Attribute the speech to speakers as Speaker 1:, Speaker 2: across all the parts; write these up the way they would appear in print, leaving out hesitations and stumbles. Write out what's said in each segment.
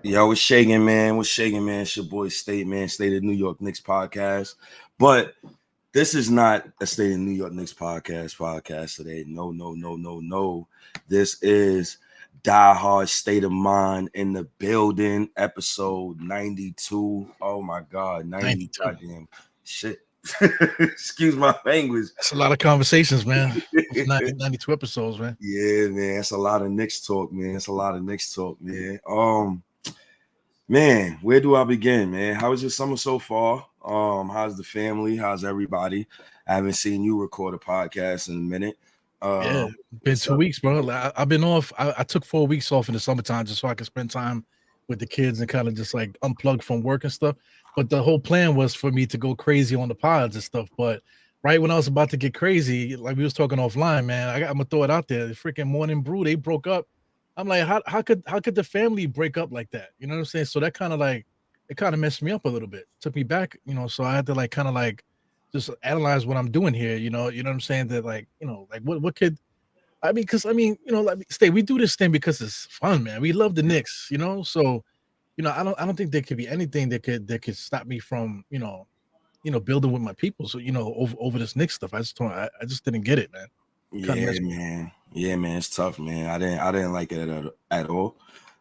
Speaker 1: What's shaking, man? What's shaking, man? It's your boy State, man. State of New York Knicks podcast. But this is not a State of New York Knicks podcast today. No. This is Die Hard State of Mind in the building, episode 92. Oh my God, 92. Goddamn shit. Excuse my language.
Speaker 2: That's a lot of conversations, man. 92 episodes, man.
Speaker 1: Yeah, man. It's a lot of Knicks talk, man. Man, where do I begin, man? How was your summer so far? How's the family? How's everybody? I haven't seen you record a podcast in a minute.
Speaker 2: Yeah, been 2 weeks, bro. I've been off. I took 4 weeks off in the summertime just so I could spend time with the kids and kind of just like unplug from work and stuff. But the whole plan was for me to go crazy on the pods and stuff. But right when I was about to get crazy, like we was talking offline, man, I'm gonna throw it out there. The freaking Morning Brew, they broke up. I'm like, how could the family break up like that? You know what I'm saying? So that kind of messed me up a little bit. Took me back, so I had to like kind of like just analyze what I'm doing here. You know what I'm saying? That like what could Stay, we do this thing because it's fun, man. We love the Knicks, so I don't think there could be anything that could stop me from building with my people. So over this Knicks stuff, I just didn't get it, man.
Speaker 1: Yeah, man, it's tough, man. I didn't like it at all.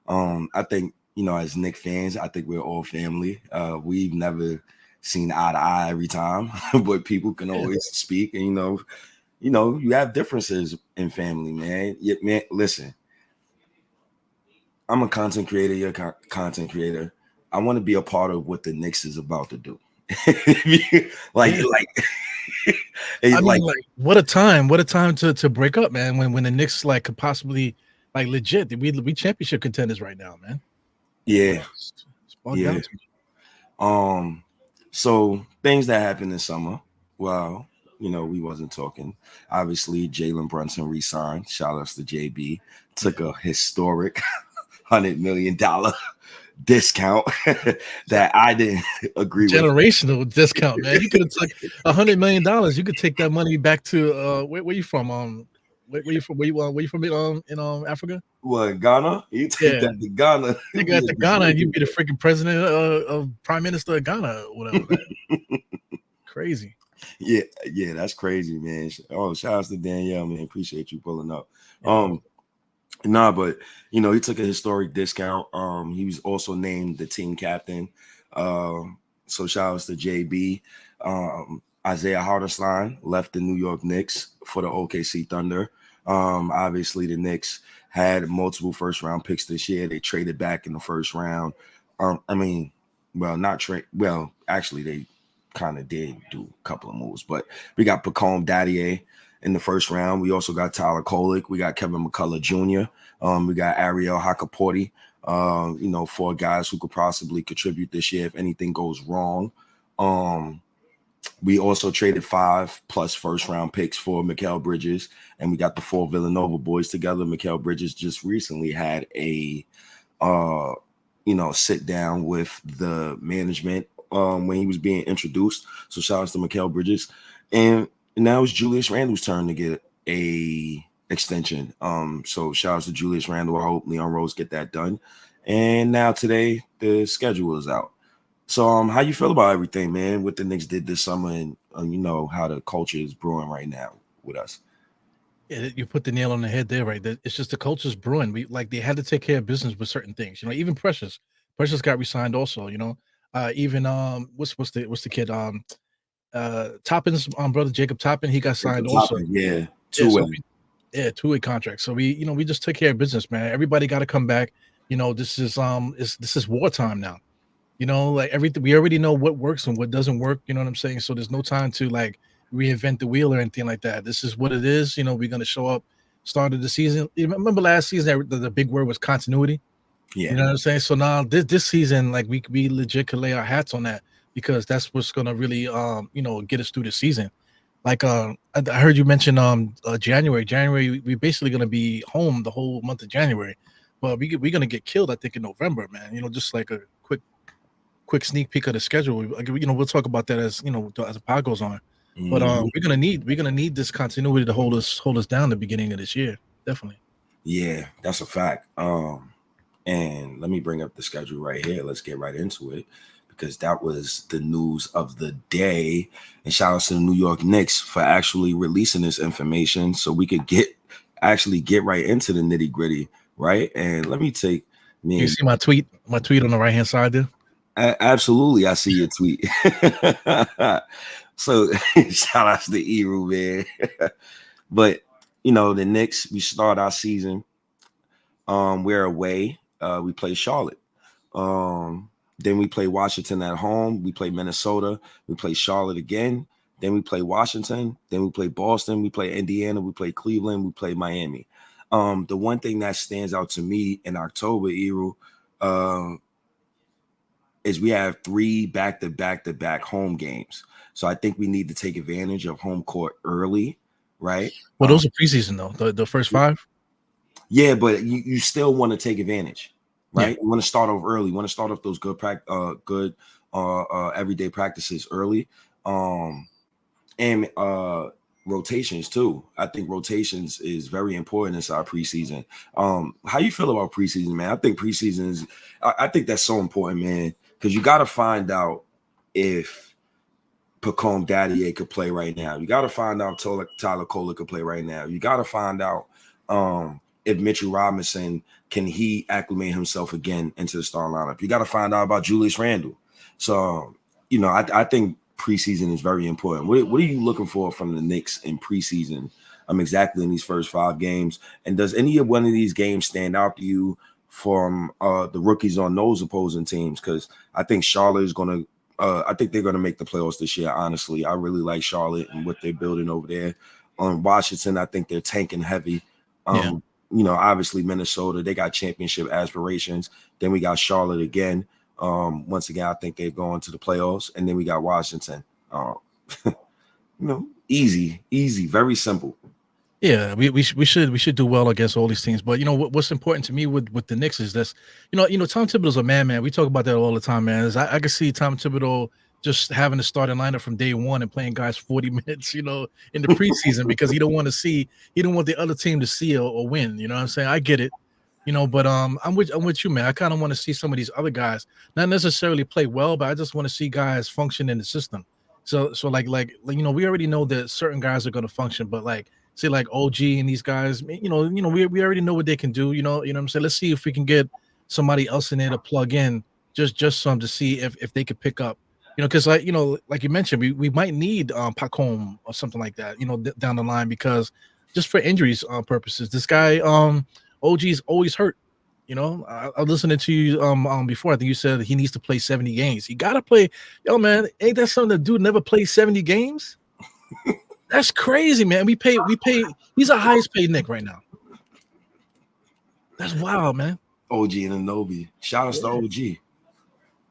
Speaker 1: I think as Knicks fans, I think we're all family. We've never seen eye to eye every time, but people can always speak, and you have differences in family, man. Yeah, man, listen. I'm a content creator. You're a content creator. I want to be a part of what the Knicks is about to do.
Speaker 2: What a time to break up, man. When the Knicks like could possibly like legit, we championship contenders right now, man.
Speaker 1: Yeah. So things that happened this summer. Well, we wasn't talking. Obviously, Jalen Brunson re-signed. Shout outs to JB. Took a historic $100 million discount that I didn't agree with.
Speaker 2: Generational discount, man. You could have took $100 million. You could take that money back to where you from? Where you from? Where you from in Africa?
Speaker 1: What, Ghana? You take that to Ghana.
Speaker 2: You got to Ghana, and you be the freaking president of Prime Minister of Ghana or whatever. Man. Crazy.
Speaker 1: Yeah, that's crazy, man. Oh, shout outs to Danielle, man. Appreciate you pulling up. But he took a historic discount. He was also named the team captain. So shout outs to JB. Isaiah Hartenstein left the New York Knicks for the OKC Thunder. Obviously the Knicks had multiple first round picks this year. They traded back in the first round. Actually they kind of did do a couple of moves, but we got Pacome Dadier in the first round. We also got Tyler Kolek. We got Kevin McCullough Jr. We got Ariel Hakaporti. 4 guys who could possibly contribute this year if anything goes wrong. We also traded 5+ first round picks for Mikal Bridges, and we got the 4 Villanova boys together. Mikal Bridges just recently had a sit down with the management when he was being introduced. So shout out to Mikal Bridges. And now it's Julius Randle's turn to get a extension. So shout out to Julius Randle. I hope Leon Rose get that done. And now today the schedule is out. So how you feel about everything, man? What the Knicks did this summer, and how the culture is brewing right now with us.
Speaker 2: Yeah, you put the nail on the head there, right? It's just the culture's brewing. They had to take care of business with certain things. Even Precious got re-signed also. Even what's the kid Toppin's brother Jacob Toppin, he got signed also.
Speaker 1: Yeah, two-way
Speaker 2: contract. So we just took care of business, man. Everybody got to come back. This is wartime now. Like everything, we already know what works and what doesn't work. You know what I'm saying? So there's no time to like reinvent the wheel or anything like that. This is what it is. We're gonna show up. Start of the season. Remember last season the big word was continuity.
Speaker 1: Yeah.
Speaker 2: You know what I'm saying? So now this season, like we legit could lay our hats on that, because that's what's gonna really get us through the season. Like I heard you mention January. January, we're basically gonna be home the whole month of January, but we're gonna get killed, I think, in November, man. Just like a quick sneak peek of the schedule. We'll talk about that as the pod goes on. But we're gonna need this continuity to hold us down the beginning of this year. Definitely.
Speaker 1: Yeah, that's a fact. And let me bring up the schedule right here. Let's get right into it because that was the news of the day. And shout out to the New York Knicks for actually releasing this information so we could get right into the nitty gritty, right? And let me take me.
Speaker 2: You see my tweet on the right hand side there.
Speaker 1: Absolutely, I see your tweet. So shout out to the Eru, man. But you know, the Knicks, we start our season. We're away. We play Charlotte. Then we play Washington at home. We play Minnesota. We play Charlotte again. Then we play Washington. Then we play Boston. We play Indiana. We play Cleveland. We play Miami. The one thing that stands out to me in October, Eru, is we have 3 back-to-back home games. So I think we need to take advantage of home court early, right?
Speaker 2: Well, those are preseason though. The first 5.
Speaker 1: Yeah, but you still want to take advantage, right?
Speaker 2: Yeah.
Speaker 1: You want to start off early. You want to start off those good everyday practices early. And rotations too. I think rotations is very important inside preseason. How you feel about preseason, man? I think preseason is. I think that's so important, man, because you got to find out if Pacome Daddier could play right now. You got to find out Tyler Kohler could play right now. You got to find out if Mitchell Robinson can he acclimate himself again into the starting lineup. You got to find out about Julius Randle. So you know, I think preseason is very important. What are you looking for from the Knicks in preseason? Exactly in these first 5 games. And does any of one of these games stand out to you from the rookies on those opposing teams? Because I think Charlotte is going to. I think they're going to make the playoffs this year. Honestly, I really like Charlotte and what they're building over there. On Washington, I think they're tanking heavy. You know, obviously Minnesota, they got championship aspirations. Then we got Charlotte again. Once again, I think they're going to the playoffs, and then we got Washington. You know, easy, very simple.
Speaker 2: Yeah, we should do well against all these teams. But you know what's important to me with the Knicks is this. You know, Tom Thibodeau's a man. We talk about that all the time, man. I can see Tom Thibodeau just having to start a lineup from day one and playing guys 40 minutes, you know, in the preseason because he don't want the other team to see or win. You know what I'm saying? I get it. You know, but I'm with you, man. I kind of want to see some of these other guys not necessarily play well, but I just want to see guys function in the system. So like you know, we already know that certain guys are going to function, but like say like OG and these guys, you know, we already know what they can do. You know what I'm saying? Let's see if we can get somebody else in there to plug in, just some to see if they could pick up. You know, because like you mentioned, we might need Pacome or something like that. You know, down the line because just for injuries purposes, this guy OG's always hurt. You know, I listened to you before. I think you said he needs to play 70 games. He gotta play. Yo, man, ain't that something the dude never played 70 games? That's crazy, man. We pay. He's our highest paid Knick right now. That's wild, man.
Speaker 1: OG and Anobi. Shout out to OG.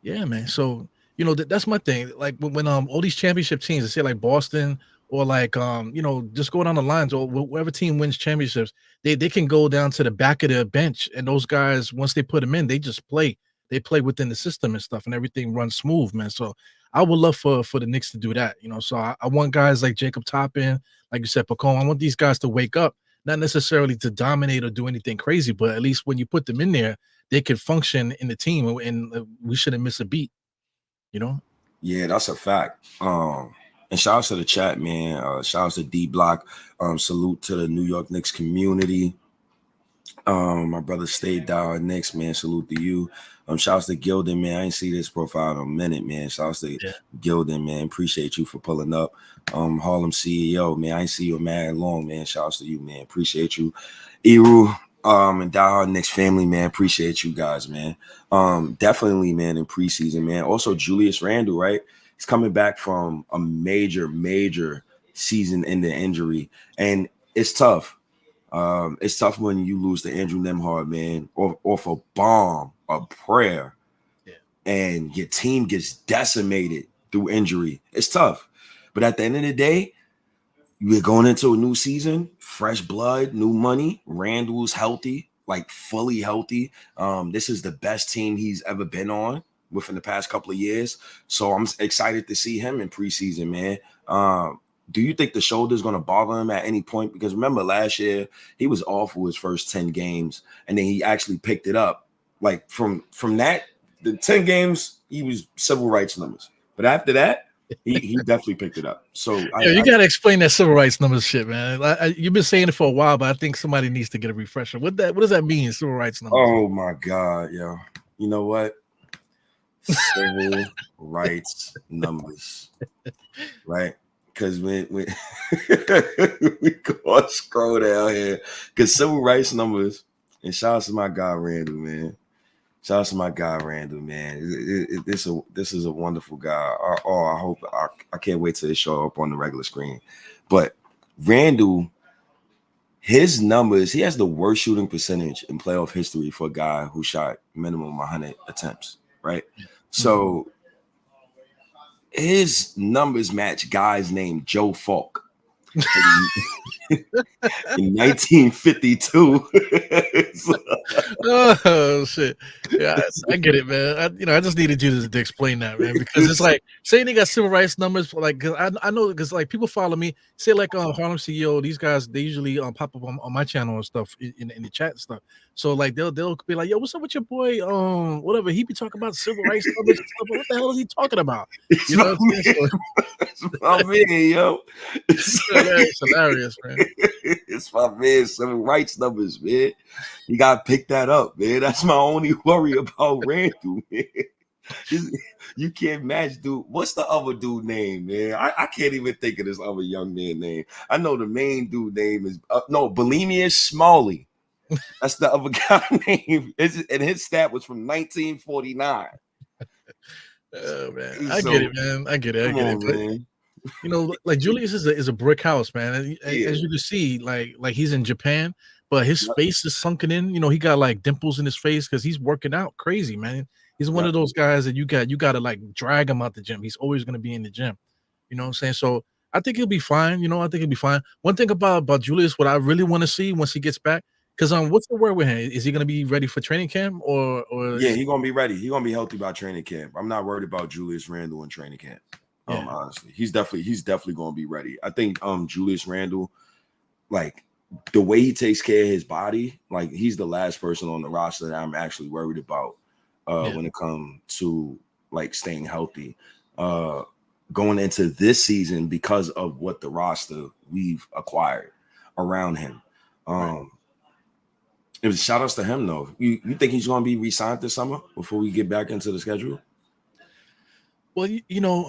Speaker 2: Yeah, man. So you know that's my thing. Like when all these championship teams, I say like Boston or like you know, just go down the lines or whoever team wins championships, they can go down to the back of the bench and those guys once they put them in, they just play. They play within the system and stuff, and everything runs smooth, man. So I would love for the Knicks to do that, you know. So I want guys like Jacob Toppin, like you said, Pacome. I want these guys to wake up, not necessarily to dominate or do anything crazy, but at least when you put them in there, they can function in the team, and we shouldn't miss a beat, you know.
Speaker 1: Yeah, that's a fact. And shout out to the chat, man. Shout out to D Block. Salute to the New York Knicks community. My brother stayed down Knicks, man. Salute to you. Shout out to Gilden, man. I ain't see this profile in a minute, man. Shout out to Gilden, man. Appreciate you for pulling up. Harlem CEO, man. I ain't see you mad long, man. Shout out to you, man. Appreciate you. Eru, and diehard Knicks family, man. Appreciate you guys, man. Definitely, man, in preseason, man. Also, Julius Randle, right? He's coming back from a major season-ending injury, and it's tough. It's tough when you lose to Andrew Nemhard, man, off a bomb, a prayer, and your team gets decimated through injury. It's tough. But at the end of the day, we're going into a new season, fresh blood, new money. Randall's healthy, like fully healthy. This is the best team he's ever been on within the past couple of years. So I'm excited to see him in preseason, man. Do you think the shoulder is going to bother him at any point? Because remember last year, he was awful his first 10 games, and then he actually picked it up Like from that, the 10 games, he was civil rights numbers. But after that, he definitely picked it up. So
Speaker 2: you gotta explain that civil rights numbers shit, man. You've been saying it for a while, but I think somebody needs to get a refresher. What does that mean, civil rights numbers?
Speaker 1: Oh my God, yo. You know what? Civil rights numbers. Right? Because when we go scroll down here, because civil rights numbers, and shout out to my guy Randall, man. Shout out to my guy Randall, man. This is a wonderful guy. I hope I can't wait till it show up on the regular screen. But Randall, his numbers, he has the worst shooting percentage in playoff history for a guy who shot minimum 100 attempts, right? So his numbers match guys named Joe Falk in 1952.
Speaker 2: Oh shit! Yeah, I get it, man. I just needed you to explain that, man, because it's like saying they got civil rights numbers. Like, cause I know, because like people follow me, say like Harlem CEO, these guys they usually pop up on my channel and stuff in the chat and stuff. So like they'll be like, yo, what's up with your boy? Whatever, he be talking about civil rights numbers and stuff. What the hell is he talking about? You know,
Speaker 1: it's my man, yo.
Speaker 2: It's hilarious, man.
Speaker 1: It's my man, civil rights numbers, man. You gotta pick that up, man. That's my only worry about Randall, man. You can't match, dude. What's the other dude name, man? I can't even think of this other young man name. I know the main dude name is Bulimia Smalley. That's the other guy name. And his stat was from 1949.
Speaker 2: Oh man, I get it, man. I get it.
Speaker 1: Man.
Speaker 2: You know, like Julius is a brick house, man. As you can see, like he's in Japan, but his face is sunken in. You know, he got like dimples in his face because he's working out crazy, man. He's one of those guys that you got to like drag him out the gym. He's always gonna be in the gym. You know what I'm saying? So I think he'll be fine. You know, I think he'll be fine. One thing about Julius, what I really want to see once he gets back, because what's the word with him? Is he gonna be ready for training camp or?
Speaker 1: Yeah, he's gonna be ready. He's gonna be healthy by training camp. I'm not worried about Julius Randle in training camp. Honestly, he's definitely gonna be ready. I think Julius Randle, like the way he takes care of his body, like he's the last person on the roster that I'm actually worried about when it comes to like staying healthy going into this season because of what the roster we've acquired around him. It was shout outs to him though. You think he's gonna be re-signed this summer before we get back into the schedule?
Speaker 2: Well, you know,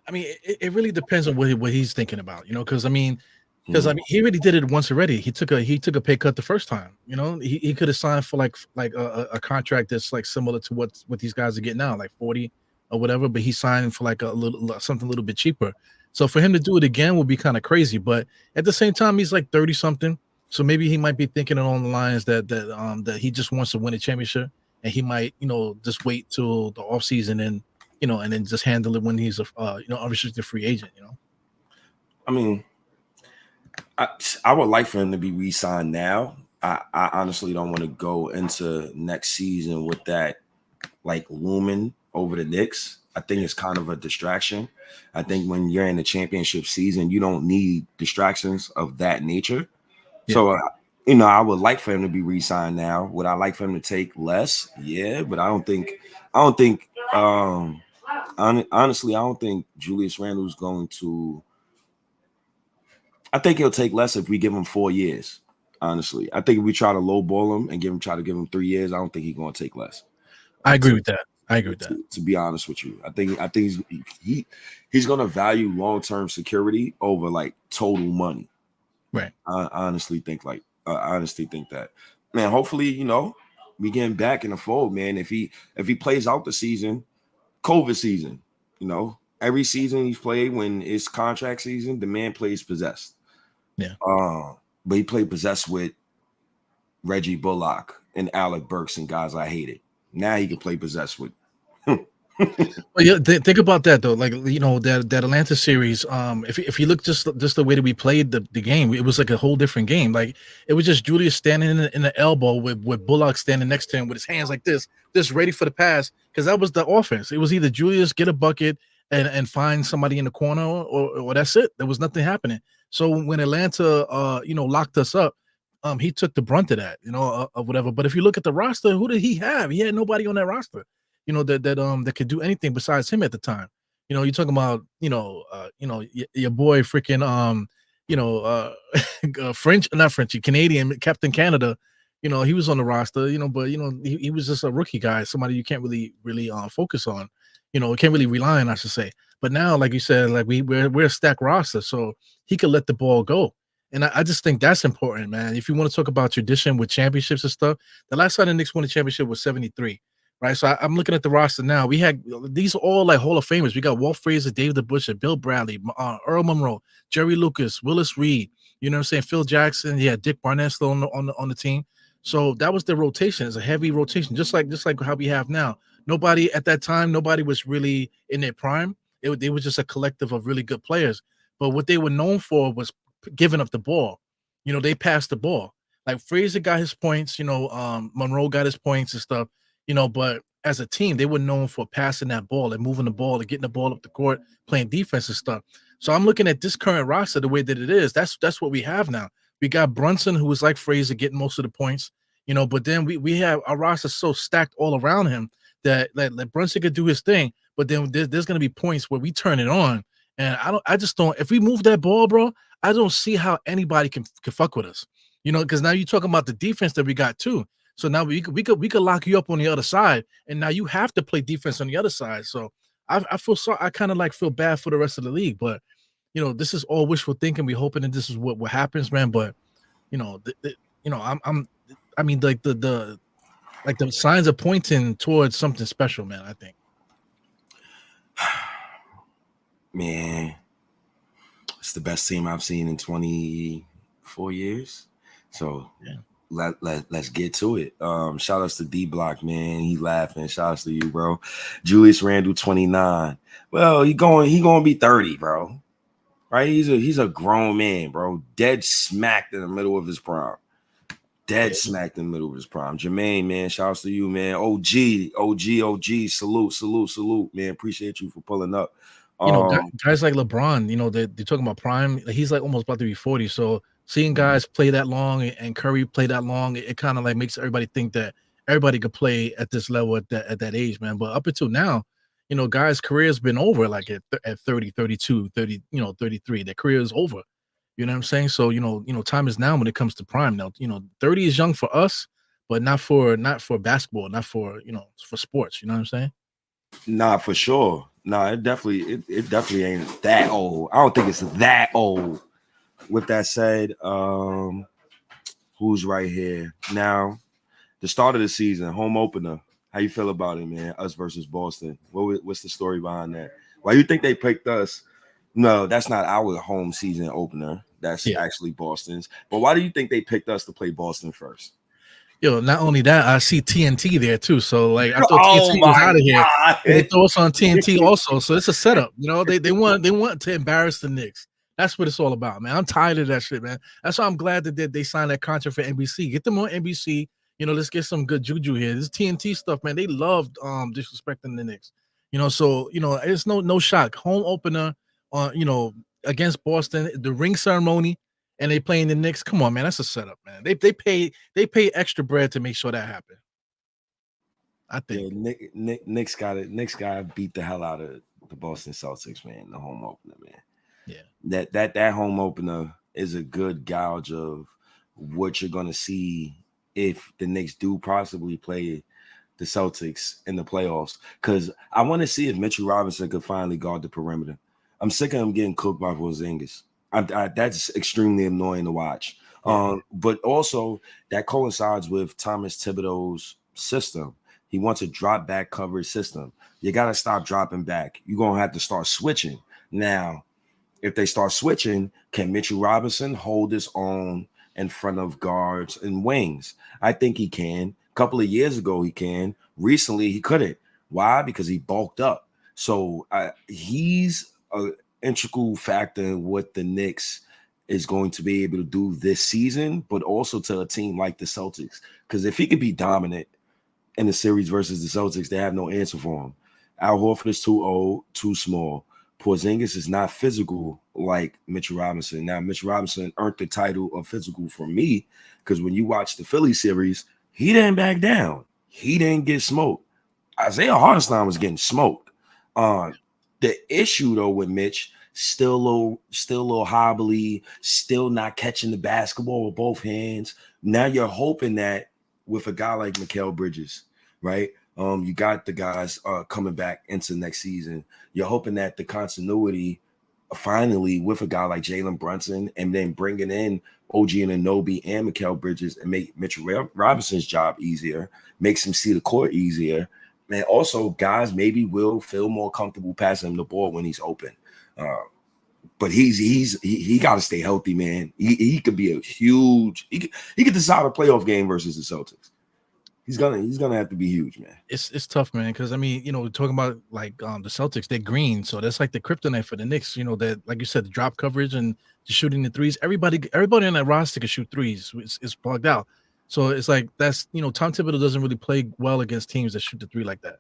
Speaker 2: I mean, it really depends on what he's thinking about, you know, because I mean, he already did it once already. He took a pay cut the first time. You know, he could have signed for like a contract that's like similar to what these guys are getting now, like 40 or whatever. But he signed for like something a little bit cheaper. So for him to do it again would be kind of crazy. But at the same time, he's like 30 something. So maybe he might be thinking along the lines that he just wants to win a championship, and he might, you know, just wait till the offseason and, you know, and then just handle it when he's a unrestricted free agent, you know.
Speaker 1: I mean, I would like for him to be re-signed now. I honestly don't want to go into next season with that like looming over the Knicks. I think it's kind of a distraction. I think when you're in the championship season, you don't need distractions of that nature. Yeah. So, you know, I would like for him to be re-signed now. Would I like for him to take less? Yeah, but honestly, I don't think Julius Randle is going to. I think he'll take less if we give him 4 years. Honestly, I think if we try to lowball him and try to give him 3 years, I don't think he's going to take less.
Speaker 2: I agree with that.
Speaker 1: To be honest with you, I think he's going to value long-term security over like total money.
Speaker 2: Right.
Speaker 1: I honestly think that, man. Hopefully, you know, we getting back in the fold, man. If he plays out the season, COVID season, you know, every season he's played when it's contract season, the man plays possessed.
Speaker 2: Yeah.
Speaker 1: But he played possessed with Reggie Bullock and Alec Burks and guys I hated. Now he can play possessed with.
Speaker 2: Well, yeah, think about that though. Like, you know, that Atlanta series. If you look just the way that we played the game, it was like a whole different game. Like it was just Julius standing in the elbow with Bullock standing next to him with his hands like this, ready for the pass, because that was the offense. It was either Julius get a bucket and find somebody in the corner, or that's it. There was nothing happening. So when Atlanta, you know, locked us up, he took the brunt of that, of whatever. But if you look at the roster, who did he have? He had nobody on that roster, that could do anything besides him at the time. You're talking about, your boy freaking French, not Frenchy, Canadian Captain Canada. He was on the roster, but he was just a rookie guy, somebody you can't really focus on, can't really rely on, I should say. But now, like you said, like we're a stacked roster, so he could let the ball go. And I just think that's important, man. If you want to talk about tradition with championships and stuff, the last time the Knicks won a championship was 73, right? So I'm looking at the roster now. We had these are all like Hall of Famers. We got Walt Frazier, David DeBusschere, Bill Bradley, Earl Monroe, Jerry Lucas, Willis Reed. You know what I'm saying? Phil Jackson. Yeah, Dick Barnett still on the team. So that was the rotation. It's a heavy rotation, just like how we have now. Nobody at that time, nobody was really in their prime. They were just a collective of really good players. But what they were known for was giving up the ball. They passed the ball. Like Frazier got his points, Monroe got his points and stuff, but as a team, they were known for passing that ball and moving the ball and getting the ball up the court, playing defense and stuff. So I'm looking at this current roster the way that it is. That's what we have now. We got Brunson, who was like Frazier, getting most of the points, but then we have our roster so stacked all around him that Brunson could do his thing, but then there's going to be points where we turn it on. And I just don't, if we move that ball, bro, I don't see how anybody can fuck with us, because now you're talking about the defense that we got too. So now we could lock you up on the other side, and now you have to play defense on the other side. So I feel so, I kind of like feel bad for the rest of the league, but this is all wishful thinking. We hoping that this is what happens, man. But I mean, like the signs are pointing towards something special, man. I think.
Speaker 1: Man, it's the best team I've seen in 24 years. So yeah. Let's get to it. Shout outs to D Block, man. He laughing. Shout outs to you, bro. Julius Randle, 29. Well, he gonna be 30, bro. Right? He's a grown man, bro. Dead smacked in the middle of his prime. Smacked in the middle of his prime. Jermaine, man, shout outs to you, man. OG. Salute, man. Appreciate you for pulling up.
Speaker 2: Guys like LeBron, they're talking about prime. He's like almost about to be 40. So seeing guys play that long and Curry play that long, it kind of like makes everybody think that everybody could play at this level at that age, man. But up until now, guys' career's been over like at 30, 32, 30, 33. Their career is over. You know what I'm saying? So, time is now when it comes to prime. Now, 30 is young for us, but not for basketball, not for, for sports. You know what I'm saying?
Speaker 1: Nah, for sure. Nah, it definitely ain't that old. I don't think it's that old. With that said, who's right here now? The start of the season, home opener. How you feel about it, man? Us versus Boston. What's the story behind that? Why you think they picked us? No, that's not our home season opener. That's actually Boston's. But why do you think they picked us to play Boston first?
Speaker 2: Not only that, I see TNT there too. So like I thought TNT was out of here. They throw us on TNT also. So it's a setup. They want to embarrass the Knicks. That's what it's all about, man. I'm tired of that shit, man. That's why I'm glad that they signed that contract for NBC. Get them on NBC. Let's get some good juju here. This TNT stuff, man. They loved disrespecting the Knicks. So it's no shock. Home opener against Boston, the ring ceremony. And they playing the Knicks. Come on, man. That's a setup, man. They pay extra bread to make sure that happen. I think.
Speaker 1: Yeah, Knicks got it. Knicks got to beat the hell out of the Boston Celtics, man. The home opener, man. Yeah. That home opener is a good gauge of what you're gonna see if the Knicks do possibly play the Celtics in the playoffs. Because I want to see if Mitchell Robinson could finally guard the perimeter. I'm sick of him getting cooked by Porzingis. That's extremely annoying to watch. But also that coincides with Thomas Thibodeau's system. He wants a drop back coverage system. You got to stop dropping back. You're going to have to start switching. Now, if they start switching, can Mitchell Robinson hold his own in front of guards and wings? I think he can. A couple of years ago, he can. Recently, he couldn't. Why? Because he bulked up. So he's a integral factor in what the Knicks is going to be able to do this season, but also to a team like the Celtics. Because if he could be dominant in the series versus the Celtics, they have no answer for him. Al Horford is too old, too small. Porzingis is not physical like Mitchell Robinson. Now, Mitchell Robinson earned the title of physical for me because when you watch the Philly series, he didn't back down. He didn't get smoked. Isaiah Hartenstein was getting smoked. The issue though with Mitch, still a little hobbly, still not catching the basketball with both hands. Now you're hoping that with a guy like Mikal Bridges, right? You got the guys coming back into next season. You're hoping that the continuity finally with a guy like Jalen Brunson and then bringing in OG Anunoby and Mikal Bridges and make Mitchell Robinson's job easier, makes him see the court easier. And also guys maybe will feel more comfortable passing him the ball when he's open. But he got to stay healthy, man. He could be a huge. He could decide a playoff game versus the Celtics. He's gonna have to be huge, man.
Speaker 2: It's tough, man, because I mean, we're talking about like the Celtics, they're green, so that's like the kryptonite for the Knicks. That, like you said, the drop coverage and the shooting the threes. Everybody in that roster can shoot threes. It's plugged out. So it's like that's Tom Thibodeau doesn't really play well against teams that shoot the three like that.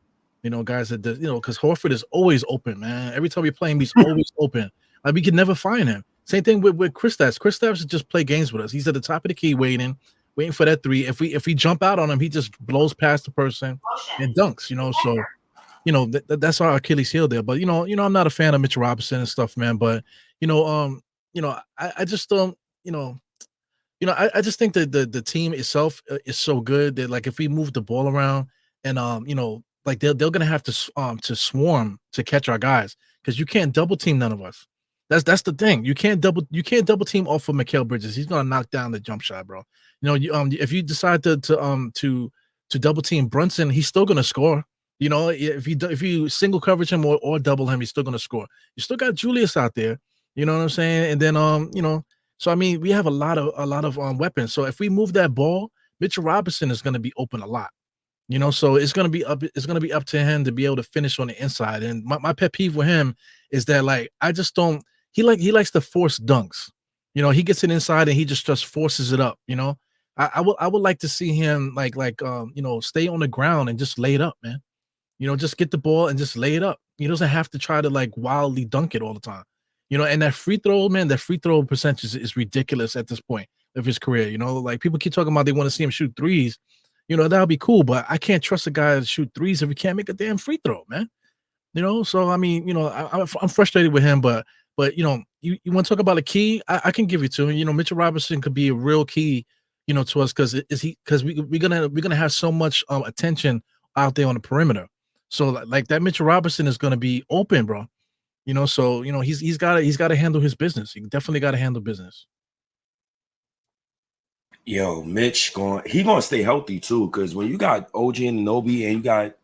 Speaker 2: Guys that because Horford is always open, man. Every time we play him, he's always open. Like we can never find him. Same thing with Kristaps. Kristaps just play games with us. He's at the top of the key waiting for that three. If we jump out on him, he just blows past the person and dunks. So that's our Achilles heel there. But I'm not a fan of Mitchell Robinson and stuff, man. But I just don't. I just think that the team itself is so good that like if we move the ball around and like they're gonna have to swarm to catch our guys because you can't double team none of us. That's the thing. You can't double team off of Mikal Bridges. He's gonna knock down the jump shot, bro. If you decide to double team Brunson, he's still gonna score. If you single coverage him or double him, he's still gonna score. You still got Julius out there. You know what I'm saying? And then so I mean we have a lot of weapons. So if we move that ball, Mitchell Robinson is gonna be open a lot. So it's gonna be up to him to be able to finish on the inside. And my pet peeve with him is that like I just don't. He likes to force dunks. He gets it inside and he just forces it up. I would like to see him stay on the ground and just lay it up, man. Just get the ball and just lay it up. He doesn't have to try to like wildly dunk it all the time. And that free throw, man, that free throw percentage is ridiculous at this point of his career. Like people keep talking about they want to see him shoot threes. That'll be cool, but I can't trust a guy to shoot threes if he can't make a damn free throw, man. So I mean, I'm frustrated with him, but you want to talk about a key? I can give you to him. Mitchell Robinson could be a real key, to us because we're gonna have so much attention out there on the perimeter. So like that Mitchell Robinson is gonna be open, bro. So he's got to handle his business. He definitely got to handle business.
Speaker 1: Yo, Mitch gonna stay healthy too, because when you got OG Anunoby and you got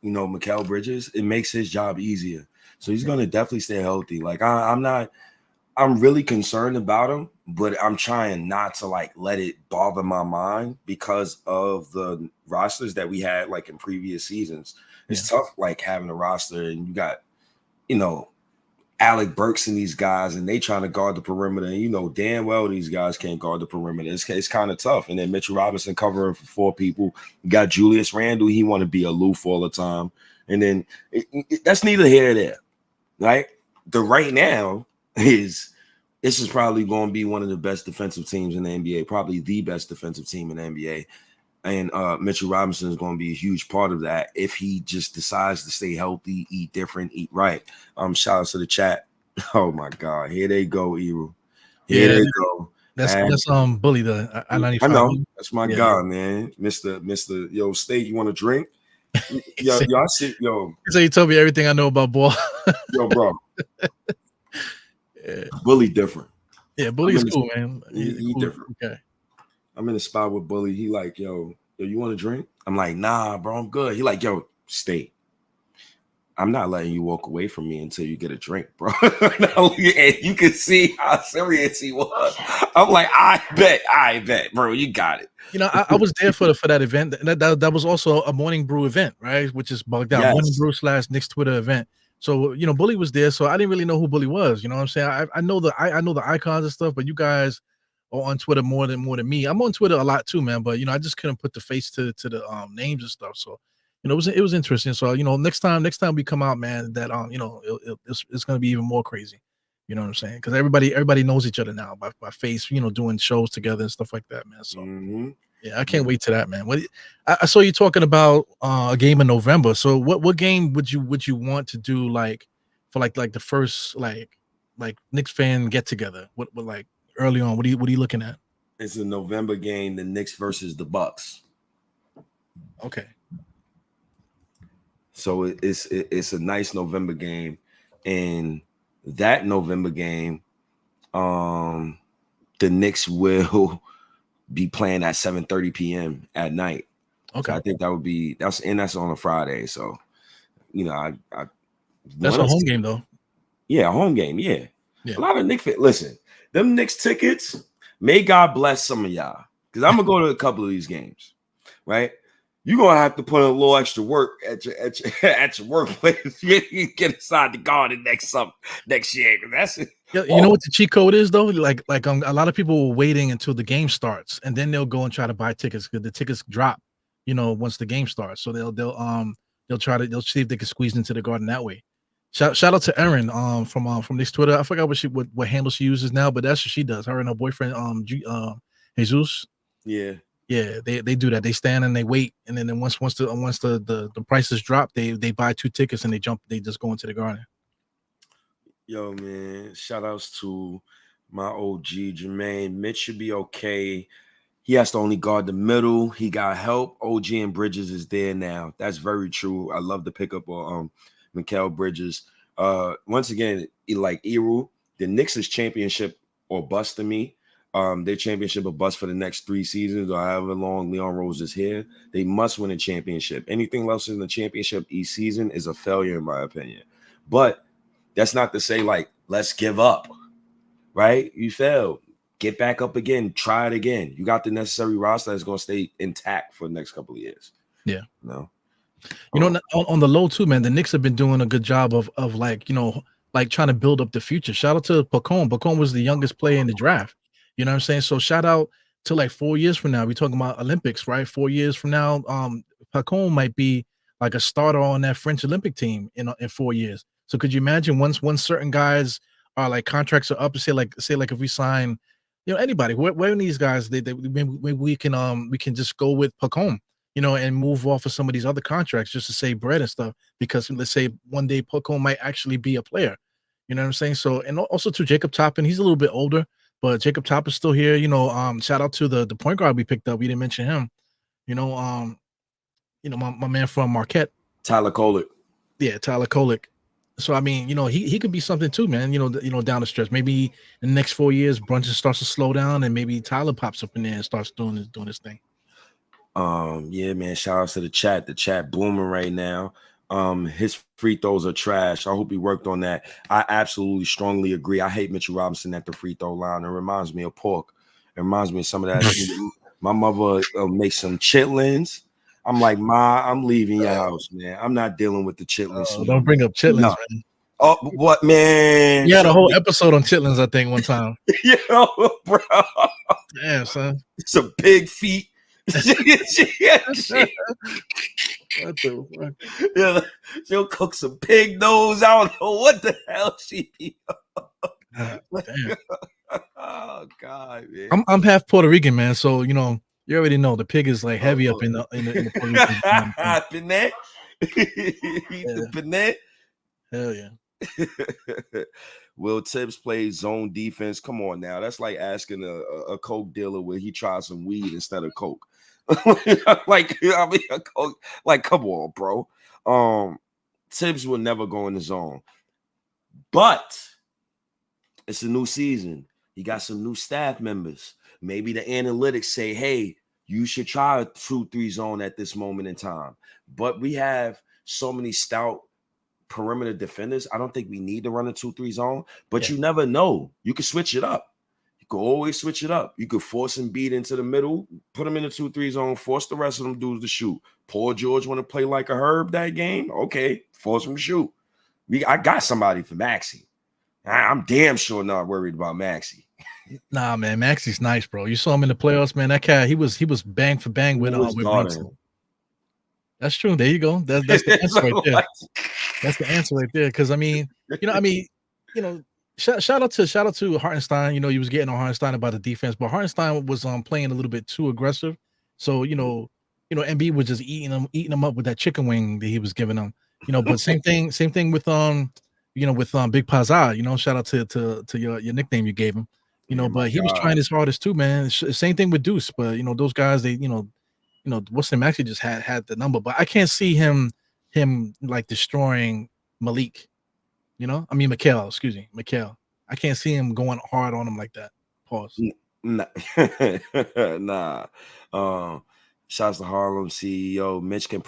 Speaker 1: Mikal Bridges, it makes his job easier. So he's gonna definitely stay healthy. Like I'm really concerned about him, but I'm trying not to like let it bother my mind because of the rosters that we had like in previous seasons. It's tough like having a roster and you got Alec Burks and these guys, and they trying to guard the perimeter. And damn well these guys can't guard the perimeter. It's kind of tough. And then Mitchell Robinson covering for 4 people. You got Julius Randle. He want to be aloof all the time. And then that's neither here nor there, right? The right now this is probably going to be one of the best defensive teams in the NBA, probably the best defensive team in the NBA. And Mitchell Robinson is going to be a huge part of that if he just decides to stay healthy, eat different, eat right. Shout out to the chat. Oh my God, here they go, Eru. Here they go.
Speaker 2: That's Bully the I-95.
Speaker 1: I know that's my guy, man. Mr. Yo State, you want a drink? Yo, I see. Yo,
Speaker 2: so you told me everything I know about ball.
Speaker 1: Yo, bro. Bully different.
Speaker 2: Yeah, Bully is cool, man.
Speaker 1: He
Speaker 2: cool.
Speaker 1: Different.
Speaker 2: Okay.
Speaker 1: I'm in the spot with Bully. He like, yo, you want a drink? I'm like, nah, bro, I'm good. He like, yo, stay. I'm not letting you walk away from me until you get a drink, bro. And you can see how serious he was. I'm like, I bet, bro, you got it.
Speaker 2: I was there for that event. That was also a Morning Brew event, right? Which is bugged out. Yes. Morning Brew / Knicks Twitter event. So Bully was there, so I didn't really know who Bully was. You know what I'm saying? I know the icons and stuff, but you guys are on Twitter more than me. I'm on Twitter a lot too, man. But I just couldn't put the face to the names and stuff. So it was interesting. So next time we come out, man, that it's gonna be even more crazy. You know what I'm saying? Because everybody knows each other now by face. Doing shows together and stuff like that, man. So yeah, I can't wait to that, man. I saw you talking about a game in November. So what game would you want to do for like the first like Knicks fan get together? What like early on? What are you looking at?
Speaker 1: It's a November game, the Knicks versus the Bucks.
Speaker 2: Okay.
Speaker 1: So it's a nice November game, and that November game, the Knicks will be playing at 7:30 p.m. at night.
Speaker 2: Okay.
Speaker 1: So I think that's on a Friday. So I
Speaker 2: that's a home game though.
Speaker 1: Yeah, a home game. Yeah. A lot of Knicks fans. Listen, them Knicks tickets. May God bless some of y'all, because I'm gonna go to a couple of these games, right? You're gonna have to put a little extra work at your workplace. You get inside the garden next year. That's it.
Speaker 2: You know what the cheat code is though? Like a lot of people were waiting until the game starts, and then they'll go and try to buy tickets because the tickets drop, once the game starts. So they'll see if they can squeeze into the garden that way. Shout out to Erin from this Twitter. I forgot what handle she uses now, but that's what she does. Her and her boyfriend Jesus.
Speaker 1: Yeah.
Speaker 2: Yeah, they do that. They stand and they wait, and then once the prices drop, they buy 2 tickets and they just go into the garden.
Speaker 1: Yo, man, shout outs to my OG Jermaine. Mitch should be okay. He has to only guard the middle. He got help. OG and Bridges is there now. That's very true. I love the pickup of Mikal Bridges. Once again, like Eru, the Knicks is championship or bust to me. Their championship or bust for the next 3 seasons or however long Leon Rose is here. They must win a championship. Anything less than the championship each season is a failure, in my opinion. But that's not to say, like, let's give up, right? You failed. Get back up again. Try it again. You got the necessary roster that's going to stay intact for the next couple of years.
Speaker 2: Yeah.
Speaker 1: On
Speaker 2: the low too, man, the Knicks have been doing a good job of like trying to build up the future. Shout out to Pacone. Pacone was the youngest player in the draft. You know what I'm saying? So shout out to like 4 years from now. We're talking about Olympics, right? 4 years from now, Pacone might be like a starter on that French Olympic team in 4 years. So could you imagine once certain guys are like contracts are up, say like if we sign, anybody, where these guys, maybe we can just go with Pacone, and move off of some of these other contracts just to save bread and stuff. Because let's say one day Pacone might actually be a player. You know what I'm saying? So, and also to Jacob Toppin, he's a little bit older, but Jacob Toppin's still here. Shout out to the point guard we picked up. We didn't mention him. My man from Marquette,
Speaker 1: Tyler Kolek.
Speaker 2: Yeah, Tyler Kolek. So I mean, he could be something too, man. Down the stretch, maybe in the next 4 years, Brunson starts to slow down, and maybe Tyler pops up in there and starts doing his thing.
Speaker 1: Yeah, man. Shout out to the chat. The chat booming right now. His free throws are trash. I hope he worked on that. I absolutely strongly agree. I hate Mitchell Robinson at the free throw line. It reminds me of pork. It reminds me of some of that. My mother makes some chitlins. I'm like, Ma, I'm leaving your house, man. I'm not dealing with the chitlins.
Speaker 2: Don't bring up chitlins, man.
Speaker 1: Oh, what, man?
Speaker 2: You had a whole episode on chitlins, I think, one time.
Speaker 1: Bro.
Speaker 2: Damn, son.
Speaker 1: Some pig feet.
Speaker 2: What the fuck?
Speaker 1: Yeah, she'll cook some pig nose. I don't know what the hell she be.
Speaker 2: Damn.
Speaker 1: Oh God, man.
Speaker 2: I'm half Puerto Rican, man. So you already know the pig is like heavy up in the Puerto Rican.
Speaker 1: Pinay.
Speaker 2: Hell yeah.
Speaker 1: Will Tibbs play zone defense? Come on now. That's like asking a coke dealer where he tries some weed instead of coke. Like, come on, bro. Tibbs will never go in the zone. But it's a new season. He got some new staff members. Maybe the analytics say, hey, you should try a 2-3 zone at this moment in time. But we have so many stout perimeter defenders. I don't think we need to run a 2-3 zone, but you never know. You can switch it up. You can always switch it up. You could force and beat into the middle, put them in a 2-3 zone, force the rest of them dudes to shoot. Paul George want to play like a Herb that game? Okay, force him to shoot. I got somebody for Maxey. I'm damn sure not worried about Maxey.
Speaker 2: Nah, man, Maxey's nice, bro. You saw him in the playoffs, man. That cat, he was bang for bang with Brunson. That's true. There you go. That's the answer right there. That's the answer right there. Because I mean, shout out to Hartenstein. He was getting on Hartenstein about the defense, but Hartenstein was playing a little bit too aggressive. So Embiid was just eating him up with that chicken wing that he was giving him. But same thing with Big Pazza. Shout out to your nickname you gave him. But he was trying his hardest too, man. Same thing with Deuce, but those guys, they what's him actually just had the number, but I can't see him like destroying Malik. Mikal, excuse me, Mikal. I can't see him going hard on him like that. Pause.
Speaker 1: Nah. Shouts to Harlem CEO. Mitch can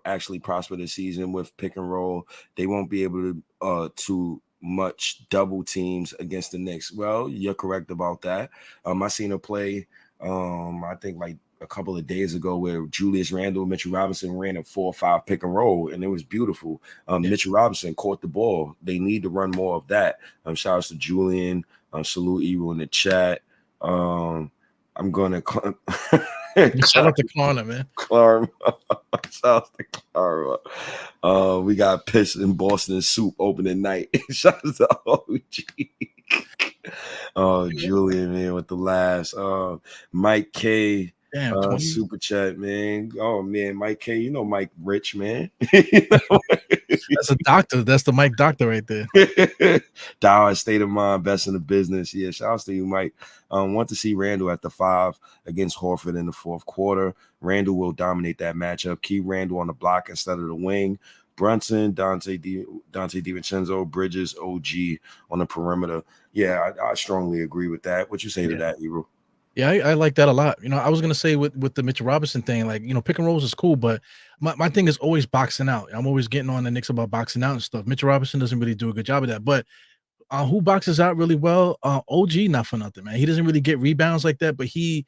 Speaker 1: actually prosper this season with pick and roll. They won't be able to too much double teams against the Knicks. Well, you're correct about that. I seen her play. I think like a couple of days ago where Julius Randle and Mitchell Robinson ran a 4-5 pick and roll, and it was beautiful. Mitchell Robinson caught the ball. They need to run more of that. Shout out to Julian. Salute Ebro in the chat. I'm gonna
Speaker 2: shout out to Klarna, man.
Speaker 1: Klarna. Shout out to Klarna. We got Piss in Boston soup opening night. Shout out to OG. Julian, man, with the laughs. Mike K.
Speaker 2: Damn,
Speaker 1: super chat, man. Oh man, Mike K. Mike Rich, man.
Speaker 2: That's a doctor. That's the Mike doctor right there.
Speaker 1: Dollar state of mind, best in the business. Yeah, shout out to you, Mike. Want to see Randall at the 5 against Horford in the fourth quarter. Randall will dominate that matchup. Keep Randall on the block instead of the wing. Brunson, Dante DiVincenzo, Bridges, OG on the perimeter. Yeah, I strongly agree with that. What you say to that, Ebro?
Speaker 2: Yeah, I like that a lot. I was gonna say with the Mitchell Robinson thing, like pick and rolls is cool, but my thing is always boxing out. I'm always getting on the Knicks about boxing out and stuff. Mitchell Robinson doesn't really do a good job of that, but who boxes out really well? OG, not for nothing, man. He doesn't really get rebounds like that, but he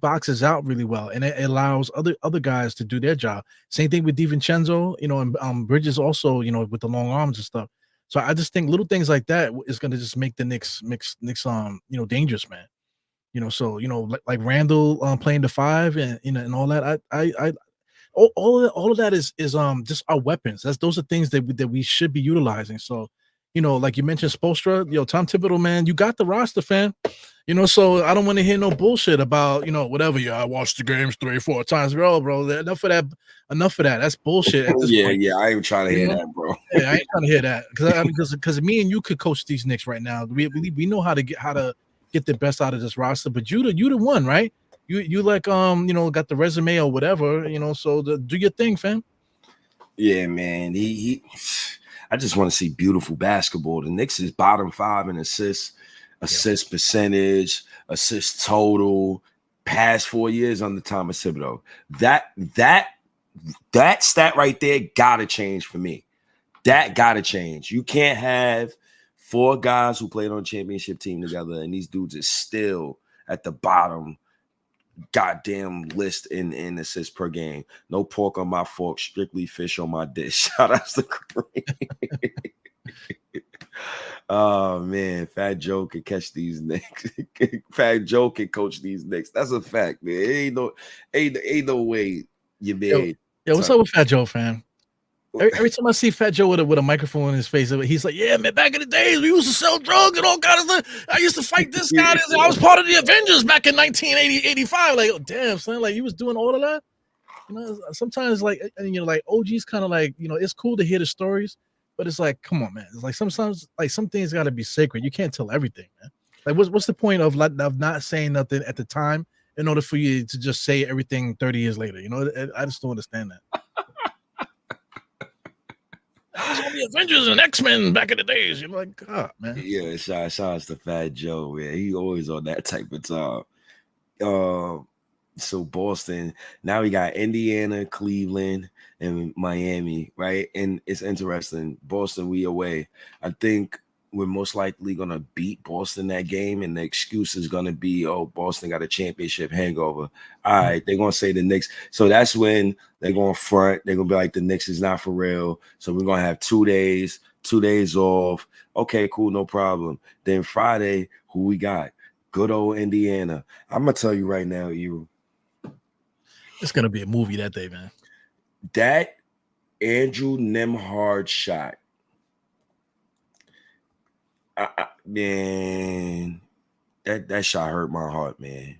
Speaker 2: boxes out really well, and it allows other guys to do their job. Same thing with DiVincenzo, and Bridges also, with the long arms and stuff. So I just think little things like that is gonna just make the Knicks dangerous, man. So like Randall playing the 5 and and all that. All of that is just our weapons. Those are things that we should be utilizing. So like you mentioned, Spoelstra, Tom Thibodeau, man, you got the roster, fam. So I don't want to hear no bullshit about whatever. Yeah, I watched the games 3-4 times. Bro, enough of that. That's bullshit at this point.
Speaker 1: Yeah, I ain't trying to hear that, bro.
Speaker 2: Yeah, I ain't trying to hear that because me and you could coach these Knicks right now. We know how to get the best out of this roster, but you the one, right? You like got the resume or whatever, so do your thing, fam.
Speaker 1: Yeah, man. I just want to see beautiful basketball. The Knicks is bottom 5 in assists percentage, assist total, past 4 years under Thomas Thibodeau. That stat right there gotta change for me. That gotta change. You can't have 4 guys who played on a championship team together, and these dudes is still at the bottom goddamn list in assists per game. No pork on my fork, strictly fish on my dish. Shout out to Green. Oh man, Fat Joe can catch these Knicks. Fat Joe can coach these Knicks. That's a fact, man. Ain't no way you made.
Speaker 2: Yo, what's up with Fat Joe, fam? Every time I see Fat Joe with a microphone in his face, he's like, "Yeah, man, back in the days, we used to sell drugs and all kinds of stuff. I used to fight this guy. I was part of the Avengers back in 1985. Like, oh, damn, son, like he was doing all of that. Sometimes like OG's kind of like, it's cool to hear the stories, but it's like, come on, man. It's like sometimes like some things got to be sacred. You can't tell everything, man. Like, what's the point of not saying nothing at the time in order for you to just say everything 30 years later? I just don't understand that. I was on the Avengers and X-Men back in the days. You're like, God, man.
Speaker 1: Yeah, shout out to Fat Joe, man. He always on that type of time. So Boston, now we got Indiana, Cleveland, and Miami, right? And it's interesting. Boston, we away. I think we're most likely going to beat Boston that game, and the excuse is going to be, oh, Boston got a championship hangover. All right, they're going to say the Knicks. So that's when they're going to front. They're going to be like, the Knicks is not for real. So we're going to have 2 days off. Okay, cool, no problem. Then Friday, who we got? Good old Indiana. I'm going to tell you right now,
Speaker 2: it's going to be a movie that day, man.
Speaker 1: That Andrew Nembhard shot, man, that shot hurt my heart, man.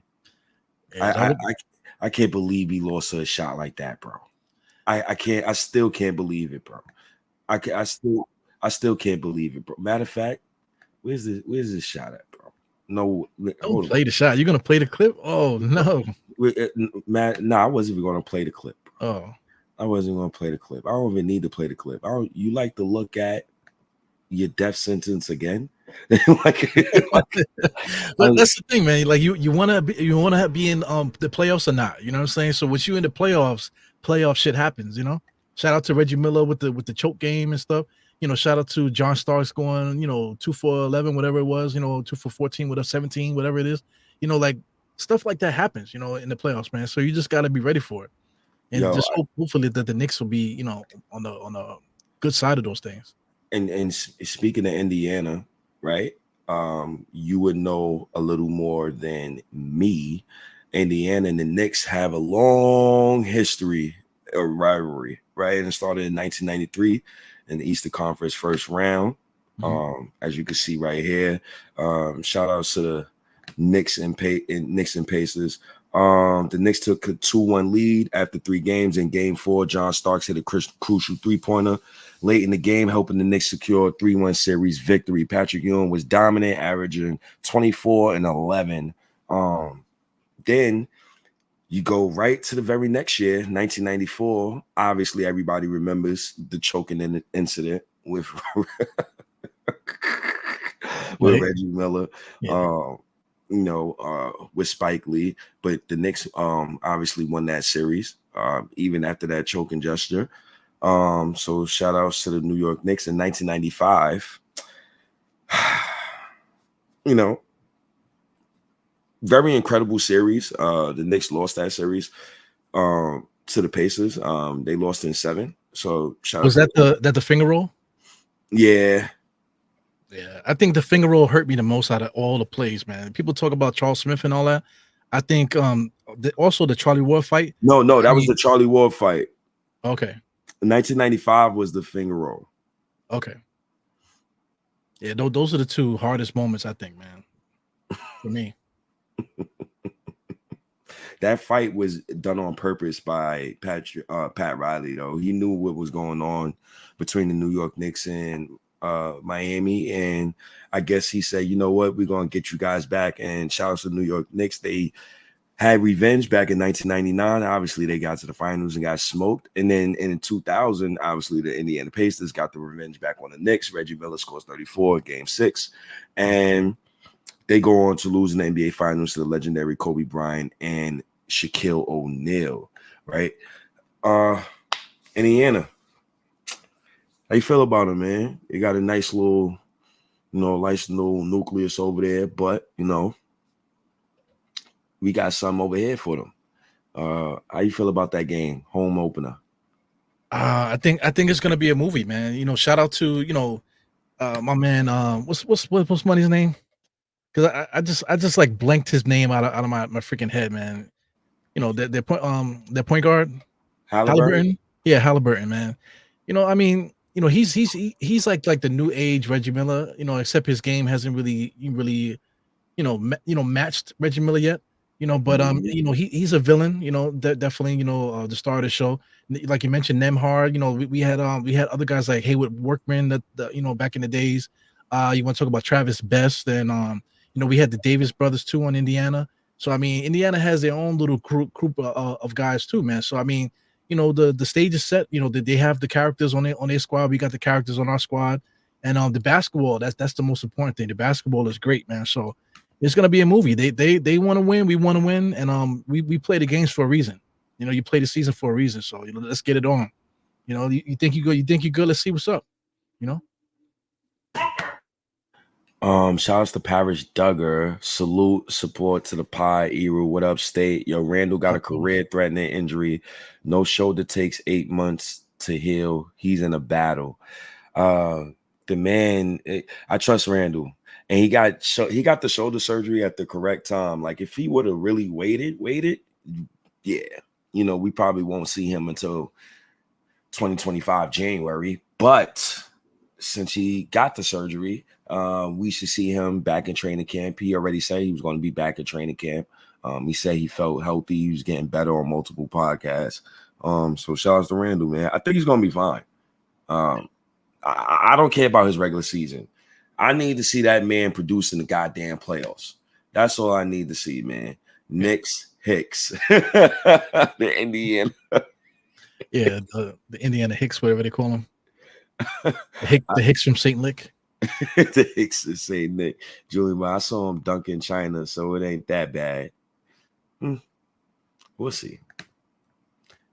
Speaker 2: Yeah,
Speaker 1: I can't believe he lost to a shot like that, bro. I still can't believe it, bro. I still can't believe it, bro. Matter of fact, where's this shot at, bro? No,
Speaker 2: don't play the shot. You're gonna play the clip? Oh no.
Speaker 1: Matt, I wasn't even gonna play the clip, bro.
Speaker 2: Oh,
Speaker 1: I wasn't gonna play the clip. I don't even need to play the clip. You like to look at your death sentence again?
Speaker 2: but that's the thing, man. Like you want to be in the playoffs or not? You know what I'm saying? So once you in the playoff shit happens. You know. Shout out to Reggie Miller with the choke game and stuff. You know, shout out to John Starks going 2 for 11, whatever it was. 2 for 14, whatever 17, whatever it is. Like stuff like that happens. In the playoffs, man. So you just got to be ready for it, and just hopefully that the Knicks will be on the good side of those things.
Speaker 1: And speaking of Indiana, right? You would know a little more than me. Indiana and the Knicks have a long history of rivalry, right? And it started in 1993 in the Eastern Conference first round. As you can see right here. Shout outs to the Knicks and Pacers. The Knicks took a 2-1 lead after 3 games. In game 4, John Starks hit a crucial 3-pointer late in the game, helping the Knicks secure a 3-1 series victory. Patrick Ewing was dominant, averaging 24 and 11. Then you go right to the very next year, 1994. Obviously, everybody remembers the choking incident with Reggie Miller.
Speaker 2: Yeah.
Speaker 1: With Spike Lee, but the Knicks obviously won that series, even after that choking gesture. So shout outs to the New York Knicks in 1995. Very incredible series. The Knicks lost that series to the Pacers. They lost in 7. So
Speaker 2: was that the finger roll?
Speaker 1: Yeah.
Speaker 2: Yeah, I think the finger roll hurt me the most out of all the plays, man. People talk about Charles Smith and all that. I think also the Charlie Ward fight.
Speaker 1: No, that was the Charlie Ward fight.
Speaker 2: Okay.
Speaker 1: 1995 was the finger roll.
Speaker 2: Okay. Yeah, those are the 2 hardest moments, I think, man, for me.
Speaker 1: That fight was done on purpose by Pat Riley, though. He knew what was going on between the New York Knicks and Miami, and I guess he said, you know what, we're gonna get you guys back. And shout out to the New York Knicks. They had revenge back in 1999. Obviously, they got to the finals and got smoked. And then in 2000, obviously, the Indiana Pacers got the revenge back on the Knicks. Reggie Miller scores 34 in Game 6, and they go on to lose in the NBA Finals to the legendary Kobe Bryant and Shaquille O'Neal. Right? Indiana. How you feel about him, man? You got a nice little nucleus over there, but we got something over here for them. How you feel about that game, home opener?
Speaker 2: I think it's gonna be a movie, man. Shout out to my man. What's Money's name? Because I just like blanked his name out of my freaking head, man. Their point guard, Halliburton. Yeah, Halliburton, man. He's like the new age Reggie Miller. Except his game hasn't really matched Reggie Miller yet. But he's a villain. Definitely. The star of the show. Like you mentioned, Nembhard. We had other guys like Hayward Workman that back in the days. You want to talk about Travis Best, and we had the Davis brothers too on Indiana. So Indiana has their own little group of guys too, man. So the stage is set. They have the characters on their squad. We got the characters on our squad, and the basketball. That's the most important thing. The basketball is great, man. So it's gonna be a movie. They want to win. We want to win, and we play the games for a reason. You play the season for a reason. So let's get it on. You think you good? You think you good? Let's see what's up.
Speaker 1: Shout outs to Parish Duggar. Salute, support to the Pie Eru. What up, State? Yo, Randall got a career-threatening injury. No shoulder, takes 8 months to heal. He's in a battle. The man, I trust Randall, and he got the shoulder surgery at the correct time. Like if he would have really waited, yeah, we probably won't see him until 2025 January. But since he got the surgery, we should see him back in training camp. He already said he was going to be back in training camp. He said he felt healthy. He was getting better on multiple podcasts. So shout out to Randall, man. I think he's going to be fine. I don't care about his regular season. I need to see that man produce in the goddamn playoffs. That's all I need to see, man. Knicks, Hicks, the Indiana.
Speaker 2: Yeah, the Indiana Hicks, whatever they call them. The Hicks from St. Nick.
Speaker 1: The Hicks of St. Nick. Julian, I saw him dunk in China, so it ain't that bad. We'll see.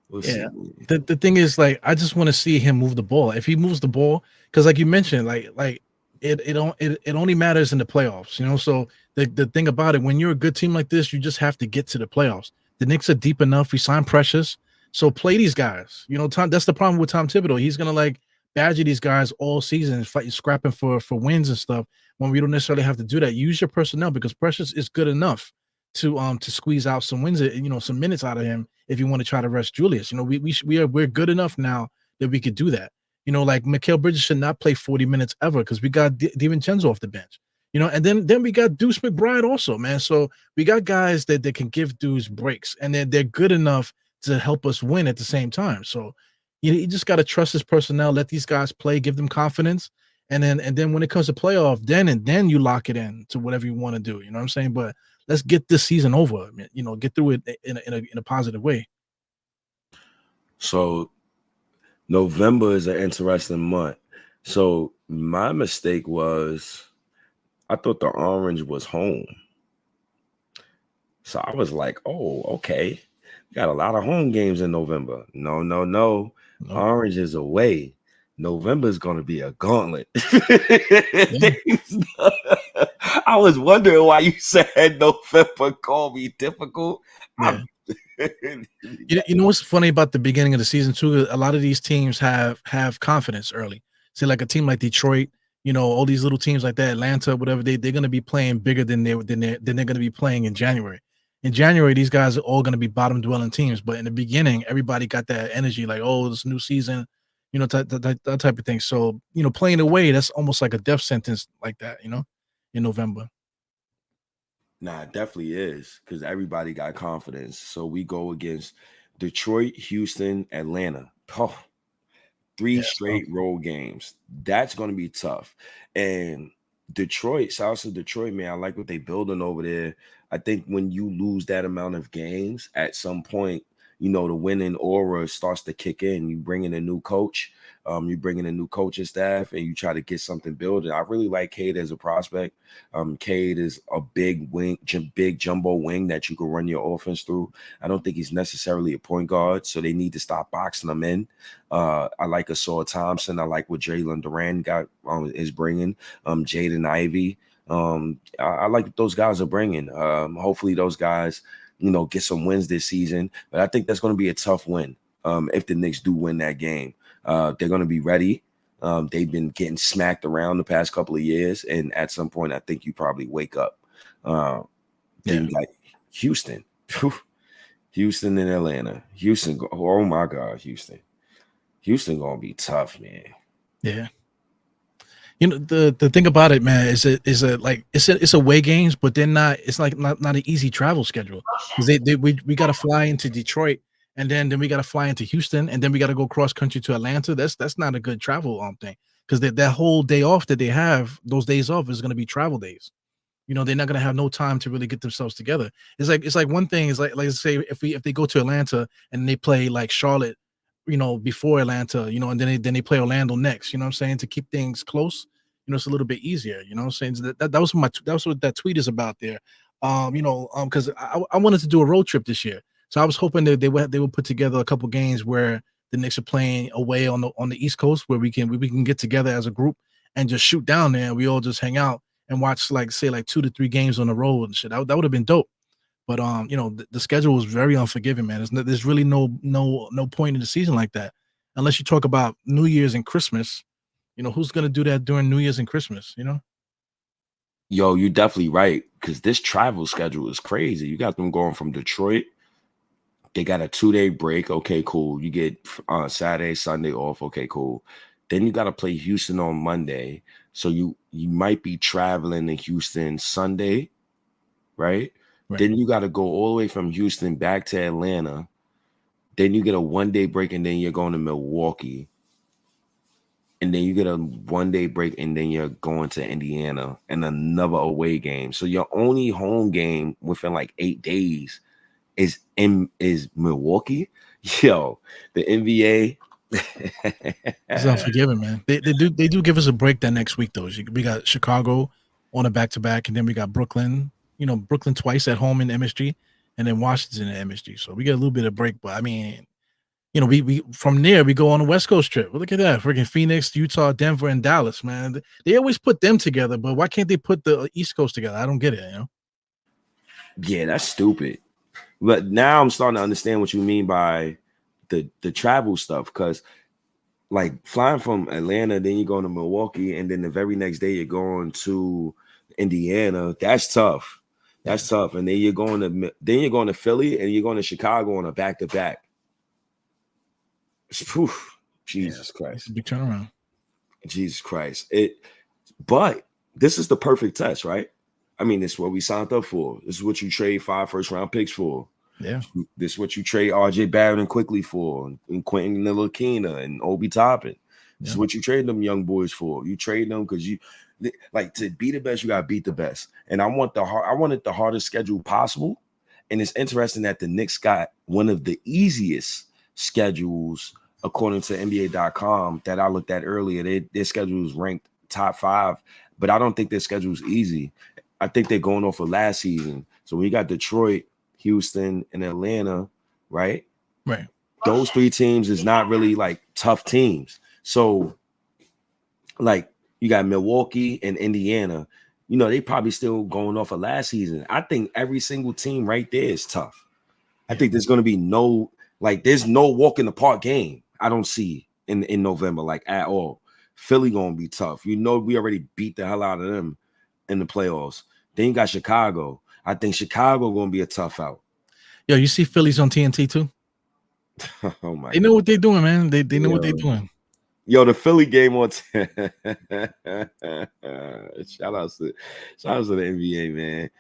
Speaker 1: We'll see.
Speaker 2: The thing is, like, I just want to see him move the ball. If he moves the ball, because like you mentioned, like it only matters in the playoffs, you know. So the thing about it, when you're a good team like this, you just have to get to the playoffs. The Knicks are deep enough. We signed Precious, so play these guys. You know, that's the problem with Tom Thibodeau. He's gonna like badger these guys all season, scrapping for wins and stuff. When we don't necessarily have to do that, use your personnel because Precious is good enough to squeeze out some wins, you know, some minutes out of him if you want to try to rest Julius. You know, we're good enough now that we could do that. You know, like Mikal Bridges should not play 40 minutes ever because we got DiVincenzo off the bench. You know, and then we got Deuce McBride also, man. So we got guys that can give dudes breaks, and they're good enough to help us win at the same time. So you just got to trust his personnel, let these guys play, give them confidence, and then when it comes to playoff, then you lock it in to whatever you want to do. You know what I'm saying? But let's get this season over. You know, get through it in a positive way.
Speaker 1: So November is an interesting month. So my mistake was I thought the orange was home. So I was like, oh, okay. Got a lot of home games in November. No. Nope. Orange is away. November is going to be a gauntlet. Yeah. I was wondering why you said November called me difficult.
Speaker 2: Yeah. You know what's funny about the beginning of the season too? A lot of these teams have confidence early. See, like a team like Detroit, you know, all these little teams like that, Atlanta, whatever, they're going to be playing bigger than they're going to be playing in January. In January, these guys are all going to be bottom dwelling teams. But in the beginning, everybody got that energy, like, oh, this new season, you know, that type of thing. So, you know, playing away, that's almost like a death sentence like that, you know, in November.
Speaker 1: Nah, it definitely is because everybody got confidence. So we go against Detroit, Houston, Atlanta. Oh, three straight road games. That's going to be tough. And Detroit, shout out to Detroit, man. I like what they building over there. I think when you lose that amount of games, at some point, you know, the winning aura starts to kick in. You bring in a new coach, you bring in a new coaching staff, and you try to get something built. I really like Cade as a prospect. Cade is a big wing, big jumbo wing that you can run your offense through. I don't think he's necessarily a point guard, so they need to stop boxing him in. I like Assault Thompson. I like what Jalen Duran is bringing. Jaden Ivey. I like what those guys are bringing. Hopefully those guys, you know, get some wins this season. But I think that's going to be a tough win if the Knicks do win that game. They're going to be ready. They've been getting smacked around the past couple of years. And at some point, I think you probably wake up. Then you got Houston. Houston and Atlanta. Houston. Oh, my God, Houston. Houston going to be tough, man.
Speaker 2: Yeah. You know, the thing about it, man, is it's away games, but they're not. It's like not an easy travel schedule because we got to fly into Detroit and then we got to fly into Houston and then we got to go cross country to Atlanta. That's not a good travel thing because that whole day off that they have, those days off is going to be travel days. You know, they're not going to have no time to really get themselves together. It's like one thing is like say if they go to Atlanta and they play like Charlotte, you know, before Atlanta, you know, and then they play Orlando next, you know what I'm saying, to keep things close, you know, it's a little bit easier, you know what I'm saying? So that was what that tweet is about there. You know, because I wanted to do a road trip this year. So I was hoping that they would put together a couple games where the Knicks are playing away on the East Coast where we can get together as a group and just shoot down there and we all just hang out and watch like 2 to 3 games on the road and shit. That would have been dope. But you know, the schedule was very unforgiving, man. There's really no point in the season like that, unless you talk about New Year's and Christmas. You know, who's gonna do that during New Year's and Christmas? You know.
Speaker 1: Yo, you're definitely right because this travel schedule is crazy. You got them going from Detroit They got a 2-day break. Okay, cool. You get Saturday, Sunday off. Okay, cool. Then you got to play Houston on Monday. So you might be traveling to Houston Sunday, right? Then you got to go all the way from Houston back to Atlanta. Then you get a 1-day break, and then you're going to Milwaukee. And then you get a 1-day break, and then you're going to Indiana and another away game. So your only home game within like 8 days is Milwaukee. Yo, the NBA.
Speaker 2: It's unforgiving, man. They do give us a break that next week though. We got Chicago on a back-to-back, and then we got Brooklyn. Brooklyn twice at home in MSG, and then Washington in MSG. So we get a little bit of break, but I mean, we from there we go on a West Coast trip. Well, look at that, freaking Phoenix, Utah, Denver, and Dallas, man. They always put them together, but why can't they put the East Coast together? I don't get it.
Speaker 1: Yeah, that's stupid. But now I'm starting to understand what you mean by the travel stuff, because like flying from Atlanta, then you're going to Milwaukee, and then the very next day you're going to Indiana. That's tough. That's tough. And then you're going to Philly, and you're going to Chicago on a back-to-back. Jesus Christ.
Speaker 2: It's a big turnaround.
Speaker 1: Jesus Christ. But this is the perfect test, right? I mean, this is what we signed up for. This is what you trade 5 first-round picks for.
Speaker 2: Yeah.
Speaker 1: This is what you trade RJ Barrett and quickly for, and Quentin Ntilikina and Obi Toppin. This is what you trade them young boys for. You trade them because you like to be the best. You got to beat the best. And I wanted the hardest schedule possible. And it's interesting that the Knicks got one of the easiest schedules according to NBA.com that I looked at earlier. Their schedule is ranked top 5, but I don't think their schedule is easy. I think they're going off of last season. So we got Detroit, Houston, and Atlanta, right?
Speaker 2: Right.
Speaker 1: Those 3 teams is not really like tough teams. So like you got Milwaukee and Indiana, they probably still going off of last season. I think every single team right there is tough. I think there's going to be there's no walk in the park game. I don't see in November, like at all. Philly going to be tough. We already beat the hell out of them in the playoffs. Then you got Chicago. I think Chicago going to be a tough out.
Speaker 2: Yo, you see Phillies on TNT too?
Speaker 1: Oh my!
Speaker 2: They know what they're doing, man. They know what they're doing.
Speaker 1: Yo, the Philly game on. Shout out to the NBA, man.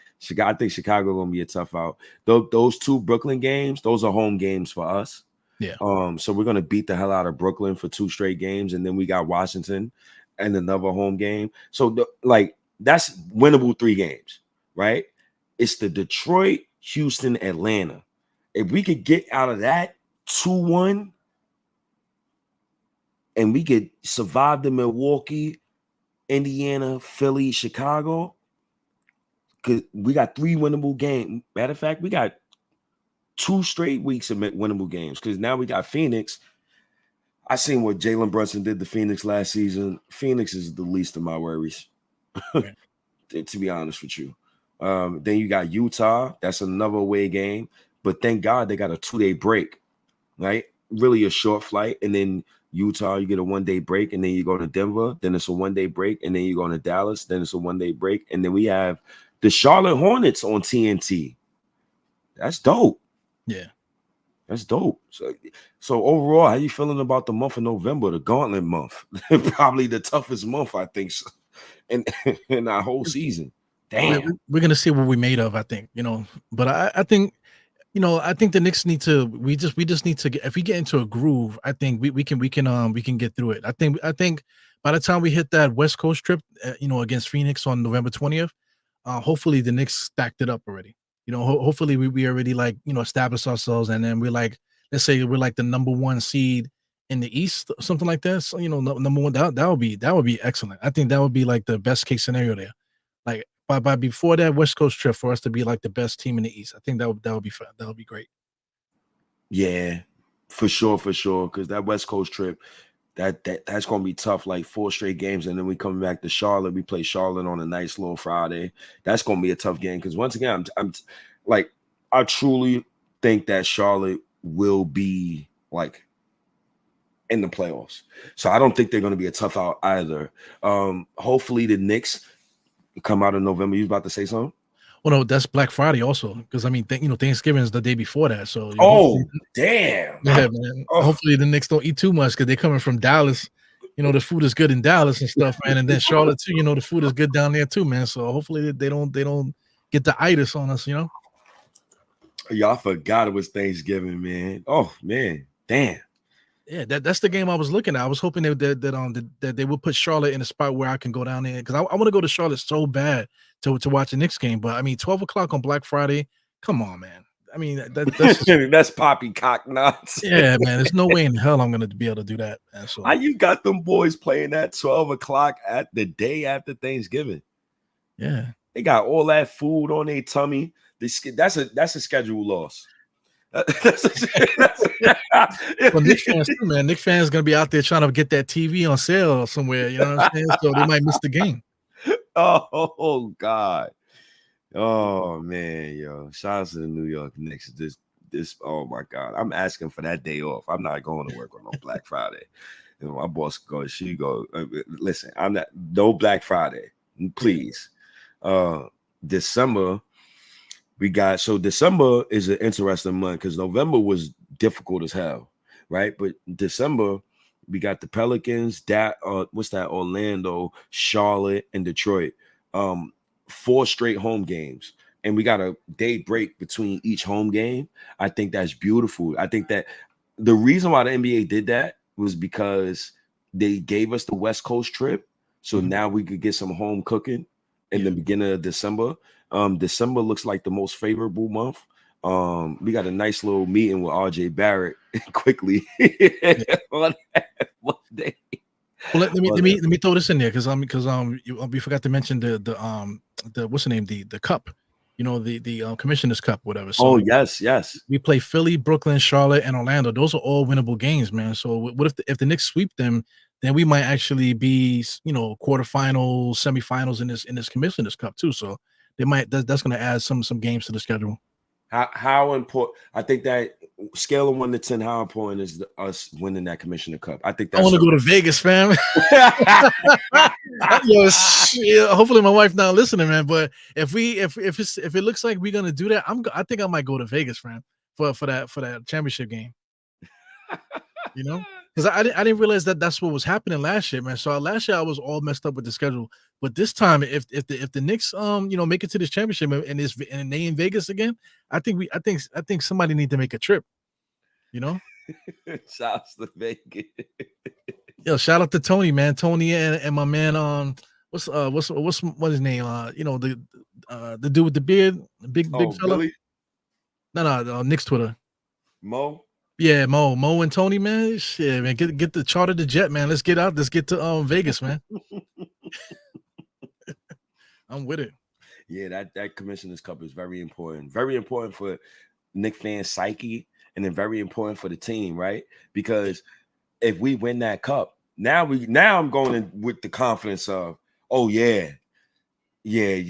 Speaker 1: I think Chicago going to be a tough out. Those 2 Brooklyn games, those are home games for us.
Speaker 2: Yeah.
Speaker 1: So we're going to beat the hell out of Brooklyn for 2 straight games, and then we got Washington and another home game. So that's winnable 3 games, right? It's the Detroit, Houston, Atlanta. If we could get out of that 2-1, and we could survive the Milwaukee, Indiana, Philly, Chicago, because we got 3 winnable games. Matter of fact, we got 2 straight weeks of winnable games, because now we got Phoenix. I seen what Jalen Brunson did to Phoenix last season. Phoenix is the least of my worries, to be honest with you. Then you got Utah. That's another away game. But thank God they got a 2-day break, right? Really a short flight. And then Utah, you get a 1-day break. And then you go to Denver. Then it's a 1-day break. And then you go to Dallas. Then it's a 1-day break. And then we have the Charlotte Hornets on TNT. That's dope.
Speaker 2: Yeah. That's
Speaker 1: dope. So overall, how you feeling about the month of November, the gauntlet month? Probably the toughest month, I think, in our whole season. Damn.
Speaker 2: We're gonna see what we made of, I think, but I think, I think the Knicks need to, we just need to get, if we get into a groove, I think we can get through it. I think by the time we hit that West Coast trip, against Phoenix on November 20th, hopefully the Knicks stacked it up already. Hopefully we already established ourselves, and then we're like, let's say we're like the number 1 seed in the East, something like that. So, number 1, that would be excellent. I think that would be like the best case scenario there. Like by before that West Coast trip, for us to be like the best team in the East, I think that would be fun. That would be great.
Speaker 1: Yeah, for sure. Because that West Coast trip, that's gonna be tough. Like 4 straight games, and then we come back to Charlotte. We play Charlotte on a nice little Friday. That's gonna be a tough game, because once again, I'm like, I truly think that Charlotte will be like in the playoffs. So I don't think they're gonna be a tough out either. Hopefully the Knicks come out in November. You was about to say something?
Speaker 2: Well, no, that's Black Friday also, because I mean, Thanksgiving is the day before that. So
Speaker 1: Oh, damn.
Speaker 2: yeah, man.
Speaker 1: Oh.
Speaker 2: Hopefully the Knicks don't eat too much because they're coming from Dallas. The food is good in Dallas and stuff, man. And then Charlotte too. The food is good down there too, man. So hopefully they don't get the itis on us.
Speaker 1: Y'all forgot it was Thanksgiving, man. Oh man, damn.
Speaker 2: Yeah, that's the game I was looking at. I was hoping that they would put Charlotte in a spot where I can go down there because I want to go to Charlotte so bad to watch the Knicks game. But I mean, 12 o'clock on Black Friday. Come on, man. I mean, that's just,
Speaker 1: that's poppycock nonsense.
Speaker 2: yeah, man. There's no way in hell I'm gonna be able to do that. Man, so
Speaker 1: how you got them boys playing at 12 o'clock at the day after Thanksgiving?
Speaker 2: Yeah,
Speaker 1: they got all that food on their tummy. That's a schedule loss.
Speaker 2: Well, Knicks fans too, man. Knicks fans gonna be out there trying to get that TV on sale somewhere. You know what I'm saying? So they might miss the game.
Speaker 1: Oh God. Oh man, yo. Shout out to the New York Knicks. This oh my God. I'm asking for that day off. I'm not going to work on no Black Friday. My boss goes, she goes, listen, I'm not no Black Friday, please. December. December is an interesting month because November was difficult as hell, right? But December, we got the Pelicans, Orlando, Charlotte, and Detroit. 4 straight home games. And we got a day break between each home game. I think that's beautiful. I think that the reason why the NBA did that was because they gave us the West Coast trip. So now we could get some home cooking in the beginning of December. December looks like the most favorable month. We got a nice little meeting with RJ Barrett quickly on that one day.
Speaker 2: Well, let me throw this in there because we forgot to mention the what's the name, the cup, the Commissioner's Cup, whatever. So
Speaker 1: yes.
Speaker 2: We play Philly, Brooklyn, Charlotte, and Orlando. Those are all winnable games, man. So what if the Knicks sweep them? Then we might actually be, quarterfinals, semifinals in this Commissioner's Cup too. So that's going to add some games to the schedule.
Speaker 1: How important? I think that scale of 1 to 10, how important is us winning that Commissioner Cup? I think that's.
Speaker 2: I want to go to Vegas, fam. Hopefully my wife not listening, man. But if it looks like we're gonna do that, I think I might go to Vegas, fam, for that championship game. Because I didn't realize that's what was happening last year, man. So last year I was all messed up with the schedule, but this time if the Knicks make it to this championship and they in Vegas again, I think somebody need to make a trip.
Speaker 1: Shout out to Vegas.
Speaker 2: Yo, shout out to Tony, man. Tony and my man what's his name? The dude with the beard, the big fella.
Speaker 1: Billy?
Speaker 2: No, Knicks Twitter.
Speaker 1: Mo?
Speaker 2: Yeah, Mo and Tony, man. Shit, man. Get the charter the jet, man. Let's get out. Let's get to Vegas, man. I'm with it.
Speaker 1: Yeah, that Commissioner's Cup is very important. Very important for Knicks fan psyche, and then very important for the team, right? Because if we win that cup, now I'm going in with the confidence of, oh yeah. They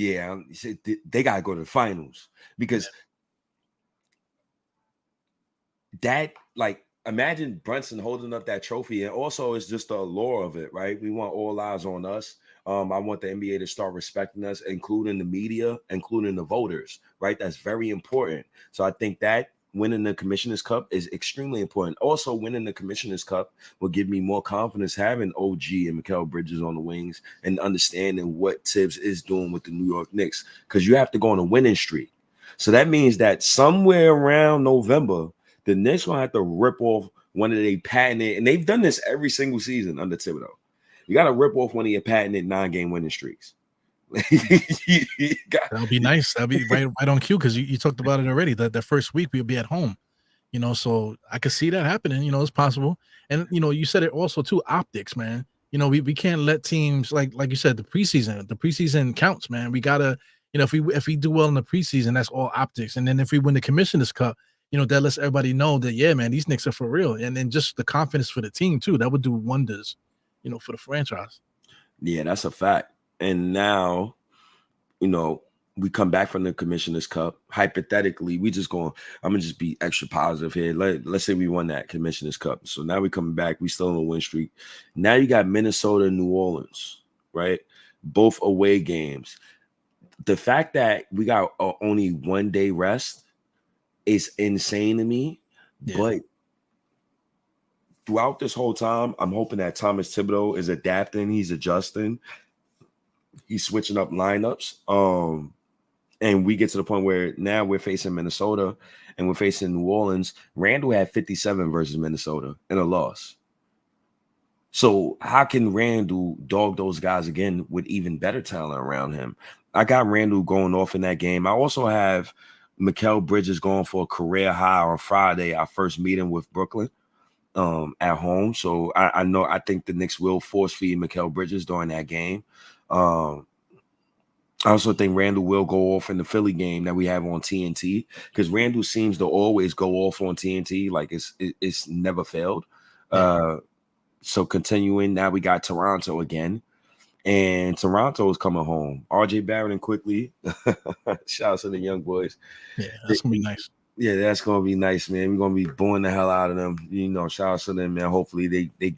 Speaker 1: gotta go to the finals because that, like, imagine Brunson holding up that trophy, and also it's just the allure of it, right? We want all eyes on us. I want the NBA to start respecting us, including the media, including the voters, right? That's very important. So I think that winning the Commissioner's Cup is extremely important. Also, winning the Commissioner's Cup will give me more confidence having OG and Mikal Bridges on the wings and understanding what Tibbs is doing with the New York Knicks, because you have to go on a winning streak. So that means that somewhere around November, the Knicks will have to rip off one of their patented, and they've done this every single season under Thibodeau. You got to rip off one of your patented 9-game winning streaks.
Speaker 2: That'll be nice. That'll be right on cue because you talked about it already. That first week we'll be at home, so I could see that happening. It's possible. And you said it also too. Optics, man. We can't let teams like you said, the preseason counts, man. We gotta, if we do well in the preseason, that's all optics. And then if we win the Commissioner's Cup, that lets everybody know that, yeah, man, these Knicks are for real. And then just the confidence for the team too, that would do wonders, for the franchise.
Speaker 1: Yeah, that's a fact. And now, we come back from the Commissioner's Cup. Hypothetically, I'm gonna just be extra positive here. Let's say we won that Commissioner's Cup. So now we coming back, we still on a win streak. Now you got Minnesota and New Orleans, right? Both away games. the fact that we got only 1 day rest is insane to me.
Speaker 2: Yeah.
Speaker 1: But throughout this whole time, I'm hoping that Thomas Thibodeau is adapting. He's adjusting. He's switching up lineups. And we get to the point where now we're facing Minnesota and we're facing New Orleans. Randall had 57 versus Minnesota in a loss. So how can Randall dog those guys again with even better talent around him? I got Randall going off in that game. I also have Mikal Bridges going for a career high on Friday, our first meeting with Brooklyn at home. So I think the Knicks will force feed Mikal Bridges during that game. I also think Randall will go off in the Philly game that we have on TNT, because Randall seems to always go off on TNT. Like it's never failed. So continuing, now we got Toronto again, and Toronto is coming home. RJ Barrett and Quickly. Shout out to the young boys.
Speaker 2: Yeah, that's gonna be nice.
Speaker 1: Yeah, that's gonna be nice, man. We're gonna be booing the hell out of them. Shout out to them, man. Hopefully they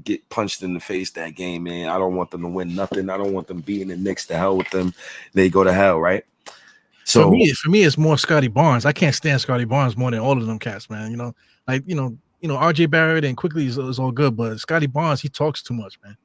Speaker 1: get punched in the face that game, man. I don't want them to win nothing. I don't want them beating the Knicks. To hell with them. They go to hell, right? So
Speaker 2: for me, it's more Scotty Barnes. I can't stand Scotty Barnes more than all of them cats, man. RJ Barrett and Quickly is all good, but Scotty Barnes, he talks too much, man.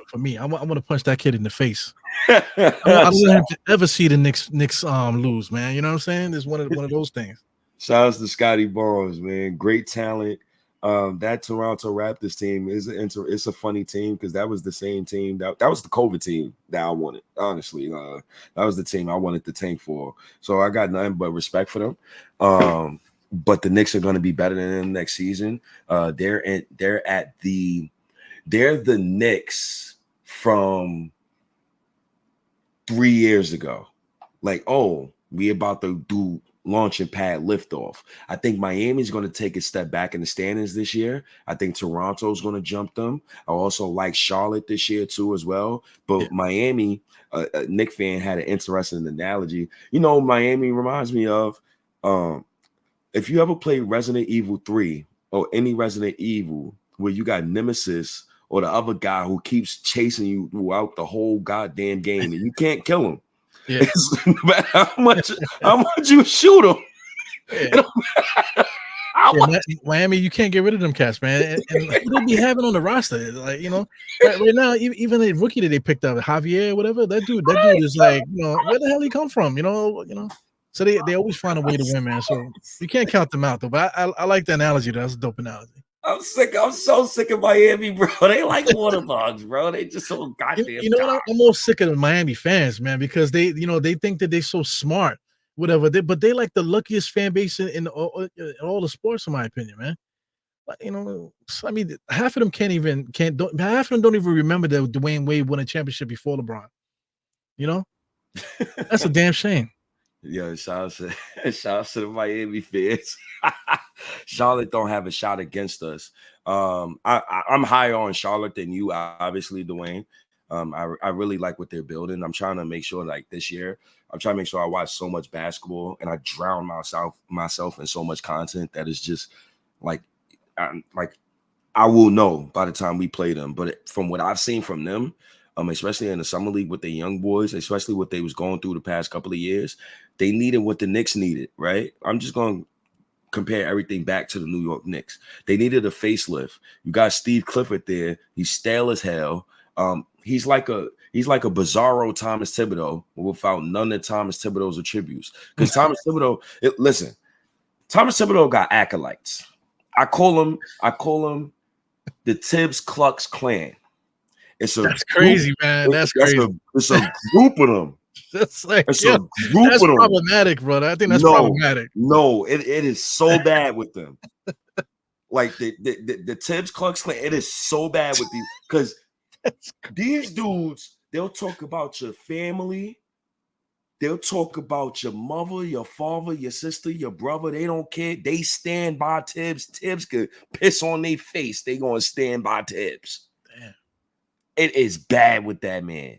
Speaker 2: For me, I want to punch that kid in the face. I don't want him to ever see the Knicks lose, man. You know what I'm saying? It's one of those things.
Speaker 1: Shout out to Scotty Barnes, man. Great talent. That Toronto Raptors team it's a funny team, because that was the same team that was the COVID team that I wanted. Honestly, that was the team I wanted to tank for. So I got nothing but respect for them. But the Knicks are going to be better than them next season. They're the Knicks from 3 years ago. Like, we about to do launching pad liftoff. I think Miami's going to take a step back in the standings this year. I think Toronto's going to jump them. I also like Charlotte this year too as well. But Miami, a Knicks fan had an interesting analogy. Miami reminds me of if you ever played Resident Evil 3 or any Resident Evil where you got Nemesis or the other guy who keeps chasing you throughout the whole goddamn game and you can't kill him. Yeah. No matter how much you shoot him.
Speaker 2: Yeah. Miami, you can't get rid of them cats, man. And who they be having on the roster? Like, right now, even a rookie that they picked up, Javier, whatever, that dude is like, where the hell he come from? So they always find a way to win, man. So you can't count them out though. But I like the analogy. That's a dope analogy.
Speaker 1: I'm so sick of Miami, bro. They like water bugs, bro. They just so goddamn.
Speaker 2: What? I'm more sick of the Miami fans, man, because they think that they're so smart, whatever. But they like the luckiest fan base in all the sports, in my opinion, man. But half of them half of them don't even remember that Dwayne Wade won a championship before LeBron. That's a damn shame.
Speaker 1: Yeah, shout out to the Miami fans. Charlotte don't have a shot against us. I'm higher on Charlotte than you, obviously, Dwayne. I really like what they're building. I'm trying to make sure, like this year, I'm trying to make sure I watch so much basketball and I drown myself in so much content that is just like I will know by the time we play them. But from what I've seen from them, especially in the summer league with the young boys, especially what they was going through the past couple of years, they needed what the Knicks needed, right? I'm just going to compare everything back to the New York Knicks. They needed a facelift. You got Steve Clifford there. He's stale as hell. He's like a bizarro Thomas Thibodeau without none of Thomas Thibodeau's attributes. Because Thomas Thibodeau got acolytes. I call him the Tibbs Klux Klan.
Speaker 2: That's crazy, man. That's crazy.
Speaker 1: It's a group of them.
Speaker 2: That's a group of them. Problematic, brother. I think that's problematic.
Speaker 1: No, it is so bad with them. Like the Tibbs Klux Klan, it is so bad with these, because these dudes, they'll talk about your family. They'll talk about your mother, your father, your sister, your brother. They don't care. They stand by Tibbs. Tibbs could piss on their face. They gonna stand by Tibbs. Damn. It is bad with that man.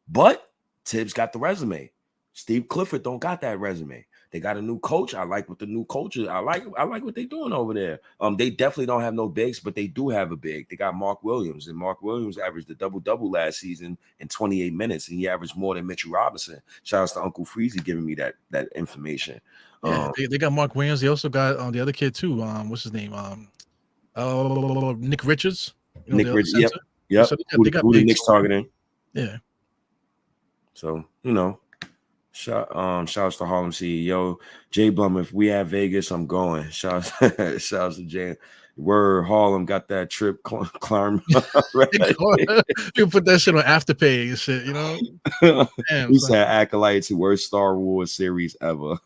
Speaker 1: But Tibbs got the resume. Steve Clifford don't got that resume. They got a new coach. I like what the new coach is. I like what they're doing over there. They definitely don't have no bigs, but they do have a big. They got Mark Williams, and Mark Williams averaged a double-double last season in 28 minutes, and he averaged more than Mitchell Robinson. Shout out to Uncle Freezy giving me that information.
Speaker 2: Yeah, they got Mark Williams. They also got the other kid too. What's his name? Nick Richards.
Speaker 1: Nick Richards. Yep. Yep.
Speaker 2: So
Speaker 1: who the Knicks targeting?
Speaker 2: Yeah.
Speaker 1: So shouts to Harlem CEO Jay Blum. If we at Vegas, I'm going. Shouts to Jay. Word, Harlem got that trip climb.
Speaker 2: You put that shit on Afterpay and shit, you know.
Speaker 1: Damn, we said Acolytes, worst Star Wars series ever.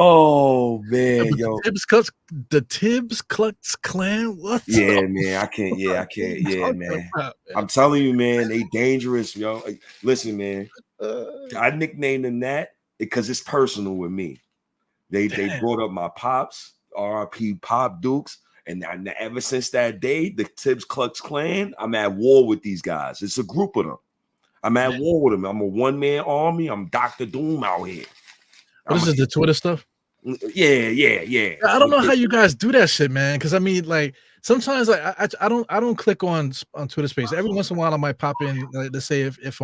Speaker 1: Oh man, yo,
Speaker 2: the Tibbs Klux Klan. What?
Speaker 1: Yeah, man, I can't. Yeah, man. I'm telling you, man, they dangerous, yo. Listen, man, I nicknamed them that because it's personal with me. They brought up my pops, R.I.P. Pop Dukes, and ever since that day, the Tibbs Klux Klan, I'm at war with these guys. It's a group of them. I'm at war with them. I'm a one-man army. I'm Dr. Doom out here.
Speaker 2: What is it, the Twitter stuff?
Speaker 1: Yeah.
Speaker 2: I don't know how you guys do that shit, man. Because I mean, like sometimes, like I don't click on Twitter Space. Every once in a while, I might pop in. Like, let's say if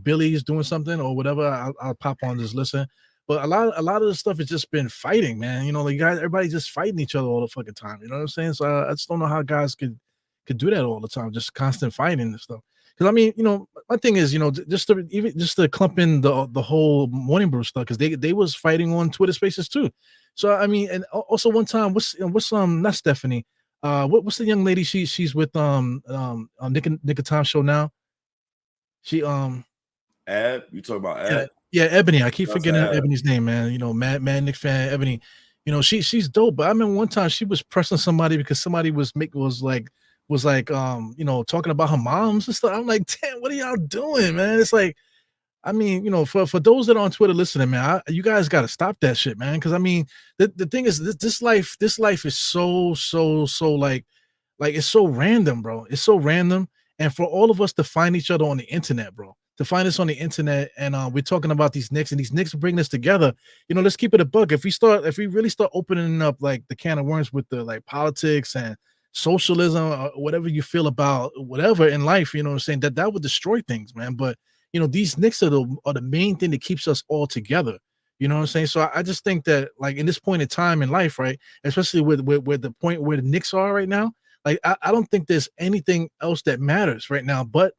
Speaker 2: Billy's doing something or whatever, I'll pop on, just listen. But a lot of the stuff has just been fighting, man. You know, like guys, everybody's just fighting each other all the fucking time. You know what I'm saying? So I just don't know how guys could do that all the time, just constant fighting and stuff. Because I mean, you know, my thing is, you know, just to clump in the whole Morning Brew stuff, because they was fighting on Twitter Spaces too. So I mean, and also one time, what's not Stephanie, what's the young lady she's with Nick Time show now? She
Speaker 1: Eb, you talking about Eb?
Speaker 2: Yeah, Ebony. I keep forgetting Ebony's name, man. You know, Mad Nick fan Ebony. You know, she's dope. But I remember one time she was pressing somebody because somebody was you know, talking about her moms and stuff. I'm like, damn, what are y'all doing, man? It's like, I mean, you know, for those that are on Twitter listening, man, you guys got to stop that shit, man. Because I mean, the thing is, this life is so like it's so random, bro. It's so random, and for all of us to find each other on the internet, bro, to find us on the internet, and we're talking about these Knicks, and these Knicks bring us together. You know, let's keep it a buck. If we really start opening up like the can of worms with the like politics and socialism or whatever you feel about whatever in life, you know what I'm saying, that would destroy things, man. But you know, these Knicks are the main thing that keeps us all together. You know what I'm saying? So I just think that, like, in this point in time in life, right, especially with the point where the Knicks are right now, like I don't think there's anything else that matters right now but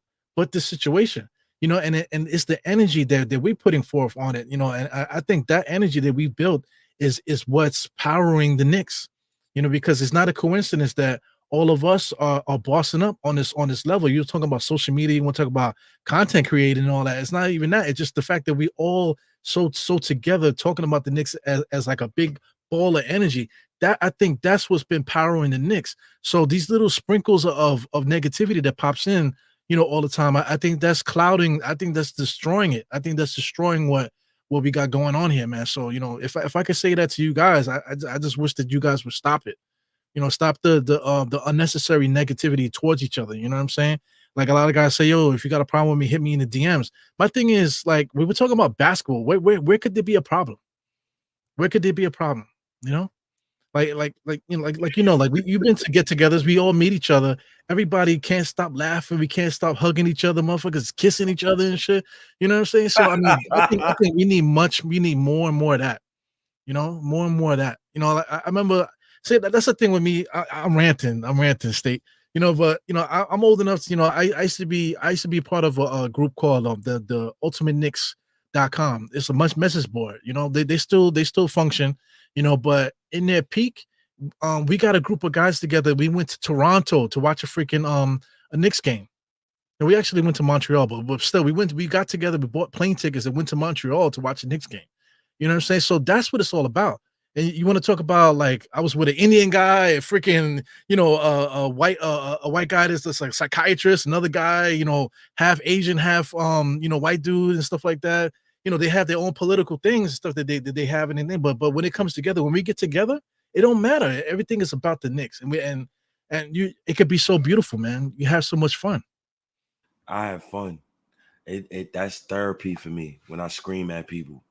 Speaker 2: this situation. You know, and it's the energy that we're putting forth on it. You know, and I think that energy that we built is what's powering the Knicks. You know, because it's not a coincidence that all of us are bossing up on this level. You're talking about social media, you want to talk about content creating and all that. It's not even that. It's just the fact that we all so together talking about the Knicks as like a big ball of energy. That I think that's what's been powering the Knicks. So these little sprinkles of negativity that pops in, you know, all the time, I think that's clouding. I think that's destroying it. I think that's destroying what we got going on here, man. So, you know, if I could say that to you guys, I just wish that you guys would stop it. You know, stop the unnecessary negativity towards each other. You know what I'm saying? Like a lot of guys say, yo, if you got a problem with me, hit me in the DMs. My thing is, like, we were talking about basketball. Where could there be a problem? Where could there be a problem? You know? Like you've been to get-togethers. We all meet each other. Everybody can't stop laughing. We can't stop hugging each other. Motherfuckers kissing each other and shit. You know what I'm saying? So I mean, I think we need more and more of that. You know, more and more of that. You know, like, I remember. See, that's the thing with me. I'm ranting, State. You know, but you know, I'm old enough to, you know, I used to be part of a group called the ultimateknicks.com. It's a message board. You know, they still function. You know, but in their peak, we got a group of guys together. We went to Toronto to watch a freaking a Knicks game. And we actually went to Montreal, but still we got together, we bought plane tickets and went to Montreal to watch a Knicks game. You know what I'm saying? So that's what it's all about. And you want to talk about, like, I was with an Indian guy, a freaking, you know, a white guy that's just like psychiatrist, another guy, you know, half Asian, half you know, white dude and stuff like that. You know, they have their own political things and stuff that they have and anything. But when it comes together, when we get together, it don't matter. Everything is about the Knicks, and it could be so beautiful, man. You have so much fun.
Speaker 1: I have fun. That's therapy for me when I scream at people.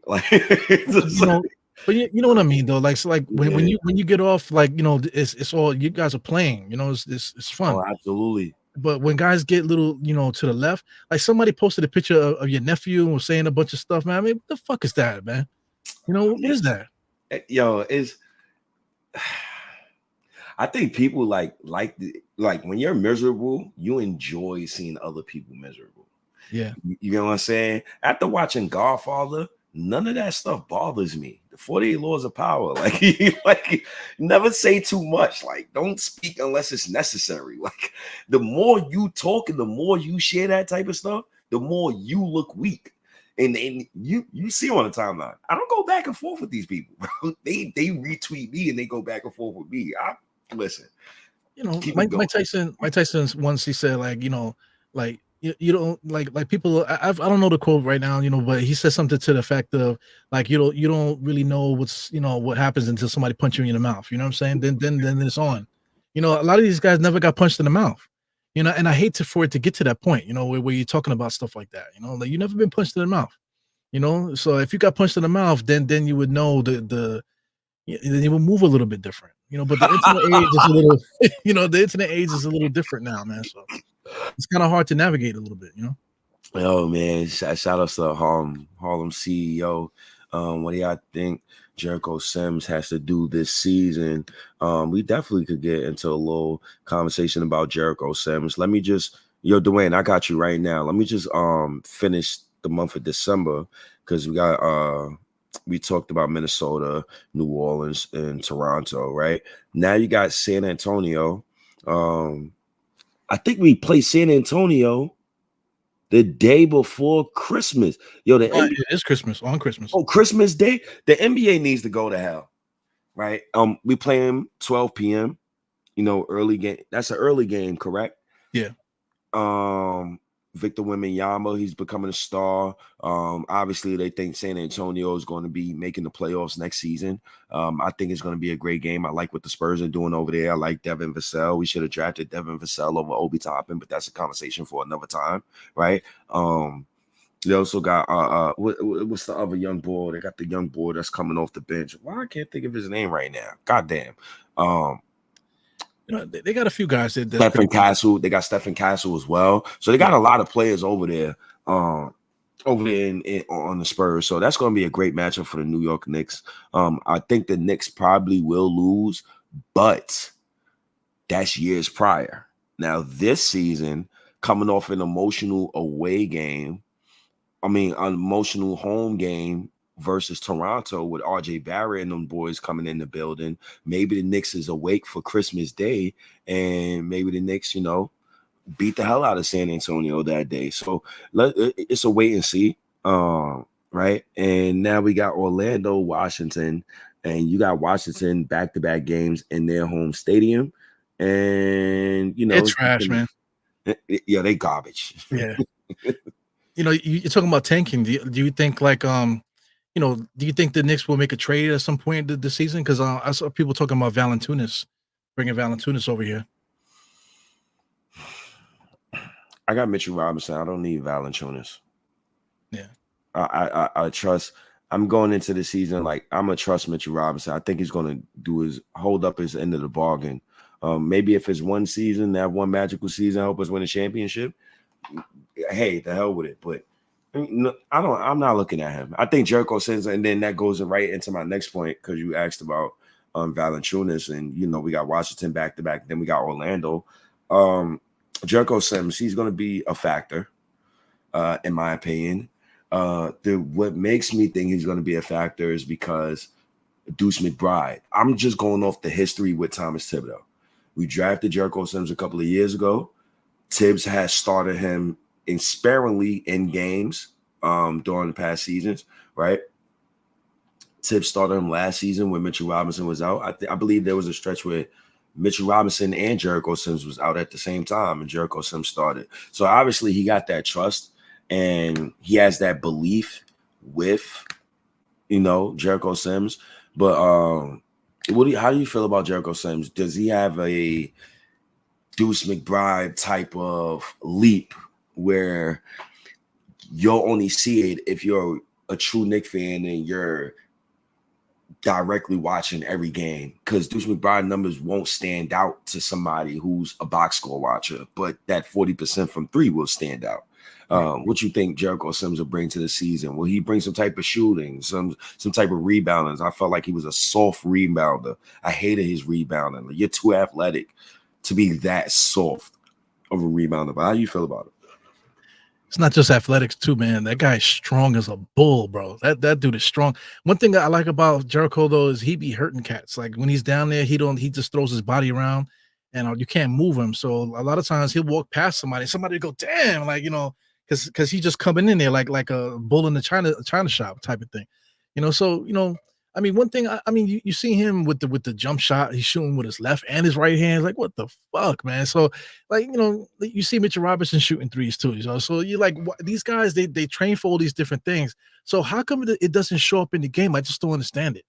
Speaker 1: Like,
Speaker 2: You know, but you know what I mean though. Like so, like when
Speaker 1: yeah.
Speaker 2: you get off, like it's all you guys are playing. You know, it's fun.
Speaker 1: Oh, absolutely.
Speaker 2: But when guys get little, to the left, like somebody posted a picture of your nephew and was saying a bunch of stuff, man. I mean, what the fuck is that, man? What is that?
Speaker 1: Yo, it's I think people like when you're miserable, you enjoy seeing other people miserable.
Speaker 2: Yeah.
Speaker 1: You know what I'm saying? After watching Godfather, none of that stuff bothers me. The 48 laws of power, like never say too much. Like, don't speak unless it's necessary. Like, the more you talk and the more you share that type of stuff, the more you look weak. And you see on the timeline, I don't go back and forth with these people, bro. They retweet me and they go back and forth with me. Listen.
Speaker 2: Mike Tyson once he said, like, like you don't like people. I don't know the quote right now, but he said something to the effect of, like, you don't really know what happens until somebody punch you in the mouth. You know what I'm saying? Then it's on. A lot of these guys never got punched in the mouth. And I hate for it to get to that point. Where you're talking about stuff like that. Like, you never been punched in the mouth. So if you got punched in the mouth, then you would know then you will move a little bit different, but the internet age is a little, the internet age is a little different now, man. So it's kind of hard to navigate a little bit,
Speaker 1: Oh man, shout out to Harlem CEO. What do y'all think Jericho Sims has to do this season? We definitely could get into a little conversation about Jericho Sims. Let me just, Dwayne, I got you right now. Let me just finish the month of December, because we talked about Minnesota, New Orleans, and Toronto, right? Now you got San Antonio. I think we play San Antonio the day before Christmas.
Speaker 2: It's Christmas, on Christmas.
Speaker 1: Oh, Christmas Day. The NBA needs to go to hell, right? We play them 12 p.m. Early game. That's an early game, correct?
Speaker 2: Yeah.
Speaker 1: Victor Wembanyama, he's becoming a star. Obviously, they think San Antonio is going to be making the playoffs next season. I think it's going to be a great game. I like what the Spurs are doing over there. I like Devin Vassell. We should have drafted Devin Vassell over Obi Toppin, but that's a conversation for another time, right? They also got what's the other young boy? They got the young boy that's coming off the bench. Why I can't think of his name right now? Goddamn.
Speaker 2: They got a few guys that
Speaker 1: Stephen Castle. They got Stephen Castle as well. So they got a lot of players over there on the Spurs. So that's going to be a great matchup for the New York Knicks. I think the Knicks probably will lose, but that's years prior. Now this season, coming off an emotional away game, an emotional home game versus Toronto with RJ Barrett and them boys coming in the building. Maybe the Knicks is awake for Christmas Day, and maybe the Knicks, beat the hell out of San Antonio that day. So it's a wait and see, right? And now we got Orlando, Washington, and you got Washington back-to-back games in their home stadium, and
Speaker 2: it's trash, man.
Speaker 1: Yeah, they garbage.
Speaker 2: Yeah. You're talking about tanking. Do you think, like, do you think the Knicks will make a trade at some point this season? Because I saw people talking about Valanciunas, bringing Valanciunas over here.
Speaker 1: I got Mitchell Robinson. I don't need Valanciunas.
Speaker 2: Yeah,
Speaker 1: I trust. I'm going into the season like I'm gonna trust Mitchell Robinson. I think he's gonna hold up his end of the bargain. Maybe if it's one season, that one magical season, help us win a championship. Hey, the hell with it. But I'm not looking at him. I think Jericho Sims, and then that goes right into my next point, because you asked about Valanciunas, and we got Washington back to back, then we got Orlando. Jericho Sims, he's going to be a factor, in my opinion. What makes me think he's going to be a factor is because Deuce McBride. I'm just going off the history with Thomas Thibodeau. We drafted Jericho Sims a couple of years ago. Tibbs has started him sparingly in games during the past seasons, right? Tibbs started him last season when Mitchell Robinson was out. I believe there was a stretch where Mitchell Robinson and Jericho Sims was out at the same time, and Jericho Sims started. So obviously he got that trust, and he has that belief with, Jericho Sims. But how do you feel about Jericho Sims? Does he have a Deuce McBride type of leap where you'll only see it if you're a true Knicks fan and you're directly watching every game, because Deuce McBride numbers won't stand out to somebody who's a box score watcher, but that 40% from three will stand out. What you think Jericho Sims will bring to the season? Will he bring some type of shooting, some type of rebounding? I felt like he was a soft rebounder. I hated his rebounding. Like, you're too athletic to be that soft of a rebounder. But how do you feel about it?
Speaker 2: It's not just athletics too, man. That guy's strong as a bull, bro. That dude is strong. One thing I like about Jericho though is he be hurting cats. Like when he's down there, he just throws his body around, and you can't move him. So a lot of times he'll walk past somebody go, damn, like because he's just coming in there like a bull in the China shop type of thing, So I mean, one thing, I mean, you see him with the jump shot, he's shooting with his left and his right hand. Like, what the fuck, man? So, like, you see Mitchell Robinson shooting threes too. So you're like, these guys, they train for all these different things. So how come it doesn't show up in the game? I just don't understand it.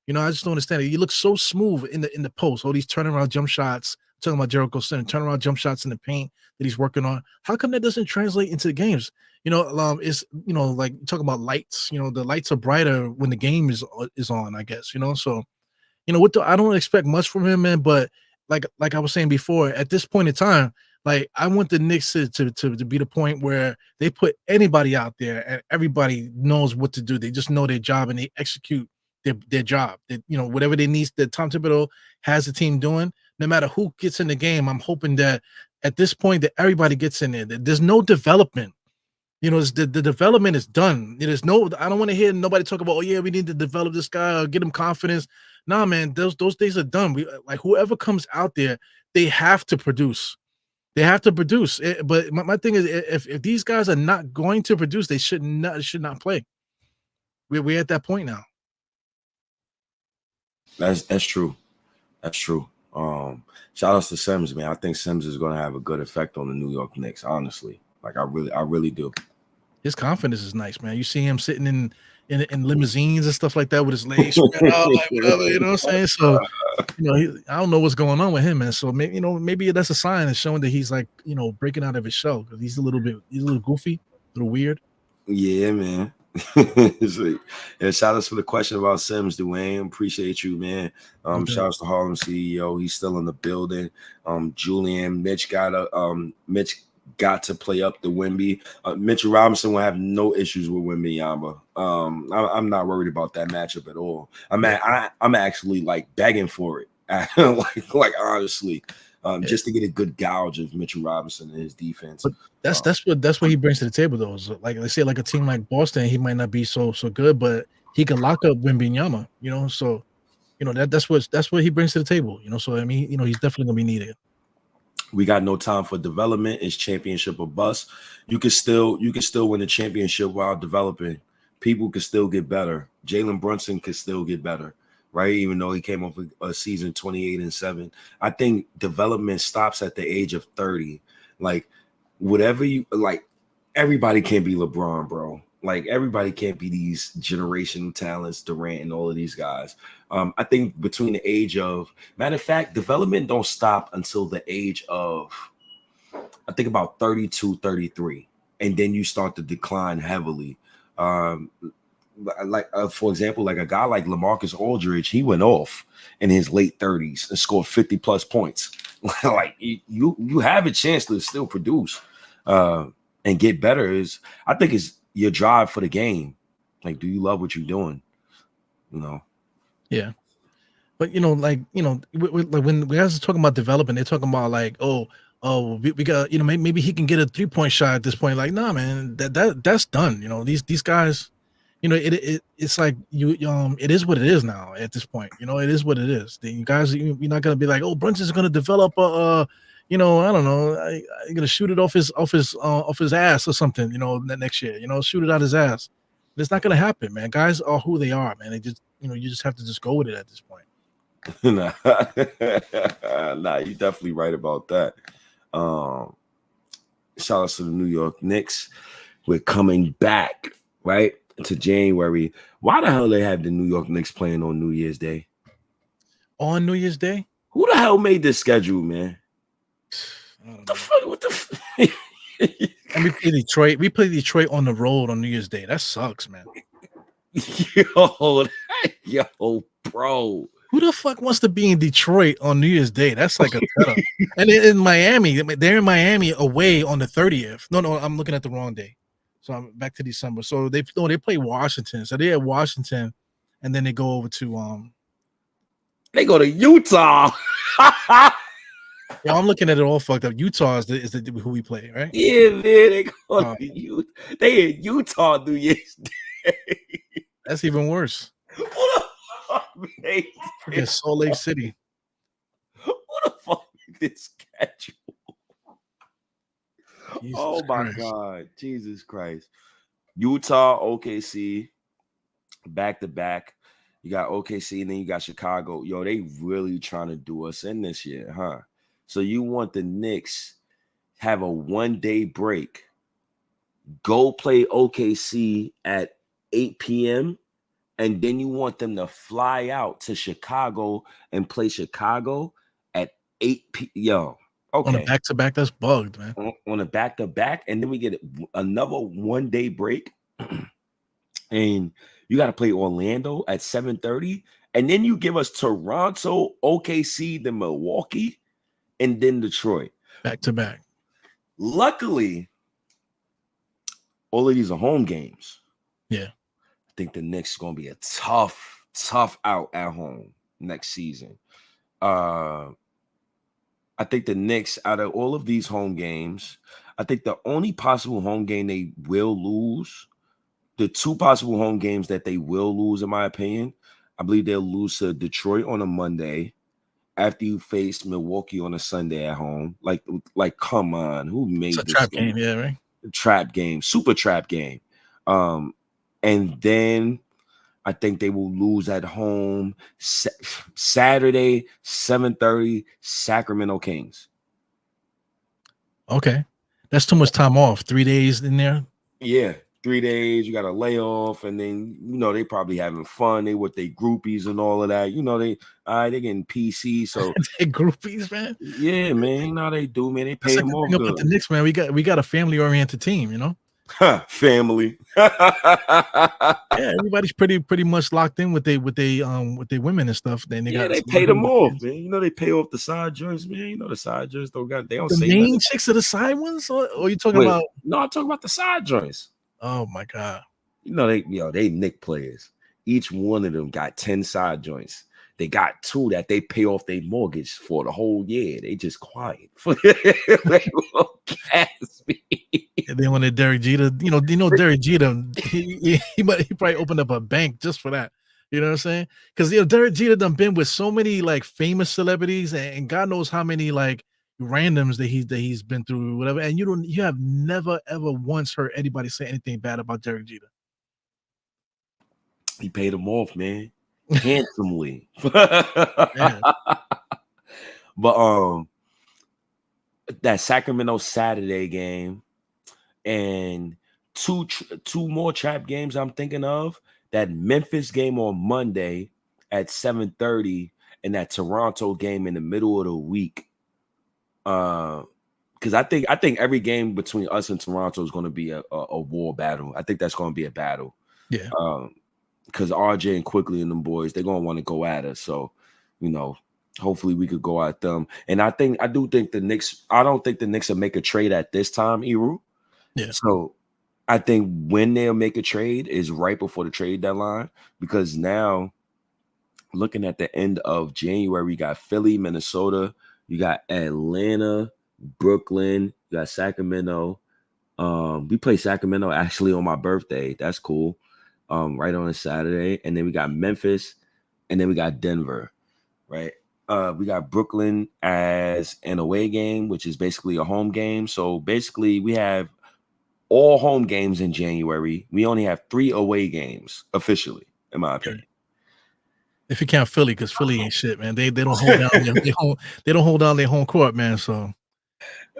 Speaker 2: I just don't understand it. You look so smooth in the post, all these turnaround jump shots. I'm talking about Jericho Center, turnaround jump shots in the paint that he's working on. How come that doesn't translate into the games? It's like talking about lights. The lights are brighter when the game is on, I guess. So I don't expect much from him, man. But like I was saying before, at this point in time, like I want the Knicks to be the point where they put anybody out there and everybody knows what to do. They just know their job and they execute their job. That whatever they need, that Tom Thibodeau has the team doing. No matter who gets in the game, I'm hoping that at this point that everybody gets in there. That there's no development. The development is done. I don't want to hear nobody talk about, oh yeah, we need to develop this guy or get him confidence. Nah, man, those days are done. Like whoever comes out there, they have to produce. They have to produce. But my thing is, if these guys are not going to produce, they should not play. We're at that point now.
Speaker 1: That's true. That's true. Shout outs to Sims, man. I think Sims is going to have a good effect on the New York Knicks. Honestly, like I really do.
Speaker 2: His confidence is nice, man. You see him sitting in limousines and stuff like that with his legs spread out, like whatever. You know what I'm saying? So, I don't know what's going on with him, man. So maybe that's a sign that's showing that he's like, breaking out of his shell because he's a little goofy, a little weird.
Speaker 1: Yeah, man. Shout outs for the question about Sims, Dwayne. Appreciate you, man. Shout outs to Harlem CEO. He's still in the building. Julian, Mitch got to play up the Wemby. Mitchell Robinson will have no issues with Wembanyama. I'm not worried about that matchup at all. I'm actually like begging for it. like honestly. Just to get a good gouge of Mitchell Robinson and his defense.
Speaker 2: But that's what he brings to the table, though. So like let's say, like a team like Boston, he might not be so good, but he can lock up Wembanyama. So that's what he brings to the table. So I mean, he's definitely gonna be needed.
Speaker 1: We got no time for development. It's championship or bust. You can still win the championship while developing. People can still get better. Jalen Brunson can still get better. Right, even though he came off a season 28-7, I think development stops at the age of 30. Like, whatever you like, everybody can't be LeBron, bro. Like, everybody can't be these generational talents, Durant and all of these guys. I think between the age of, matter of fact, development don't stop until the age of, I think about 32, 33, and then you start to decline heavily. For example, like a guy like LaMarcus Aldridge, he went off in his late 30s and scored 50 plus points. Like you have a chance to still produce and get better. I think it's your drive for the game. Like, do you love what you're doing?
Speaker 2: Yeah, but when guys are talking about development, they're talking about like, we got, maybe he can get a 3-point shot at this point. Like, nah, man, that's done. These guys. It's like it is what it is now at this point. It is what it is. You guys, you're not gonna be like, oh, Brunson's gonna develop I don't know, I'm gonna shoot it off his ass or something. Next year, shoot it out his ass. It's not gonna happen, man. Guys are who they are, man. They just, you just have to just go with it at this point.
Speaker 1: Nah, you're definitely right about that. Shout out to the New York Knicks. We're coming back, right? To January. Why the hell they have the New York Knicks playing on New Year's Day?
Speaker 2: On New Year's Day?
Speaker 1: Who the hell made this schedule, man? What the fuck?
Speaker 2: And we play Detroit. We play Detroit on the road on New Year's Day. That sucks, man.
Speaker 1: Yo, bro.
Speaker 2: Who the fuck wants to be in Detroit on New Year's Day? That's like a setup. And in Miami, they're in Miami away on the 30th. No, I'm looking at the wrong day. So I'm back to December. So they play Washington. So they're at Washington, and then they go over to
Speaker 1: They go to Utah.
Speaker 2: Yeah, I'm looking at it all fucked up. Utah is the who we play, right?
Speaker 1: Yeah, man. They go to Utah. They in Utah New Year's Day.
Speaker 2: That's even worse.
Speaker 1: What the fuck, man?
Speaker 2: Freaking Salt Lake City.
Speaker 1: What the fuck is this schedule? Oh my God, Jesus Christ! Utah, OKC, back to back. You got OKC and then you got Chicago. Yo, they really trying to do us in this year, huh? So you want the Knicks have a 1-day break, go play OKC at 8 p.m. and then you want them to fly out to Chicago and play Chicago at 8 p.m. Yo, okay.
Speaker 2: On a back-to-back, that's bugged, man.
Speaker 1: On a back-to-back, and then we get another 1-day break. And you got to play Orlando at 7:30. And then you give us Toronto, OKC, then Milwaukee, and then Detroit.
Speaker 2: Back-to-back.
Speaker 1: Luckily, all of these are home games.
Speaker 2: Yeah.
Speaker 1: I think the Knicks are going to be a tough out at home next season. I think the Knicks, out of all of these home games, I think the only possible home game they will lose, the two possible home games that they will lose, in my opinion, I believe they'll lose to Detroit on a Monday after you face Milwaukee on a Sunday at home. Like come on, who made
Speaker 2: it's a
Speaker 1: this
Speaker 2: trap game? Yeah, right.
Speaker 1: Trap game, super trap game. And then I think they will lose at home Saturday, 7:30, Sacramento Kings.
Speaker 2: Okay. That's too much time off. 3 days in there.
Speaker 1: Yeah, 3 days. You got to lay off, and then they probably having fun. They with their groupies and all of that. They getting PC. So
Speaker 2: they groupies, man.
Speaker 1: Yeah, man. You know how they do, man. They pay them off good.
Speaker 2: About the Knicks, man. We got a family oriented team,
Speaker 1: Family.
Speaker 2: Yeah, everybody's pretty much locked in with they women and stuff. Then
Speaker 1: they pay them off, man. They pay off the side joints, man. The side joints they don't
Speaker 2: the
Speaker 1: say
Speaker 2: main
Speaker 1: nothing.
Speaker 2: chicks are the side ones, or are you talking about?
Speaker 1: No, I'm talking about the side joints.
Speaker 2: Oh my God.
Speaker 1: They Knicks players. Each one of them got 10 side joints. They got 2 that they pay off their mortgage for the whole year. They just quiet. They won't gas me.
Speaker 2: They wanted Derek Jeter. Derek Jeter. He probably opened up a bank just for that. You know what I'm saying? Because Derek Jeter done been with so many like famous celebrities, and God knows how many like randoms that he's been through, whatever. And you have never ever once heard anybody say anything bad about Derek Jeter.
Speaker 1: He paid them off, man. Handsomely.
Speaker 2: Yeah.
Speaker 1: But that Sacramento Saturday game and two more trap games I'm thinking of, that Memphis game on Monday at 7:30 and that Toronto game in the middle of the week. Because I think every game between us and Toronto is going to be a war battle. I think that's going to be a battle.
Speaker 2: Yeah.
Speaker 1: Because RJ and Quickly and them boys, they're gonna want to go at us. So, hopefully we could go at them. And I do think the Knicks. I don't think the Knicks will make a trade at this time, Eru.
Speaker 2: Yeah.
Speaker 1: So I think when they'll make a trade is right before the trade deadline, because now, looking at the end of January, you got Philly, Minnesota, you got Atlanta, Brooklyn, you got Sacramento. We play Sacramento actually on my birthday. That's cool. Right on a Saturday, and then we got Memphis, and then we got Denver, right? We got Brooklyn as an away game, which is basically a home game. So basically, we have all home games in January. We only have 3 away games officially, in my opinion.
Speaker 2: If you count Philly, because Philly ain't shit, man. They don't hold down they don't hold down their home court, man. So.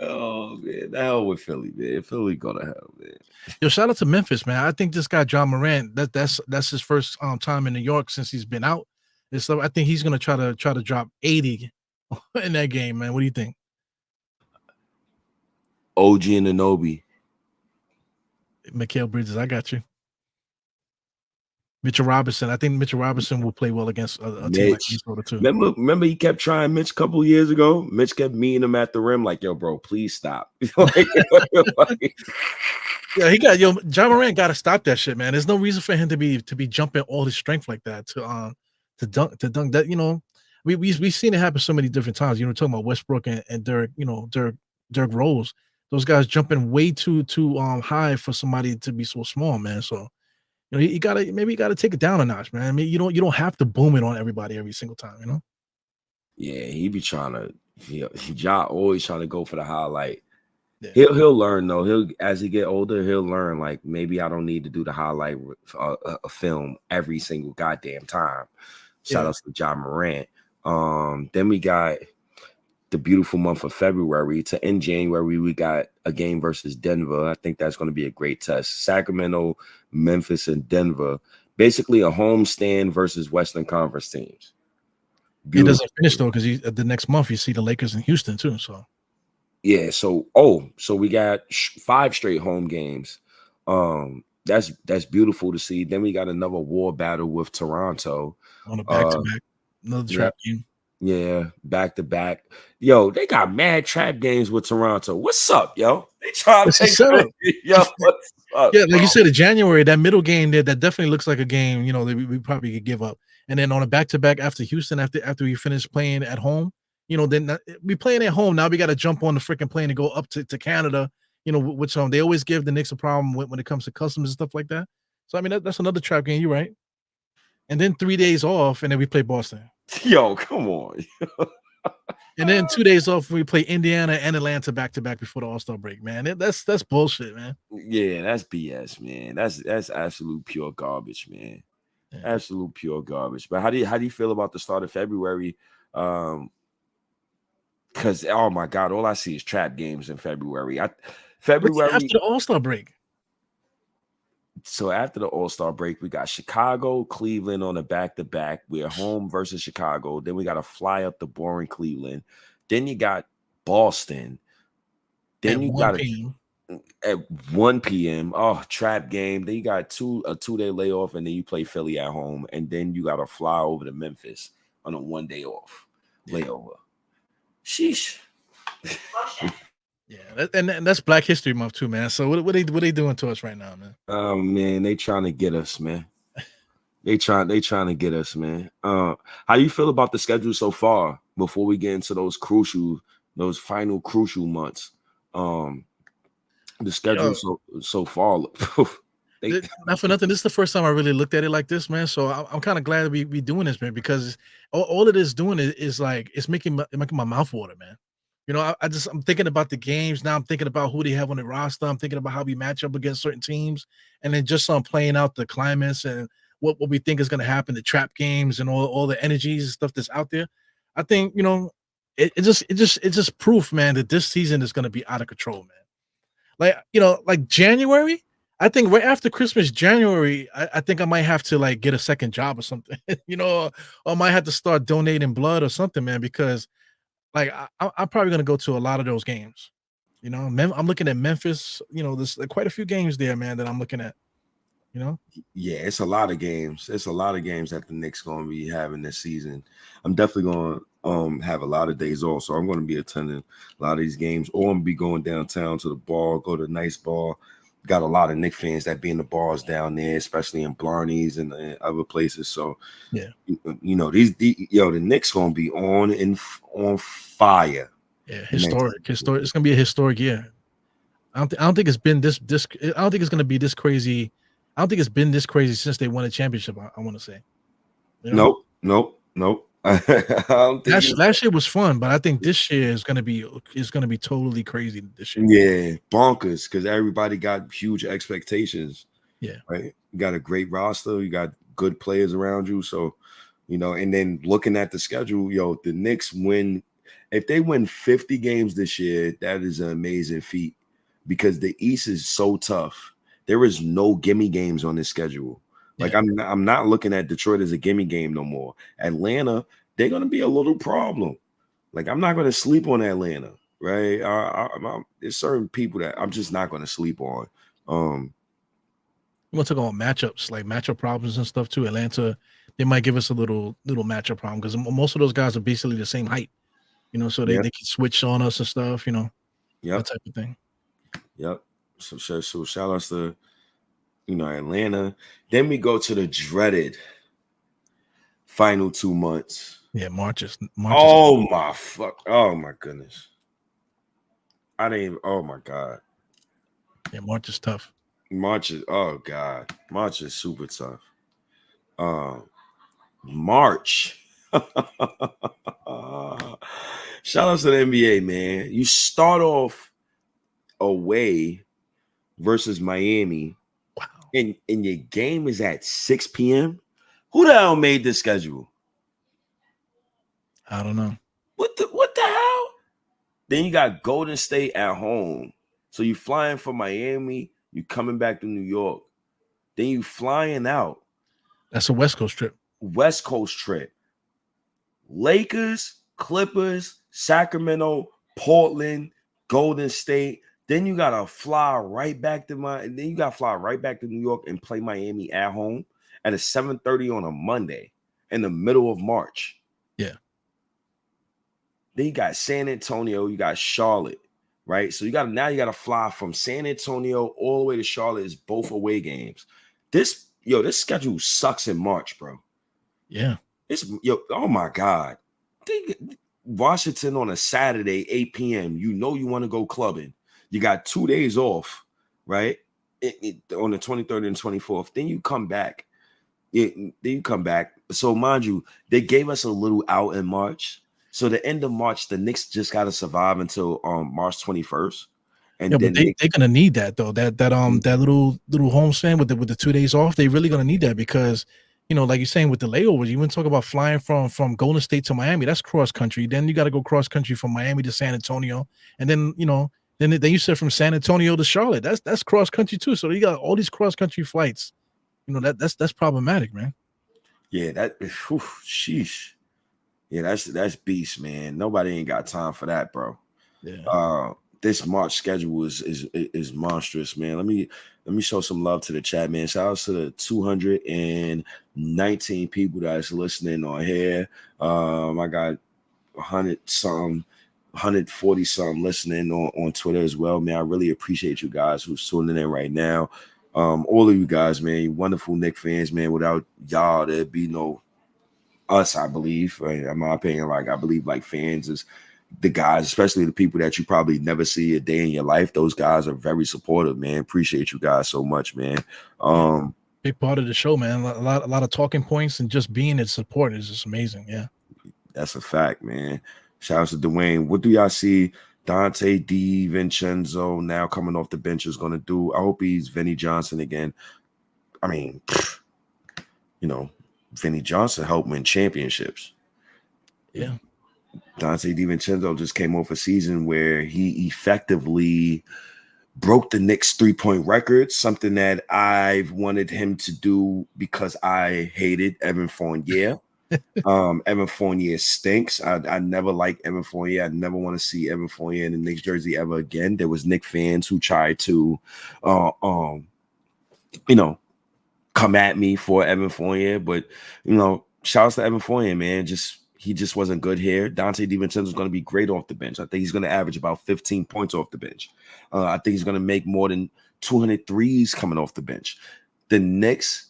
Speaker 1: Oh man, the hell with Philly, man. Philly go to hell, man.
Speaker 2: Yo, shout out to Memphis, man. I think this guy John Morant, that's his first time in New York since he's been out. And so I think he's gonna try to drop 80 in that game, man. What do you think?
Speaker 1: OG and Anobi.
Speaker 2: Mikal Bridges, I got you. Mitchell Robinson. I think Mitchell Robinson will play well against a team like
Speaker 1: Mitch.
Speaker 2: Minnesota too.
Speaker 1: Remember he kept trying Mitch a couple of years ago. Mitch kept meeting him at the rim, like, yo, bro, please stop. Like,
Speaker 2: yeah, John Morant got to stop that shit, man. There's no reason for him to be jumping all his strength like that to dunk that. You know, we've seen it happen so many different times. You know, talking about Westbrook and Derek, you know, Derek Rose, those guys jumping way too high for somebody to be so small, man. So you know, you gotta take it down a notch, man. I mean, you don't have to boom it on everybody every single time, you know.
Speaker 1: yeah, he be trying to. Ja always trying to go for the highlight.
Speaker 2: Yeah.
Speaker 1: He'll learn though. He'll as he get older, he'll learn. Like maybe I don't need to do the highlight a film every single goddamn time. Shout outs to John Morant. Then we got the beautiful month of February. To end January, we got a game versus Denver. I think that's going to be a great test. Sacramento, Memphis, and Denver. Basically a home stand versus Western Conference teams.
Speaker 2: It doesn't finish though, because the next month you see the Lakers in Houston too. So
Speaker 1: yeah, so we got 5 straight home games. That's beautiful to see. Then we got another war battle with Toronto
Speaker 2: on a back-to-back, another trap game.
Speaker 1: Yeah, back to back. Yo, they got mad trap games with Toronto. What's up, yo? They trying to take yo. What's up,
Speaker 2: yeah, like you said, in January, that middle game there, that definitely looks like a game. You know, that we probably could give up. And then on a back-to-back after Houston, after we finish playing at home, you know, then we playing at home. Now we got to jump on the freaking plane and go up to Canada. You know, which they always give the Knicks a problem when it comes to customs and stuff like that. So I mean, that's another trap game. You're right. And then 3 days off, and then we play Boston.
Speaker 1: Yo, come on.
Speaker 2: And then 2 days off, we play Indiana and Atlanta back to back before the All-Star break, man. That's bullshit, man.
Speaker 1: Yeah, that's BS, man. That's absolute pure garbage, man. Yeah. Absolute pure garbage. But how do you feel about the start of February? Because oh my God, all I see is trap games in February. February
Speaker 2: after the All-Star break.
Speaker 1: So after the All-Star break, we got Chicago, Cleveland on a back-to-back. We're home versus Chicago. Then we got to fly up to boring Cleveland. Then you got Boston. Then you got at 1 p.m. Oh, trap game. Then you got a 2-day layoff, and then you play Philly at home. And then you got to fly over to Memphis on a 1-day off layover. Sheesh.
Speaker 2: Yeah, and that's Black History Month too, man. So what they doing to us right now, man?
Speaker 1: Oh man, they trying to get us, man. They trying to get us, man. How you feel about the schedule so far before we get into those final crucial months? The schedule so far.
Speaker 2: Not for nothing. This is the first time I really looked at it like this, man. So I'm kind of glad we doing this, man, because all it is doing is like it's making my mouth water, man. You know, I'm thinking about the games now. I'm thinking about who they have on the roster. I'm thinking about how we match up against certain teams, and then just playing out the climates and what we think is going to happen, the trap games and all the energies and stuff that's out there. I think, you know, it's just proof, man, that this season is going to be out of control, man. Like, you know, like January, I think right after Christmas, January, I think I might have to like get a second job or something, you know, or I might have to start donating blood or something, man, because like I'm probably gonna go to a lot of those games. You know, I'm looking at Memphis. You know, there's quite a few games there, man, that I'm looking at. You know,
Speaker 1: yeah, it's a lot of games. It's a lot of games that the Knicks gonna be having this season. I'm definitely gonna have a lot of days off, so I'm gonna be attending a lot of these games, or I'm gonna be going downtown to the bar, go to a nice bar. Got a lot of Knicks fans that be in the bars down there, especially in Blarney's and other places. So
Speaker 2: yeah,
Speaker 1: you know the Knicks gonna be on fire.
Speaker 2: Yeah, historic. It's gonna be a historic year. I don't think it's been this. I don't think it's gonna be this crazy. I don't think it's been this crazy since they won a championship. I want to say.
Speaker 1: You know? Nope. I don't think
Speaker 2: last year was fun, but I think this year is gonna be totally crazy this year.
Speaker 1: Yeah, bonkers, because everybody got huge expectations.
Speaker 2: Yeah,
Speaker 1: right. You got a great roster. You got good players around you. So, you know, and then looking at the schedule, yo, the Knicks win. If they win 50 games this year, that is an amazing feat, because the East is so tough. There is no gimme games on this schedule. Like, I'm not looking at Detroit as a gimme game no more. Atlanta, they're going to be a little problem. Like, I'm not going to sleep on Atlanta, right? There's certain people that I'm just not going to sleep on.
Speaker 2: We want to talk about matchups, like matchup problems and stuff too. Atlanta, they might give us a little matchup problem because most of those guys are basically the same height, so they
Speaker 1: Yep.
Speaker 2: can switch on us and stuff, that
Speaker 1: Yep.
Speaker 2: type of thing.
Speaker 1: Yep. So shout outs to Atlanta. Then we go to the dreaded final 2 months.
Speaker 2: Yeah, March is.
Speaker 1: Oh my fuck! Oh my goodness! I didn't even. Oh my god!
Speaker 2: Yeah, March is tough.
Speaker 1: March is. Oh god! March is super tough. March. Shout out to the NBA, man. You start off away versus Miami.
Speaker 2: Wow.
Speaker 1: And your game is at 6 p.m. Who the hell made this schedule?
Speaker 2: I don't know.
Speaker 1: What the hell? Then you got Golden State at home. So you flying from Miami, you coming back to New York. Then you flying out.
Speaker 2: That's a West Coast trip.
Speaker 1: West Coast trip. Lakers, Clippers, Sacramento, Portland, Golden State. Then you gotta fly right back to New York and play Miami at home at a 7:30 on a Monday in the middle of March.
Speaker 2: Yeah.
Speaker 1: Then you got San Antonio, you got Charlotte, right? So you gotta fly from San Antonio all the way to Charlotte. Is both away games. This schedule sucks in March, bro.
Speaker 2: Yeah.
Speaker 1: Oh my God. Washington on a Saturday, 8 p.m. You want to go clubbing. You got 2 days off, right? On the 23rd and 24th. Then you come back. So mind you, they gave us a little out in March. So the end of March, the Knicks just got to survive until March 21st. And
Speaker 2: yeah,
Speaker 1: then
Speaker 2: but they're gonna need that though. That little home span with the 2 days off, they really gonna need that because like you're saying with the layovers, you want to talk about flying from Golden State to Miami. That's cross country. Then you got to go cross country from Miami to San Antonio, and then then you said from San Antonio to Charlotte. That's cross country too. So you got all these cross country flights. That's problematic, man.
Speaker 1: Yeah, sheesh. Yeah, that's beast, man. Nobody ain't got time for that, bro.
Speaker 2: Yeah.
Speaker 1: This March schedule is monstrous, man. Let me show some love to the chat, man. Shout out to the 219 people that's listening on here. I got 140 something listening on Twitter as well, man. I really appreciate you guys who's tuning in right now. All of you guys, man, you wonderful Knicks fans, man. Without y'all, there'd be no us, I believe. Right? In my opinion, I believe fans is the guys, especially the people that you probably never see a day in your life. Those guys are very supportive, man. Appreciate you guys so much, man.
Speaker 2: Big part of the show, man. A lot of talking points and just being in support is just amazing. Yeah,
Speaker 1: that's a fact, man. Shout out to Dwayne. What do y'all see Dante DiVincenzo now coming off the bench is going to do? I hope he's Vinny Johnson again. I mean, Vinny Johnson helped win championships.
Speaker 2: Yeah.
Speaker 1: Dante DiVincenzo just came off a season where he effectively broke the Knicks 3-point record, something that I've wanted him to do because I hated Evan Fournier. Evan Fournier stinks. I never liked Evan Fournier. I never want to see Evan Fournier in the Knicks jersey ever again. There was Knicks fans who tried to come at me for Evan Fournier, but shout out to Evan Fournier, man. He just wasn't good here. Dante DiVincenzo is going to be great off the bench. I think he's going to average about 15 points off the bench. I think he's going to make more than 200 threes coming off the bench. The Knicks,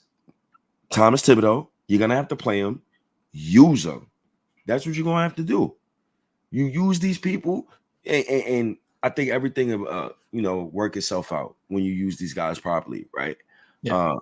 Speaker 1: Thomas Thibodeau, you're going to have to play him. Use them. That's what you're going to have to do. You use these people, and I think everything work itself out when you use these guys properly, right?
Speaker 2: Yeah.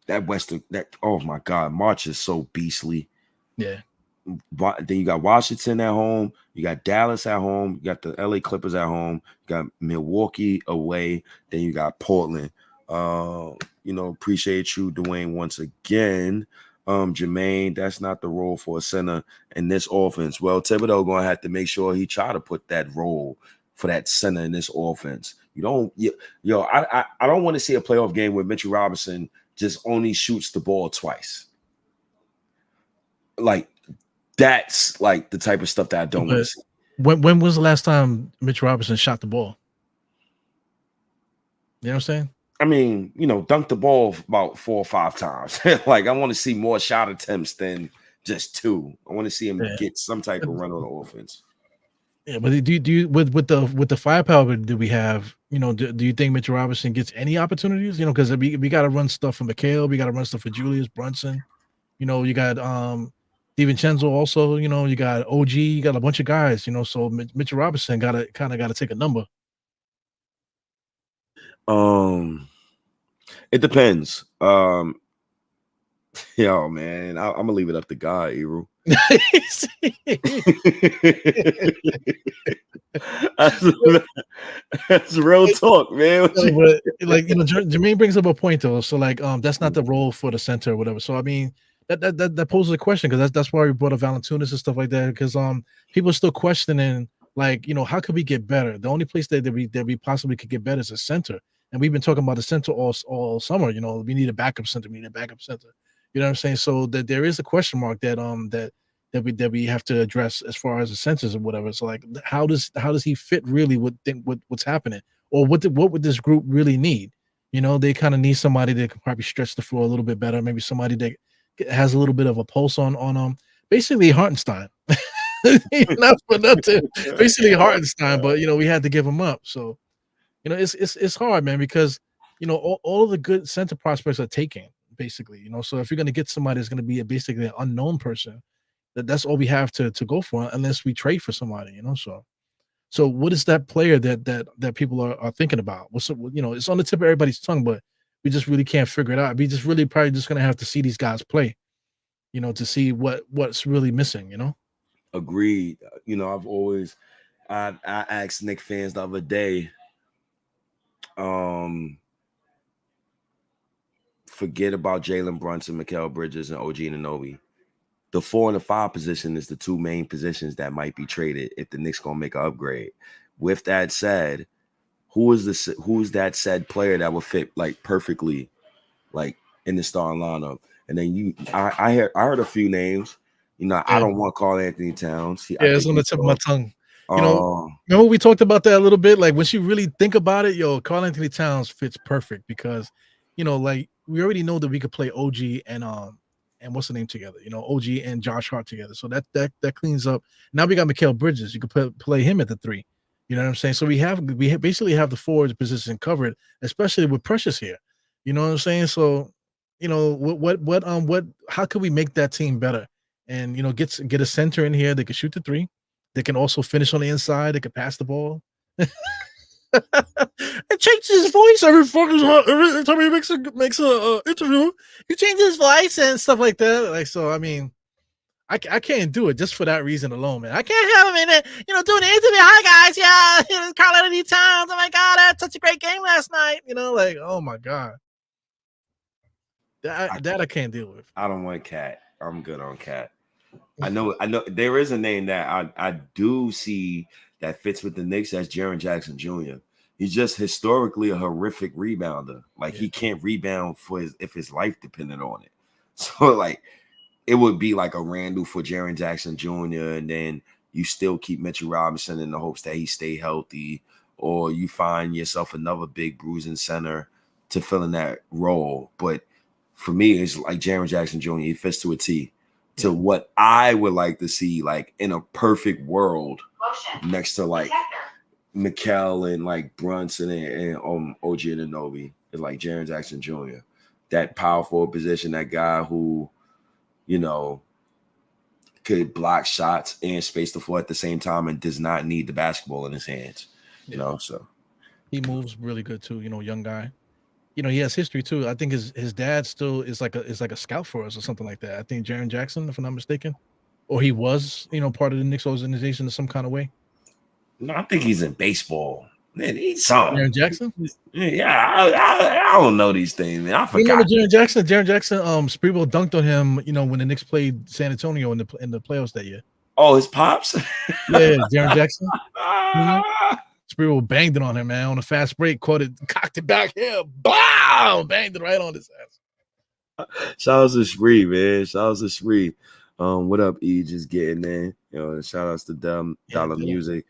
Speaker 1: Oh my God, March is so beastly.
Speaker 2: Yeah.
Speaker 1: Then you got Washington at home, you got Dallas at home, you got the LA Clippers at home, you got Milwaukee away, then you got Portland. Appreciate you, Dwayne, once again. Jermaine, that's not the role for a center in this offense. Well, Thibodeau gonna have to make sure he try to put that role for that center in this offense. I don't want to see a playoff game where Mitchell Robinson just only shoots the ball twice. That's the type of stuff that I don't want to see.
Speaker 2: When was the last time Mitch Robinson shot the ball? You know what I'm saying?
Speaker 1: I mean, dunk the ball about 4 or 5 times. Like, I want to see more shot attempts than just 2. I want to see him get some type of run on the offense.
Speaker 2: Yeah, but do you with the firepower that we have, do you think Mitchell Robinson gets any opportunities? Because we got to run stuff for McHale, we got to run stuff for Julius Brunson. You got DiVincenzo also. You got OG, you got a bunch of guys. So Mitchell Robinson got to take a number.
Speaker 1: It depends. Yo, man, I'm gonna leave it up to God, Eru. That's real talk, man.
Speaker 2: But Jermaine brings up a point though. So that's not the role for the center or whatever. So I mean, that poses a question, because that's why we brought up Valanciunas and stuff like that, because people are still questioning how could we get better? The only place that we possibly could get better is a center, and we've been talking about the center all summer. We need a backup center. We need a backup center. You know what I'm saying? So that there is a question mark that we have to address as far as the centers or whatever. So how does he fit really with what's happening, or what would this group really need? They kind of need somebody that can probably stretch the floor a little bit better. Maybe somebody that has a little bit of a pulse on basically Hartenstein. Not for nothing, basically Hartenstein, but we had to give him up. So it's hard, man, because all of the good center prospects are taken, basically. So if you're going to get somebody that's going to be basically an unknown person, that's all we have to go for, unless we trade for somebody. So what is that player that people are thinking about? It's on the tip of everybody's tongue, but we just really can't figure it out. We just really probably just going to have to see these guys play, to see what's really missing.
Speaker 1: Agreed. I asked Knicks fans the other day, forget about Jalen Brunson, Mikal Bridges, and OG Anunoby. The 4 and the 5 position is the 2 main positions that might be traded if the Knicks gonna make an upgrade. With that said, who's that said player that would fit perfectly in the starting lineup? And then I heard a few names. I don't want Karl Anthony Towns.
Speaker 2: It's on the tip of my tongue. Remember we talked about that a little bit. Once you really think about it, Karl Anthony Towns fits perfect, because we already know that we could play OG and what's the name together, OG and Josh Hart together. So that cleans up. Now we got Mikal Bridges. You could play him at the 3. You know what I'm saying? So we basically have the forward position covered, especially with Precious here. You know what I'm saying? So, how could we make that team better? And get a center in here that can shoot the 3. They can also finish on the inside. They can pass the ball. It changes his voice every time he makes a interview. He changes his voice and stuff like that. So I mean, I can't do it just for that reason alone, man. I can't have him in it, doing the interview. Hi guys, yeah, Karl Anthony Towns. Oh my God, I had such a great game last night. Oh my God, that I can't deal with.
Speaker 1: I don't want Cat. I'm good on Cat. I know there is a name that I do see that fits with the Knicks. That's Jaren Jackson Jr. He's just historically a horrific rebounder. He can't rebound if his life depended on it. So it would be like a Randall for Jaren Jackson Jr. And then you still keep Mitchell Robinson in the hopes that he stay healthy, or you find yourself another big bruising center to fill in that role. But for me, it's like Jaren Jackson Jr. He fits to a T. To what I would like to see, in a perfect world, next to Mikal and Brunson and OG Anunoby, is Jaren Jackson Jr. That power forward position, that guy who, could block shots and space the floor at the same time and does not need the basketball in his hands. So
Speaker 2: he moves really good too. Young guy. He has history too. I think his dad still is like a scout for us or something like that. I think Jaren Jackson, if I'm not mistaken, or he was, part of the Knicks organization in some kind of way.
Speaker 1: No, I think he's in baseball. Man, he's something.
Speaker 2: Jaren Jackson?
Speaker 1: Yeah, I don't know these things, man. I forgot.
Speaker 2: Jaren Jackson, Sprewell dunked on him, when the Knicks played San Antonio in the playoffs that year.
Speaker 1: Oh, his pops?
Speaker 2: Yeah, Jaren Jackson. Sprewell banged it on him, man, on a fast break, caught it, cocked it back here, bow, banged it right on his ass.
Speaker 1: Shout out to Spree, man. Shout out to Spree. What up, E? Just getting in. Shout outs to Dollar Music.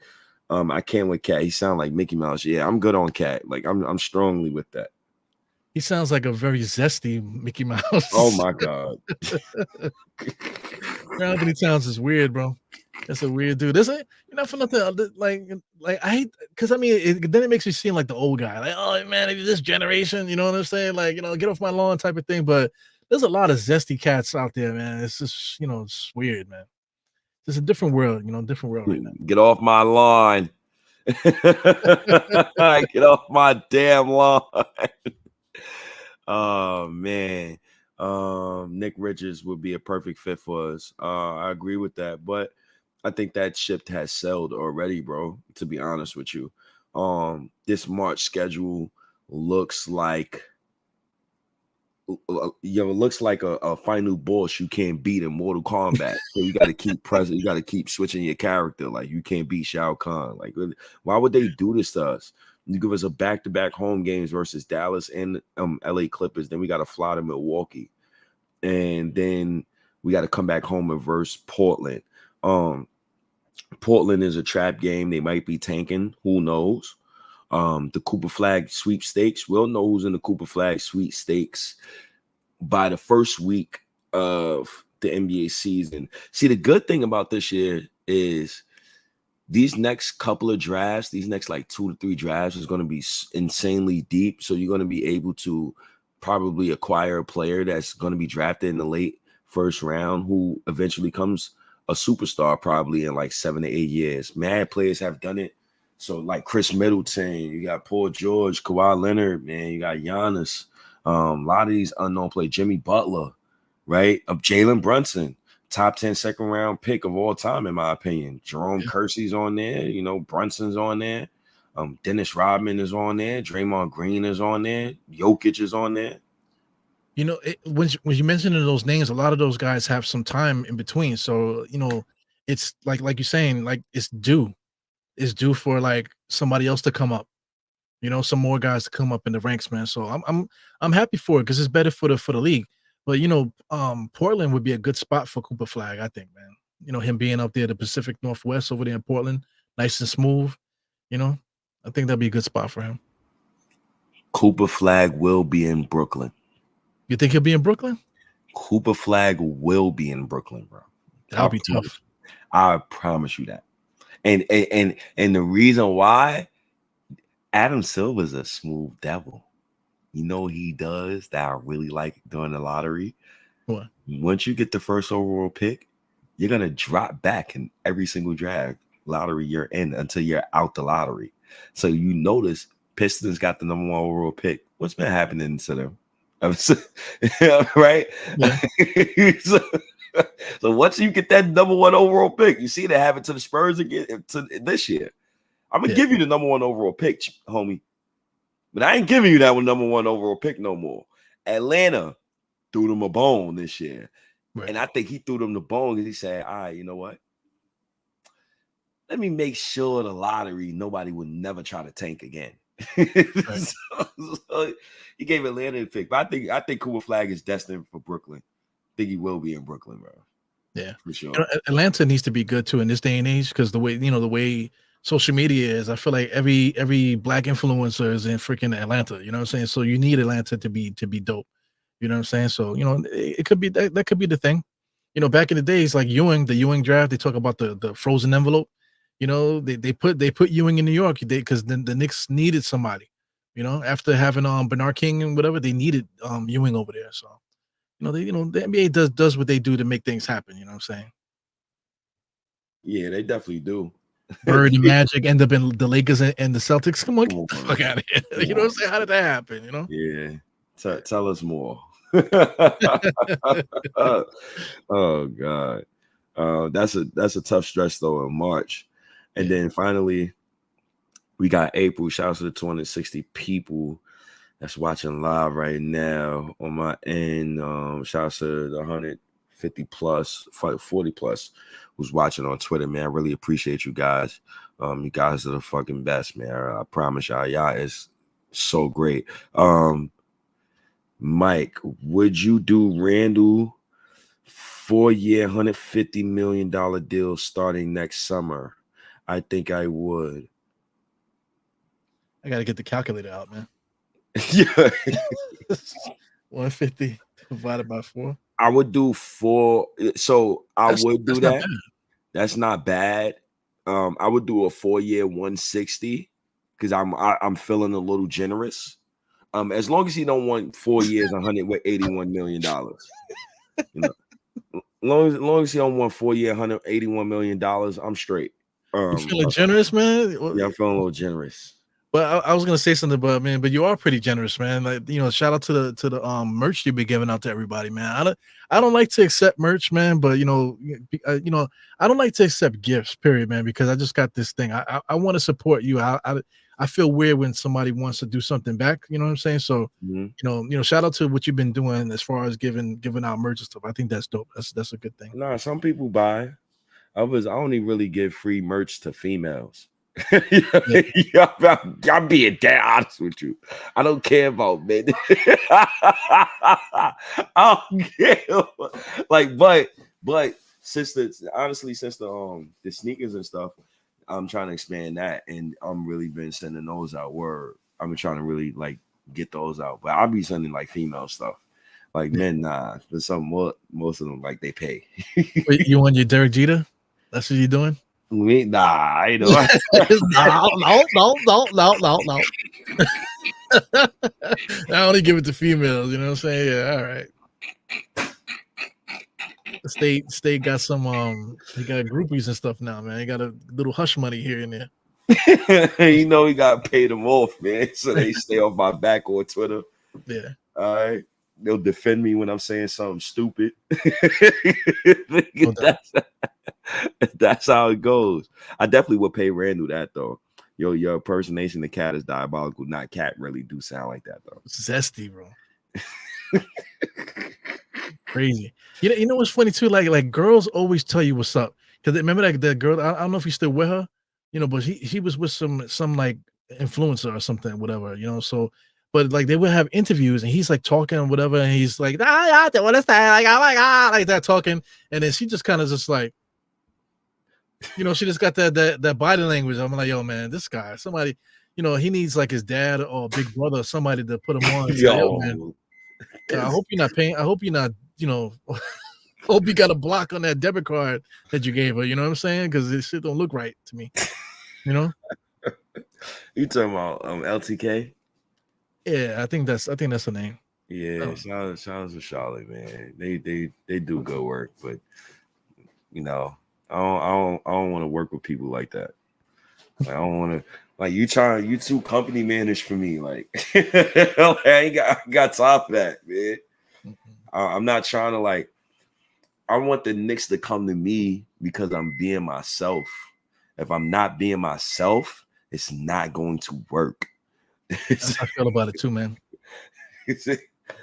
Speaker 1: I can't with Cat. He sound like Mickey Mouse. Yeah, I'm good on Cat. I'm strongly with that.
Speaker 2: He sounds like a very zesty Mickey Mouse.
Speaker 1: Oh my God.
Speaker 2: Anthony Towns is weird, bro. That's a weird dude. This ain't, for nothing. Like I hate, because I mean, then it makes you seem like the old guy. Like, oh man, this generation, you know what I'm saying? Like, get off my lawn type of thing. But there's a lot of zesty cats out there, man. It's just, it's weird, man. It's a different world, different world right now.
Speaker 1: Get off my lawn. Get off my damn lawn. Oh man. Nick Richards would be a perfect fit for us. I agree with that, but I think that ship has sailed already, bro, to be honest with you. This March schedule looks like a final boss you can't beat in Mortal Kombat. So you got to keep present. You got to keep switching your character. Like, you can't beat Shao Kahn. Like, why would they do this to us? You give us a back-to-back home games versus Dallas and LA Clippers. Then we got to fly to Milwaukee, and then we got to come back home and verse Portland. Portland is a trap game. They might be tanking. Who knows? The Cooper Flag sweepstakes. We'll know who's in the Cooper Flag sweepstakes by the first week of the NBA season. See, the good thing about this year is these next couple of drafts, these next like 2 to 3 drafts is going to be insanely deep. So you're going to be able to probably acquire a player that's going to be drafted in the late first round who eventually comes a superstar probably in like 7 to 8 years. Mad players have done it. So like Chris Middleton, you got Paul George, Kawhi Leonard, man, you got Giannis. A lot of these unknown players, Jimmy Butler, right? Of Jalen Brunson, top 10 second round pick of all time, in my opinion. Jerome Kersey's on there, Brunson's on there. Dennis Rodman is on there. Draymond Green is on there. Jokic is on there.
Speaker 2: When you mentioned those names, a lot of those guys have some time in between. So, it's like you're saying, like it's due for like somebody else to come up, some more guys to come up in the ranks, man. So I'm happy for it because it's better for the league. But Portland would be a good spot for Cooper Flag, I think, man. Him being up there, the Pacific Northwest over there in Portland, nice and smooth. I think that'd be a good spot for him.
Speaker 1: Cooper Flag will be in Brooklyn.
Speaker 2: You think he'll be in Brooklyn?
Speaker 1: Cooper Flag will be in Brooklyn, bro.
Speaker 2: That'll be tough.
Speaker 1: I promise you that. And the reason why, Adam Silver's a smooth devil. You know what he does that I really like during the lottery?
Speaker 2: What?
Speaker 1: Once you get the first overall pick, you're going to drop back in every single draft lottery you're in until you're out the lottery. So you notice Pistons got the number 1 overall pick. What's been happening to them? Right?
Speaker 2: Yeah.
Speaker 1: So once you get that number 1 overall pick, you see that happen to the Spurs again to this year. I'm gonna give you the number 1 overall pick, homie, but I ain't giving you that number 1 overall pick no more. Atlanta threw them a bone this year, right. And I think he threw them the bone because he said, "All right, you know what? Let me make sure the lottery nobody would never try to tank again." Right. so he gave Atlanta a pick, but I think Cooper Flag is destined for Brooklyn. I think he will be in Brooklyn, bro.
Speaker 2: Yeah,
Speaker 1: for sure.
Speaker 2: Atlanta needs to be good too in this day and age because the way social media is, I feel like every black influencer is in freaking Atlanta. You know what I'm saying? So you need Atlanta to be dope. You know what I'm saying? So it could be that could be the thing. Back in the days, like the Ewing draft, they talk about the frozen envelope. They put Ewing in New York because the Knicks needed somebody. After having Bernard King and whatever, they needed Ewing over there. So the NBA does what they do to make things happen. You know what I'm saying?
Speaker 1: Yeah, they definitely do.
Speaker 2: Bird and Magic end up in the Lakers and the Celtics. Come on, get the fuck out of here. You know what I'm saying? How did that happen?
Speaker 1: Yeah. Tell us more. Oh God. That's a tough stretch though in March. And then finally we got April. Shout out to the 260 people that's watching live right now on my end. Shout out to the 150 plus, 40 plus who's watching on Twitter, man. I really appreciate you guys. You guys are the fucking best, man. I promise y'all is so great. Mike, would you do Randall 4-year, $150 million deal starting next summer? I think I would.
Speaker 2: I got to get the calculator out, man.
Speaker 1: Yeah.
Speaker 2: 150 divided by 4.
Speaker 1: I would do 4. So I would do
Speaker 2: That's not
Speaker 1: that.
Speaker 2: bad.
Speaker 1: That's not bad. I would do a 4-year 160 because I'm feeling a little generous. As long as you don't want 4 years, $181 million. You know, long as you don't want 4 year, $181 million, I'm straight.
Speaker 2: You feeling generous, man?
Speaker 1: Yeah, I'm feeling a little generous.
Speaker 2: But I was gonna say something, but you are pretty generous, man. Like, shout out to the merch you've been giving out to everybody, man. I don't like to accept merch, man, but I don't like to accept gifts, period, man, because I just got this thing. I want to support you. I feel weird when somebody wants to do something back. You know what I'm saying? So shout out to what you've been doing as far as giving out merch and stuff. I think that's dope. That's a good thing.
Speaker 1: Nah, some people buy. I only really give free merch to females. I'm being dead honest with you. I don't care about men. I don't care. Like, but since the sneakers and stuff, I'm trying to expand that, and I'm really been sending those out. I've been trying to really like get those out, but I'll be sending like female stuff. Like men, nah. But most of them like they pay.
Speaker 2: Wait, you want your Derek Jeter? That's what you're doing?
Speaker 1: Nah, I know.
Speaker 2: No. I only give it to females, you know what I'm saying? Yeah, all right. The state got some he got groupies and stuff now, man. He got a little hush money here and there.
Speaker 1: We got to pay them off, man, so they stay off my back on Twitter.
Speaker 2: Yeah.
Speaker 1: All right. They'll defend me when I'm saying something stupid. That's how it goes. I definitely would pay Randall that though. Your impersonation of cat is diabolical. Not cat really do sound like that though.
Speaker 2: Zesty, bro. Crazy. You know what's funny too? Like girls always tell you what's up. Because remember that girl, I don't know if you're still with her, but he was with some like influencer or something, whatever, so. But like they would have interviews and he's like talking or whatever, and he's like, what is that? Like, oh my God, like that talking. And then she just kind of just like, she just got that body language. I'm like, yo, man, this guy, somebody, he needs like his dad or big brother or somebody to put him on. Like, yo, man, I hope you're not paying. I hope you're not, hope you got a block on that debit card that you gave her. You know what I'm saying? Because this shit don't look right to me. You
Speaker 1: talking about LTK?
Speaker 2: Yeah, I think that's the name.
Speaker 1: Yeah, shout out to Charlotte, man. They do good work, but I don't want to work with people like that. Like, I don't want to like you too company managed for me. Like I ain't got time for that, man. I'm not trying to like. I want the Knicks to come to me because I'm being myself. If I'm not being myself, it's not going to work.
Speaker 2: That's how I feel about it too, man.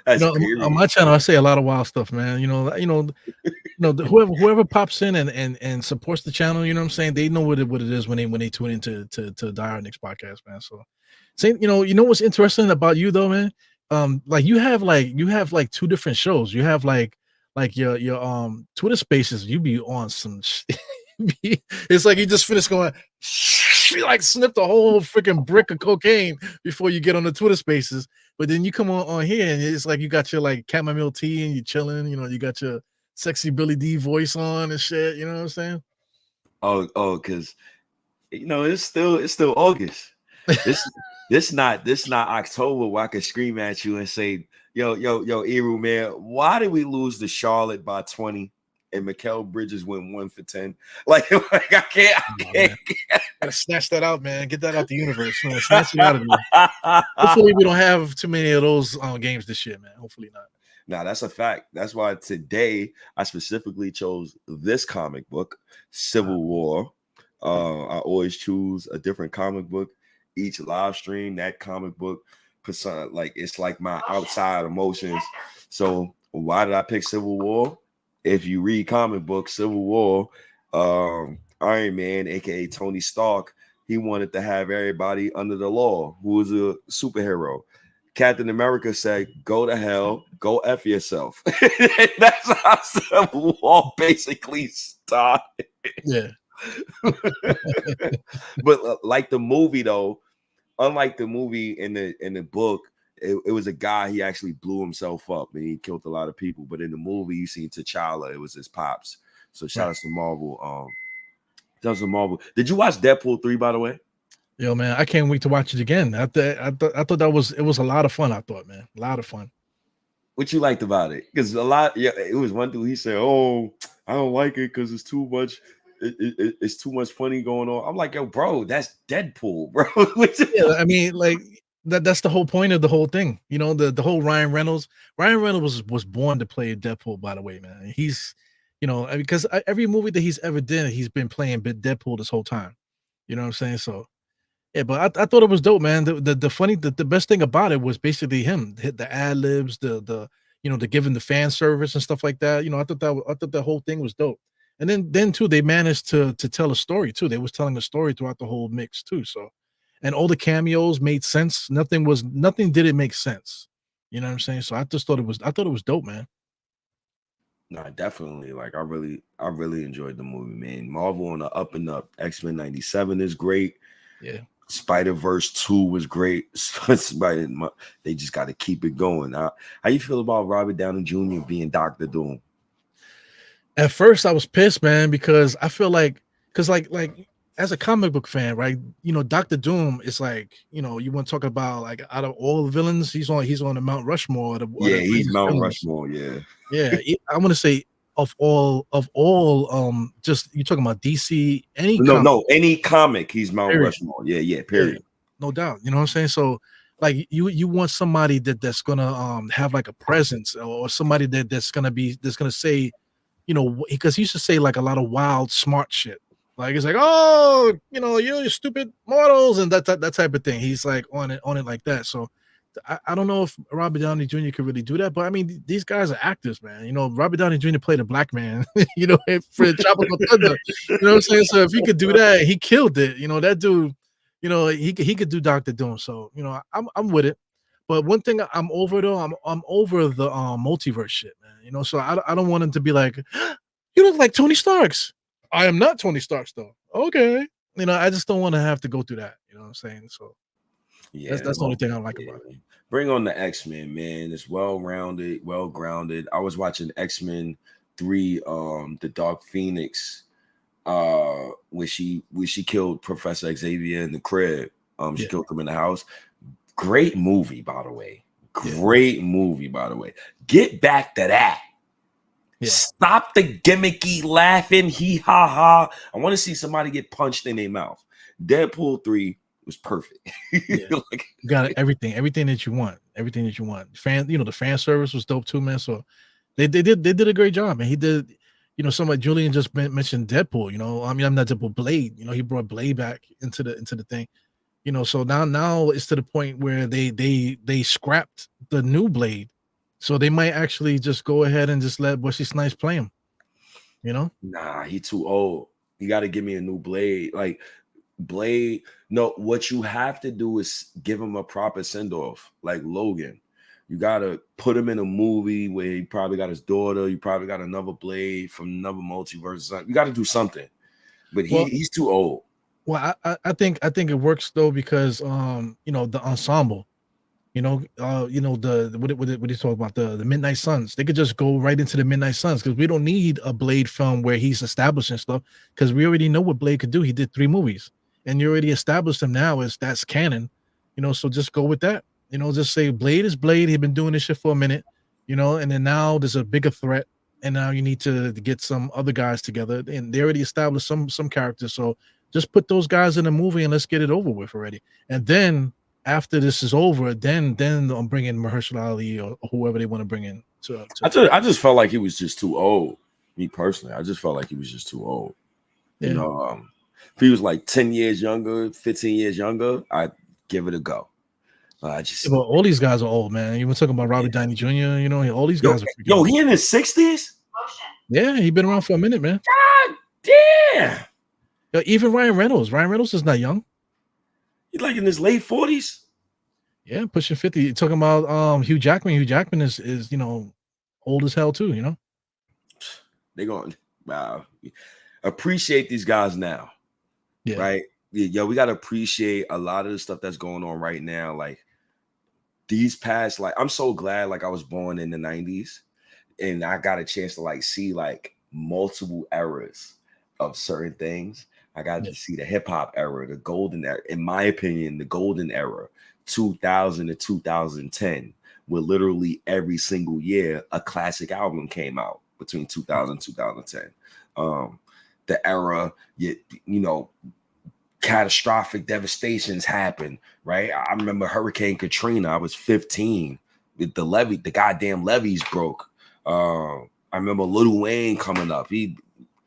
Speaker 1: On
Speaker 2: my channel, I say a lot of wild stuff, man. Whoever pops in and supports the channel, you know what I'm saying? They know what it is when they tune into to Die Knicks podcast, man. So, what's interesting about you though, man? Like you have like 2 different shows. You have like your Twitter Spaces. You be on some. It's like you just finished going. You like sniffed a whole freaking brick of cocaine before you get on the Twitter Spaces, but then you come on here and it's like you got your like chamomile tea and you're chilling. You got your sexy Billy D voice on and shit. You know what I'm saying?
Speaker 1: Oh, because it's still August. This not October where I can scream at you and say, yo, Eru, man, why did we lose to Charlotte by 20? And Mikal Bridges went 1 for 10. Like I can't.
Speaker 2: Gotta snatch that out, man. Get that out the universe, man. Snatch it out of you. Hopefully, we don't have too many of those games this year, man. Hopefully not.
Speaker 1: Nah, that's a fact. That's why today I specifically chose this comic book, Civil War. I always choose a different comic book each live stream. That comic book, like it's like my outside emotions. So why did I pick Civil War? If you read comic books, Civil War, Iron Man, aka Tony Stark, he wanted to have everybody under the law who was a superhero. Captain America said, "Go to hell, go F yourself." That's how Civil War basically started.
Speaker 2: Yeah.
Speaker 1: But like the movie though, unlike the movie in the book, it was a guy. He actually blew himself up and he killed a lot of people. But in the movie, you seen T'Challa. It was his pops. So shout out to Marvel. Shout out to Marvel. Did you watch Deadpool 3, by the way?
Speaker 2: Yo, man, I can't wait to watch it again. I thought that was a lot of fun. I thought, man, a lot of fun.
Speaker 1: What you liked about it? Because it was one dude. He said, "Oh, I don't like it because it's too much. It's too much funny going on." I'm like, "Yo, bro, that's Deadpool, bro."
Speaker 2: Yeah, I mean, like that's the whole point of the whole thing. You know, the whole Ryan Reynolds. Ryan Reynolds was born to play Deadpool. By the way, man, he's because every movie that he's ever did, he's been playing Deadpool this whole time. You know what I'm saying? So. Yeah, but I thought it was dope, man. The best thing about it was basically him, the ad libs, the giving the fan service and stuff like that. I thought the whole thing was dope. And then too, they managed to tell a story too. They was telling a story throughout the whole mix too. So, and all the cameos made sense. Nothing didn't make sense. You know what I'm saying? So I thought it was dope, man.
Speaker 1: No, definitely. Like I really enjoyed the movie, man. Marvel on the up and up. X-Men 97 is great.
Speaker 2: Yeah.
Speaker 1: Spider-Verse 2 was great. They just got to keep it going. How you feel about Robert Downey Jr. being Dr. Doom?
Speaker 2: At first, I was pissed, man, because I feel like as a comic book fan, right? Dr. Doom is like, you want to talk about like out of all the villains, he's on the Mount Rushmore.
Speaker 1: He's Mount
Speaker 2: villains.
Speaker 1: Rushmore.
Speaker 2: Yeah. I want to say of all, just you're talking about DC,
Speaker 1: any comic, he's Mount Rushmore. Yeah, period.
Speaker 2: Yeah, no doubt. You know what I'm saying? So like you want somebody that's gonna have like a presence, or somebody that's gonna say, because he used to say like a lot of wild, smart shit. Like it's like, oh, you stupid mortals and that type of thing. He's like on it like that. So I don't know if Robert Downey Jr. could really do that, but I mean, these guys are actors, man. Robert Downey Jr. played a black man, for Tropical Thunder. You know what I'm saying? So if he could do that, he killed it. That dude, he could do Dr. Doom. So I'm with it. But one thing I'm over though, I'm over the multiverse shit, man. So I don't want him to be like, you look like Tony Stark's. I am not Tony Stark's though. Okay, I just don't want to have to go through that. You know what I'm saying? So. Yeah, that's the only thing I like about it.
Speaker 1: Bring on the X-Men, man. It's well-rounded, well-grounded. I was watching X-Men 3, the Dark Phoenix, where she killed Professor Xavier in the crib. She killed him in the house. Great movie, by the way. Great movie, by the way. Get back to that. Yeah. Stop the gimmicky laughing, hee ha ha. I want to see somebody get punched in their mouth. Deadpool 3 was perfect.
Speaker 2: Yeah. You got everything that you want. The fan service was dope too, man. So they did a great job, man. He did, somebody Julian just mentioned Deadpool. I'm not Deadpool, Blade. He brought Blade back into the thing. So now it's to the point where they scrapped the new Blade, so they might actually just go ahead and just let Wesley Snipes play him.
Speaker 1: Nah, he too old. You got to give me a new Blade, like. Blade, no, what you have to do is give him a proper send-off, like Logan. You gotta put him in a movie where he probably got his daughter, you probably got another Blade from another multiverse. You got to do something, but he's too old.
Speaker 2: Well, I think it works though, because the ensemble, what do you talk about, the Midnight Suns? They could just go right into the Midnight Suns, because we don't need a Blade film where he's establishing stuff, because we already know what Blade could do. He did 3 movies. And you already established him now as that's canon, so just go with that. Just say Blade is Blade. He's been doing this shit for a minute, and then now there's a bigger threat, and now you need to get some other guys together, and they already established some characters. So just put those guys in a movie and let's get it over with already. And then after this is over, then I'm bringing Mahershala Ali or whoever they want to bring in.
Speaker 1: I just felt like he was just too old. Me personally, I just felt like he was just too old.
Speaker 2: Yeah.
Speaker 1: If he was like 10 years younger, 15 years younger, I'd give it a go.
Speaker 2: All these guys are old, man. You were talking about Robert Downey Jr., all these guys are
Speaker 1: he in his 60s?
Speaker 2: Yeah, he's been around for a minute, man.
Speaker 1: God damn.
Speaker 2: Even Ryan Reynolds is not young.
Speaker 1: He's like in his late 40s.
Speaker 2: Yeah, pushing 50. You're talking about Hugh Jackman. Hugh Jackman is old as hell too,
Speaker 1: They're going, wow. Appreciate these guys now. Yeah. Right. We got to appreciate a lot of the stuff that's going on right now. Like these past, like, I'm so glad like I was born in the 90s and I got a chance to like see like multiple eras of certain things. I got to see the hip hop era, the golden era, in my opinion, the golden era, 2000 to 2010, where literally every single year a classic album came out between 2000 and 2010. The era, you know, catastrophic devastations happened, right? I remember Hurricane Katrina. I was 15. The goddamn levees broke. I remember Lil Wayne coming up. He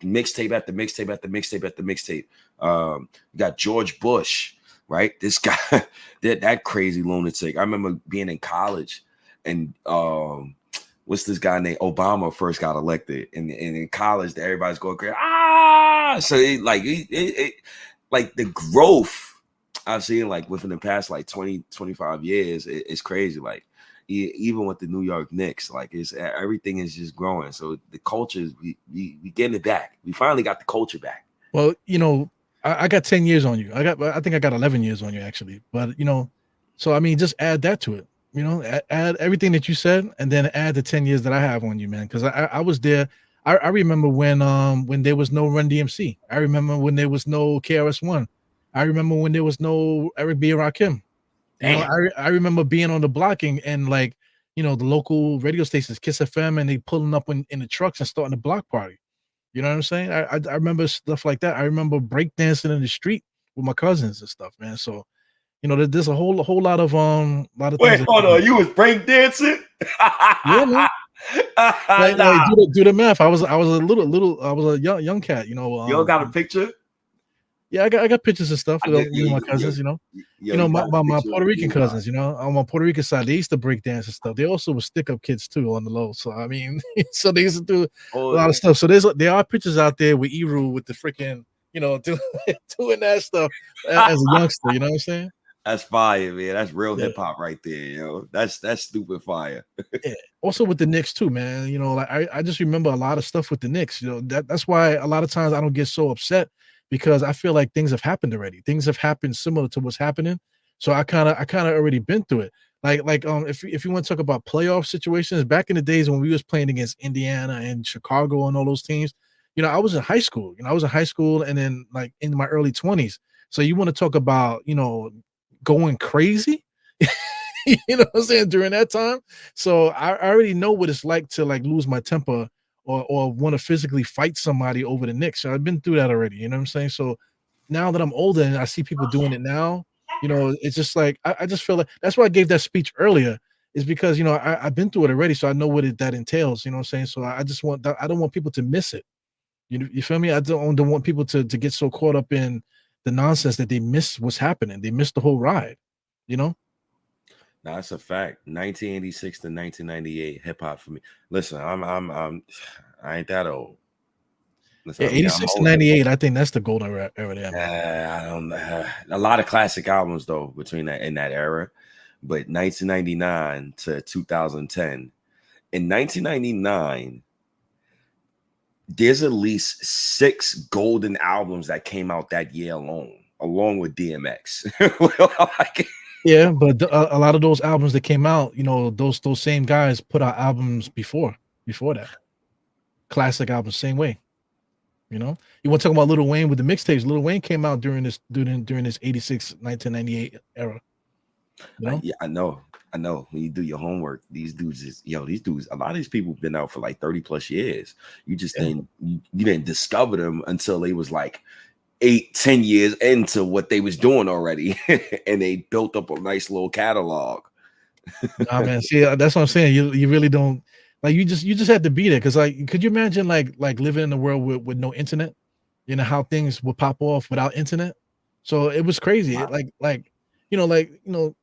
Speaker 1: mixtape after mixtape after mixtape after mixtape. You got George Bush, right? This guy, that crazy lunatic. I remember being in college and what's this guy named Obama first got elected, and in college everybody's going crazy. So like the growth I've seen like within the past like 20, 25 years, it's crazy. Like even with the New York Knicks, like everything is just growing. So the culture is we getting it back. We finally got the culture back.
Speaker 2: Well, you know, I got 10 years on you. I think I got 11 years on you actually. But you know, so I mean, just add that to it. You know, add everything that you said, and then add the 10 years that I have on you, man. Because I was there. I remember when there was no Run DMC. I remember when there was no KRS-One. I remember when there was no Eric B. and Rakim. You know, I remember being on the block and like, you know, the local radio stations, Kiss FM, and they pulling up in the trucks and starting a block party. You know what I'm saying? I remember stuff like that. I remember breakdancing in the street with my cousins and stuff, man. So, you know, there's a whole lot of
Speaker 1: Wait, hold on, you was breakdancing?
Speaker 2: Yeah, man. Like, do the math. I was a young cat, you know.
Speaker 1: You got a picture?
Speaker 2: Yeah, I got pictures and stuff with my cousins, you know. You know, my Puerto Rican cousins, you know, on my Puerto Rican side, they used to break dance and stuff. They also were stick-up kids too on the low. So I mean, so they used to do a lot of stuff. So there are pictures out there with Eru with the freaking, you know, doing that stuff as a youngster. You know what I'm saying?
Speaker 1: That's fire, man. That's real hip hop right there, yo. That's stupid fire.
Speaker 2: Yeah. Also with the Knicks too, man. You know, like I just remember a lot of stuff with the Knicks. You know, that's why a lot of times I don't get so upset, because I feel like things have happened already. Things have happened similar to what's happening. So I kind of already been through it. Like if you want to talk about playoff situations, back in the days when we was playing against Indiana and Chicago and all those teams, you know, I was in high school. You know, I was in high school and then like in my early 20s. So you want to talk about, you know, going crazy, you know what I'm saying, during that time. So I already know what it's like to like lose my temper or want to physically fight somebody over the Knicks. So I've been through that already, you know what I'm saying? So now that I'm older and I see people doing it now, you know, it's just like I just feel like that's why I gave that speech earlier, is because, you know, I've been through it already, so I know what that entails, you know what I'm saying? So I just want that, I don't want people to miss it. You feel me? I don't want people to get so caught up in the nonsense that they miss what's happening. They missed the whole ride, you know?
Speaker 1: No, that's a fact. 1986 to 1998 hip hop for me. Listen, I ain't that old. Listen,
Speaker 2: 86 to 98, I think that's the golden era there.
Speaker 1: I don't know. A lot of classic albums though between that in that era, but 1999 to 2010. In 1999, there's at least 6 golden albums that came out that year along with DMX.
Speaker 2: Yeah, but a lot of those albums that came out, you know, those same guys put out albums before that. Classic albums, same way. You know, you want to talk about Lil Wayne with the mixtapes? Lil Wayne came out during this 86, 1998 era. You know?
Speaker 1: Yeah, I know. When you do your homework, these dudes, a lot of these people have been out for like 30 plus years. You just didn't discover them until they was like 8-10 years into what they was doing already. And they built up a nice little catalog.
Speaker 2: Nah, man, see, that's what I'm saying. You really don't, like, you just had to be there. Because like, could you imagine like living in a world with no internet? You know how things would pop off without internet. So it was crazy. Wow.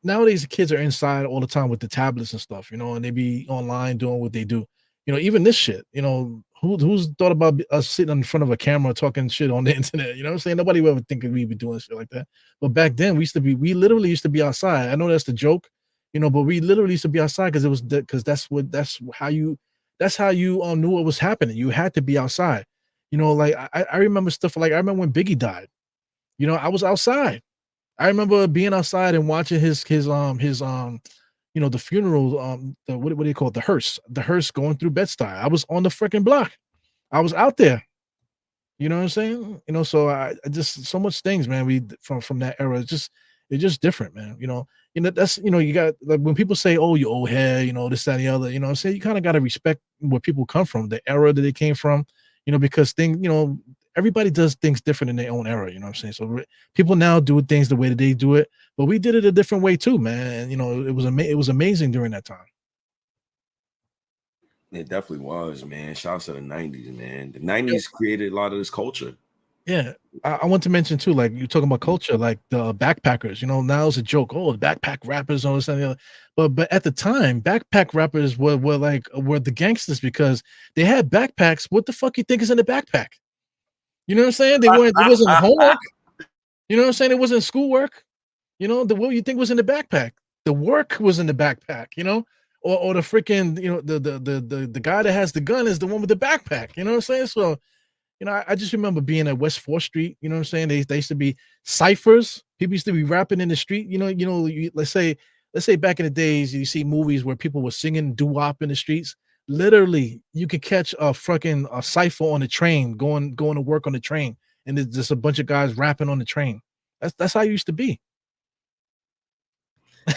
Speaker 2: Nowadays the kids are inside all the time with the tablets and stuff, you know, and they be online doing what they do. You know, even this shit, you know, who's thought about us sitting in front of a camera talking shit on the internet? You know what I'm saying? Nobody would ever think we'd be doing shit like that. But back then we literally used to be outside. I know that's the joke, you know, but we literally used to be outside because that's how you knew what was happening. You had to be outside. You know, like I remember stuff like I remember when Biggie died. You know, I was outside. I remember being outside and watching his you know, the funeral, what do you call it? The hearse going through Bed-Stuy. I was on the freaking block. I was out there. You know what I'm saying? You know, so I just so much things, man. We from that era, it's just different, man. You know that's you got like when people say, "Oh, you old head," this, that, and the other. You know, what I'm saying you kind of got to respect where people come from, the era that they came from. Because everybody does things different in their own era. You know what I'm saying? So people now do things the way that they do it, but we did it a different way too, man. And it was amazing during that time.
Speaker 1: It definitely was, man. Shouts to the 90s, man. The 90s created a lot of this culture.
Speaker 2: Yeah. I want to mention too, like you're talking about culture, like the backpackers, now it's a joke. Oh, the backpack rappers, all this and the other. But at the time, backpack rappers were the gangsters because they had backpacks. What the fuck you think is in the backpack? You know what I'm saying? It wasn't homework. You know what I'm saying? It wasn't schoolwork. What you think was in the backpack? The work was in the backpack, or the freaking, the guy that has the gun is the one with the backpack. You know what I'm saying? So, I just remember being at West 4th Street. You know what I'm saying? They used to be ciphers. People used to be rapping in the street. Let's say back in the days, you see movies where people were singing doo-wop in the streets. Literally, you could catch a cipher on the train, going to work on the train, and there's just a bunch of guys rapping on the train. That's how it used to be.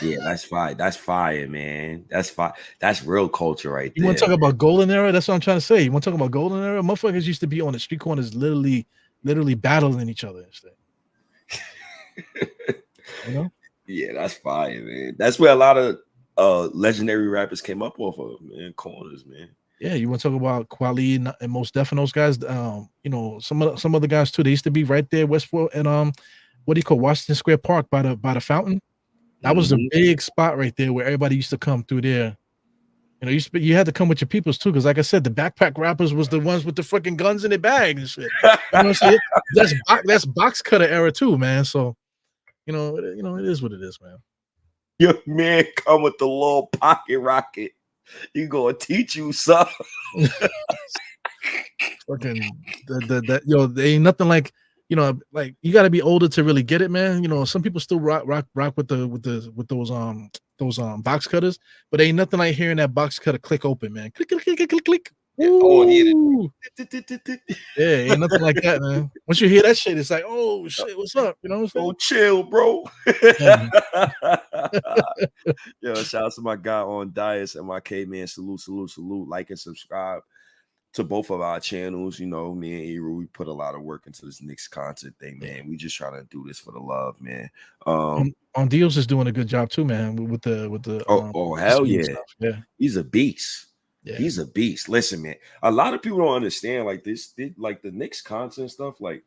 Speaker 1: Yeah, that's fire. That's fire, man. That's fire. That's real culture right there.
Speaker 2: You want to talk about golden era? That's what I'm trying to say. You want to talk about golden era? Motherfuckers used to be on the street corners, literally battling each other instead.
Speaker 1: Yeah, that's fire, man. That's where a lot of legendary rappers came up off of, man. Corners, man.
Speaker 2: Yeah, you want to talk about Kweli and Most Def and those guys? Some other guys too. They used to be right there, Westport and what do you call Washington Square Park by the fountain. That was the big spot right there where everybody used to come through there. You had to come with your peoples too, because like I said, the backpack rappers was the ones with the freaking guns in their bag and shit. You know what I'm saying? That's box cutter era too, man. So, it is what it is, man.
Speaker 1: Your man come with the little pocket rocket. You gonna teach you something.
Speaker 2: Fucking there ain't nothing like. Like you got to be older to really get it, man. Some people still rock with those box cutters, but ain't nothing like hearing that box cutter click open, man. Click, click, click, click, click.
Speaker 1: Oh,
Speaker 2: yeah, ain't nothing like that, man. Once you hear that shit, it's like, oh shit, what's up? You know what I'm saying?
Speaker 1: Oh, chill, bro. Yo, shout out to my guy on Dias and NYK, man. Salute. Like and subscribe to both of our channels. Me and Eru, we put a lot of work into this Knicks content thing, man. We just trying to do this for the love, man.
Speaker 2: On Dios is doing a good job too, man. With the
Speaker 1: hell yeah.
Speaker 2: Stuff. Yeah,
Speaker 1: he's a beast.
Speaker 2: Yeah.
Speaker 1: He's a beast. Listen, man, a lot of people don't understand like this, like the Knicks content stuff. Like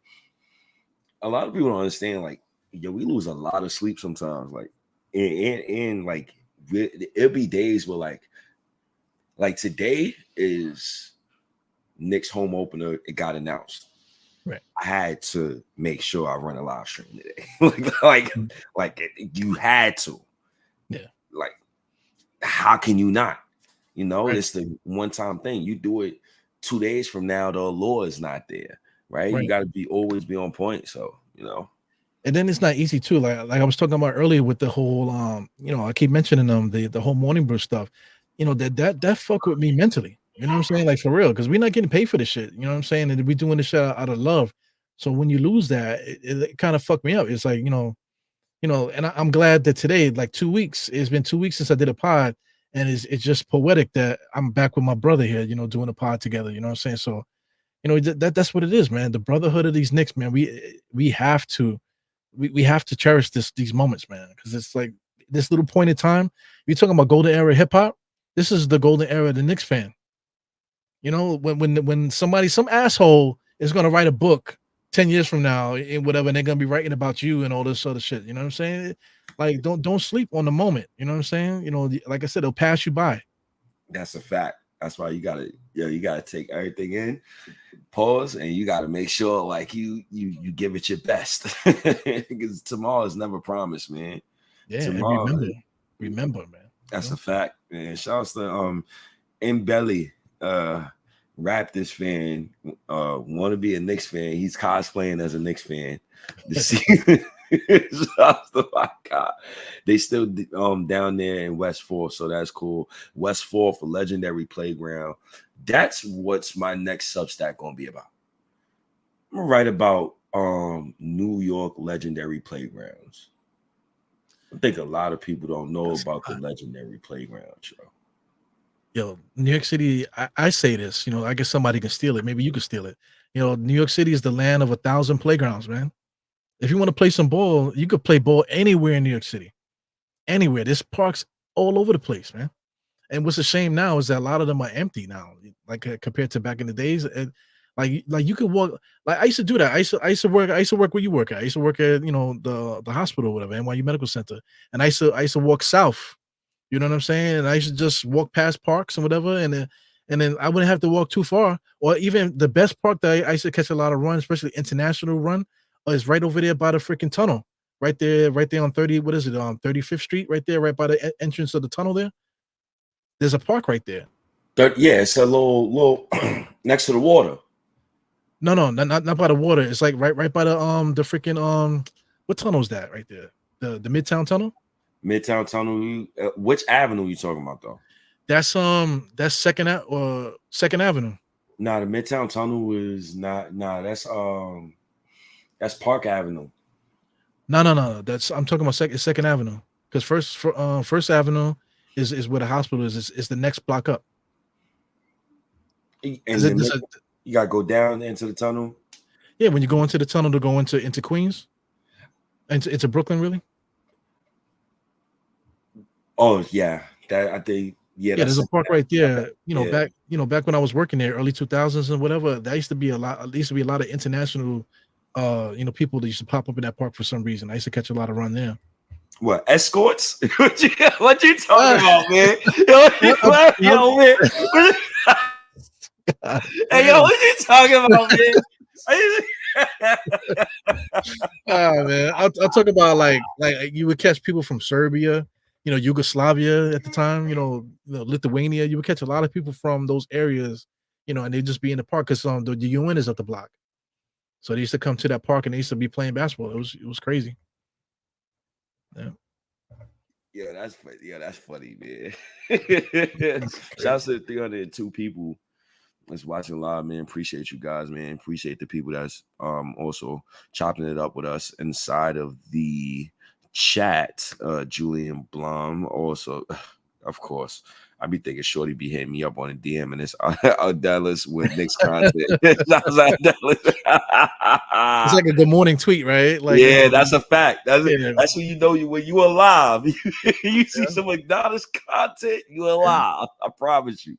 Speaker 1: a lot of people don't understand. Like, we lose a lot of sleep sometimes. Like, and like it'll be days where like today is Knicks home opener. It got announced.
Speaker 2: Right.
Speaker 1: I had to make sure I run a live stream today. like you had to.
Speaker 2: Yeah.
Speaker 1: Like, how can you not? Right. It's the one-time thing. You do it 2 days from now, the allure is not there, right? You got to always be on point. So,
Speaker 2: And then it's not easy too. Like I was talking about earlier with the whole, I keep mentioning the whole morning brew stuff. That fuck with me mentally. You know what I'm saying? Like for real, because we're not getting paid for this shit. You know what I'm saying? And we're doing this shit out of love. So when you lose that, it kind of fucked me up. It's like, and I'm glad that today, like 2 weeks, it's been 2 weeks since I did a pod. And it's just poetic that I'm back with my brother here, doing a pod together. You know what I'm saying? So, that's what it is, man. The brotherhood of these Knicks, man. We have to cherish these moments, man. Because it's like this little point in time. You're talking about golden era hip hop. This is the golden era of the Knicks fan. When some asshole is gonna write a book 10 years from now and whatever, and they're gonna be writing about you and all this other shit. You know what I'm saying? Like, don't sleep on the moment. You know what I'm saying? Like I said, it'll pass you by. That's
Speaker 1: a fact. That's why you gotta take everything in, pause, and you gotta make sure like you give it your best. Because tomorrow is never promised, man.
Speaker 2: Yeah,
Speaker 1: tomorrow,
Speaker 2: remember, man.
Speaker 1: That's a fact, man. Shouts to Mbelly, Raptors fan, want to be a Knicks fan. He's cosplaying as a Knicks fan this season. Shouts to my God. They still down there in West 4th, so that's cool. West 4th, a legendary playground. That's what's my next Substack gonna be about. I'm gonna write about New York legendary playgrounds. I think a lot of people don't know about the legendary playgrounds, yo.
Speaker 2: Yo, New York City, I say this, I guess somebody can steal it. Maybe you can steal it. New York City is the land of 1,000 playgrounds, man. If you want to play some ball, you could play ball anywhere in New York City. Anywhere. There's parks all over the place, man. And what's a shame now is that a lot of them are empty now, like compared to back in the days. And like you can walk. Like I used to do that. I used to work where you work at. I used to work at the hospital, or whatever, NYU Medical Center. And I used to walk south. You know what I'm saying? And I used to just walk past parks and whatever, and then I wouldn't have to walk too far. Or even the best park that I used to catch a lot of runs, especially international run, is right over there by the freaking tunnel. Right there on 30. What is it? 35th Street, right there, right by the entrance of the tunnel there. There's a park right there.
Speaker 1: Yeah, it's a little next to the water.
Speaker 2: No, not by the water. It's like right by the freaking what tunnel is that right there? The Midtown Tunnel.
Speaker 1: Midtown Tunnel. Which avenue are you talking about though?
Speaker 2: That's Second Avenue.
Speaker 1: Nah, the Midtown Tunnel is not. Nah, that's Park Avenue.
Speaker 2: No. I'm talking about Second Avenue, because First Avenue is where the hospital is. It's the next block up.
Speaker 1: And you gotta go down into the tunnel.
Speaker 2: Yeah, when you go into the tunnel to go into Queens, into Brooklyn, really.
Speaker 1: Oh yeah, that I think. Yeah,
Speaker 2: there's a park right there. Back when I was working there, early 2000s and whatever. There used to be a lot of international, people that used to pop up in that park for some reason. I used to catch a lot of run there.
Speaker 1: What, escorts? what you talking about, man? Yo, man. Hey, yo, what you talking about, man?
Speaker 2: Man, I'll talk about like you would catch people from Serbia, Yugoslavia at the time, Lithuania. You would catch a lot of people from those areas, and they'd just be in the park because the UN is up the block. So they used to come to that park and they used to be playing basketball. It was crazy. Yeah.
Speaker 1: Yeah, that's funny, man. Shouts to the 302 people that's watching live, man. Appreciate you guys, man. Appreciate the people that's also chopping it up with us inside of the chat. Julian Blum also, of course. I be thinking Shorty be hitting me up on a DM and it's Dallas with Knicks content. It's
Speaker 2: like a good morning tweet, right? Like,
Speaker 1: yeah, that's a fact. That's when you know when you alive. You see some Dallas content, you alive. I promise you.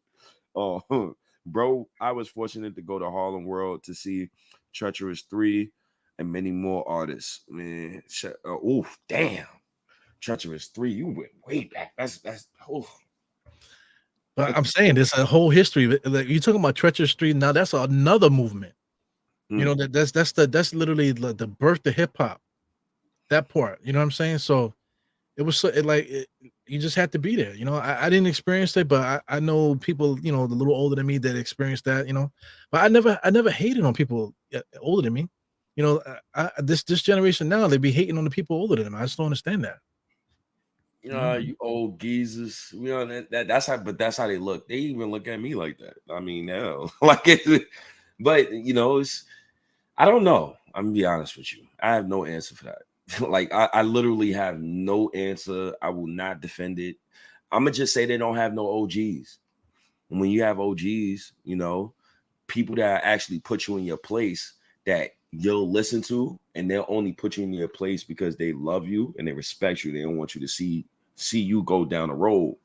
Speaker 1: Oh, bro, I was fortunate to go to Harlem World to see Treacherous 3 and many more artists. Man, damn. Treacherous 3, you went way back. That's
Speaker 2: But I'm saying there's a whole history. Like you're talking about Treacherous 3 now. That's another movement. That's literally the birth of hip hop. That part, you know what I'm saying? So it was you just had to be there. I didn't experience it, but I know people, a little older than me that experienced that. But I never hated on people older than me. This generation now, they be hating on the people older than them. I just don't understand that.
Speaker 1: You old geezers. That's how they look. They even look at me like that. I mean, no, but it's. I don't know. I'm gonna be honest with you. I have no answer for that. Like I literally have no answer. I will not defend it. I'm gonna just say they don't have no OGs. And when you have OGs, people that actually put you in your place that you'll listen to, and they'll only put you in your place because they love you and they respect you. They don't want you to see you go down a road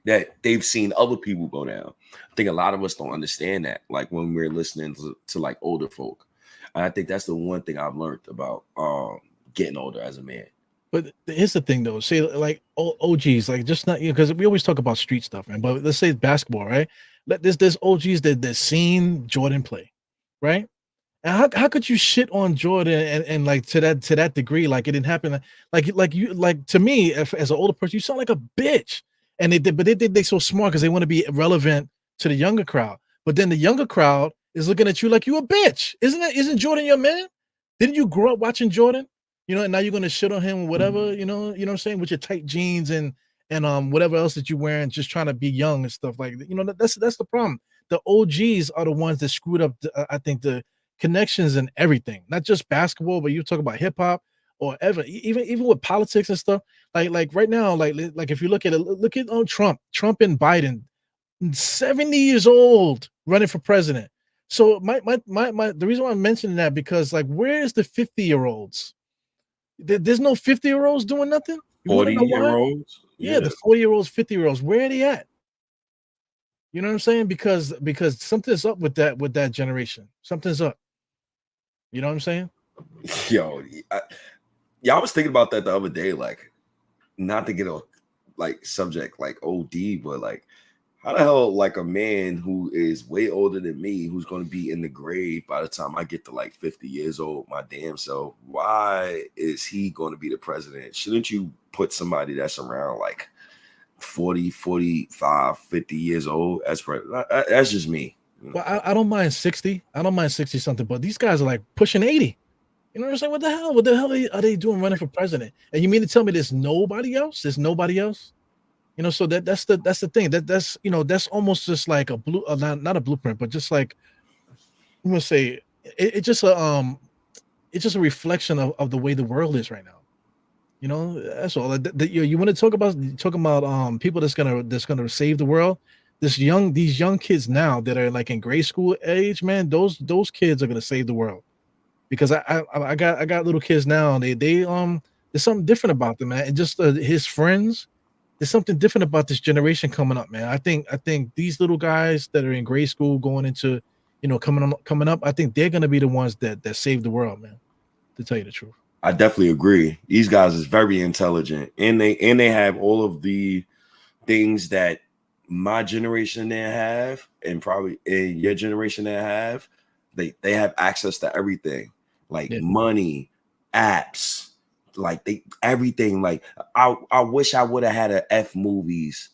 Speaker 1: that they've seen other people go down. I think a lot of us don't understand that. Like when we're listening to like older folk, and I think that's the one thing I've learned about getting older as a man.
Speaker 2: But here's the thing, though. Say like OGs, like just not because we always talk about street stuff, man. But let's say basketball, right? There's OGs that seen Jordan play, right? And how could you shit on Jordan and like to that degree, like it didn't happen, like to me as an older person, you sound like a bitch. And they think they're so smart because they want to be relevant to the younger crowd. But then the younger crowd is looking at you like you a bitch, isn't it? Isn't Jordan your man? Didn't you grow up watching Jordan? you know, and now you're gonna shit on him, whatever, you know what I'm saying, with your tight jeans and whatever else that you're wearing, just trying to be young and stuff like that. You know, that's the problem. The OGs are the ones that screwed up. I think the connections and everything, not just basketball, but you talk about hip hop or even with politics and stuff. Like right now, like if you look at it, look at Trump and Biden, 70 years old, running for president. So the reason why I'm mentioning that, because like, where's the 50-year-olds? There's no 50-year-olds doing nothing. You want to know why?
Speaker 1: 40-year-olds.
Speaker 2: Yeah, the 40-year-olds, 50-year-olds. Where are they at? You know what I'm saying? Because something's up with that generation. Something's up. You know what I'm saying?
Speaker 1: Yo, I was thinking about that the other day. Like, not to get a like subject like OD, but like, how the hell, like, a man who is way older than me, who's going to be in the grave by the time I get to like 50 years old, my damn self, why is he going to be the president? Shouldn't you put somebody that's around like 40, 45, 50 years old as president? That's just me. You know?
Speaker 2: Well, I don't mind 60. I don't mind 60 something, but these guys are like pushing 80. You know what I'm saying? What the hell? What the hell are they doing running for president? And you mean to tell me there's nobody else? There's nobody else? You know, so that's the thing. That's you know, that's almost just like a not a blueprint, but just like, I'm gonna say it's just a reflection of the way the world is right now. You know, that's all. You want to talk about people that's gonna save the world. These young kids now that are like in grade school age, man, those kids are gonna save the world. Because I got little kids now, and they there's something different about them, man. And just his friends, there's something different about this generation coming up, man. I think these little guys that are in grade school going into, you know, coming up, I think they're gonna be the ones that save the world, man. To tell you the truth,
Speaker 1: I definitely agree. These guys is very intelligent, and they have all of the things that my generation didn't have, and probably in your generation didn't have. They have access to everything, like money, apps, like everything. Like, I wish I would have had a F movies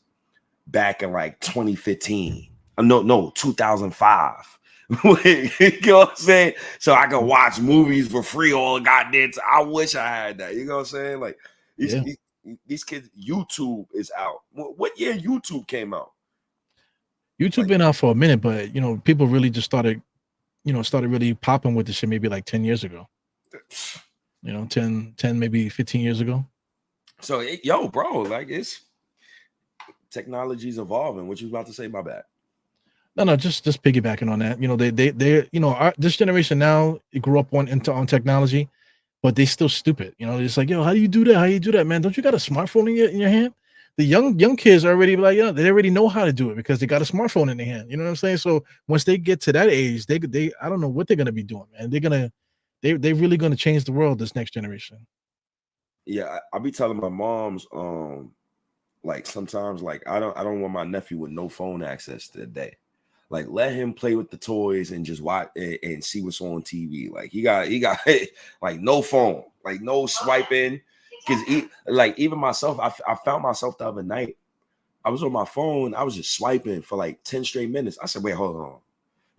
Speaker 1: back in like 2015. No, 2005. You know what I'm saying? So I can watch movies for free all the goddamn time. I wish I had that. You know what I'm saying? Like, these kids, YouTube is out. What year YouTube came out?
Speaker 2: YouTube been out for a minute, but you know, people really just started really popping with the shit maybe like 10 years ago. You know, 10 maybe 15 years ago.
Speaker 1: So yo, bro, like, it's technology's evolving. What you about to say? My bad.
Speaker 2: No, just piggybacking on that. You know, they you know, this generation now grew up on technology, but they still stupid. You know, it's like, yo, how do you do that? How do you do that, man? Don't you got a smartphone in your hand? The young kids are already like, yeah, they already know how to do it because they got a smartphone in their hand. You know what I'm saying? So once they get to that age, they I don't know what they're gonna be doing, man. They're really gonna change the world, this next generation.
Speaker 1: Yeah, I'll be telling my moms, like, sometimes, like, I don't want my nephew with no phone access to the day. Like, let him play with the toys and just watch and see what's on TV. Like, he got like no phone, like no swiping. Because like, even myself, I found myself the other night. I was on my phone. I was just swiping for like 10 straight minutes. I said, wait, hold on.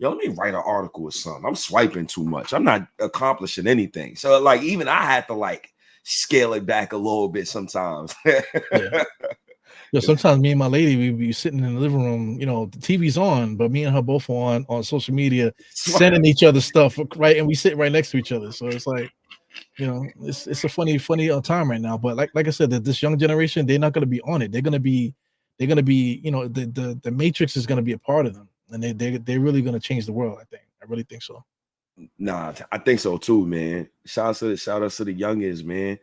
Speaker 1: Yo, let me write an article or something. I'm swiping too much. I'm not accomplishing anything. So like, even I had to like scale it back a little bit sometimes.
Speaker 2: Yeah. Yo, sometimes me and my lady, we be sitting in the living room, you know, the TV's on, but me and her both on social media, sending each other stuff, right? And we sit right next to each other. So it's like, you know, it's a funny time right now. But like I said, that this young generation, they're not gonna be on it. They're gonna be, you know, the matrix is gonna be a part of them, and they're really gonna change the world. I really think so.
Speaker 1: Nah, I think so too, man. Shout out to the youngins, man.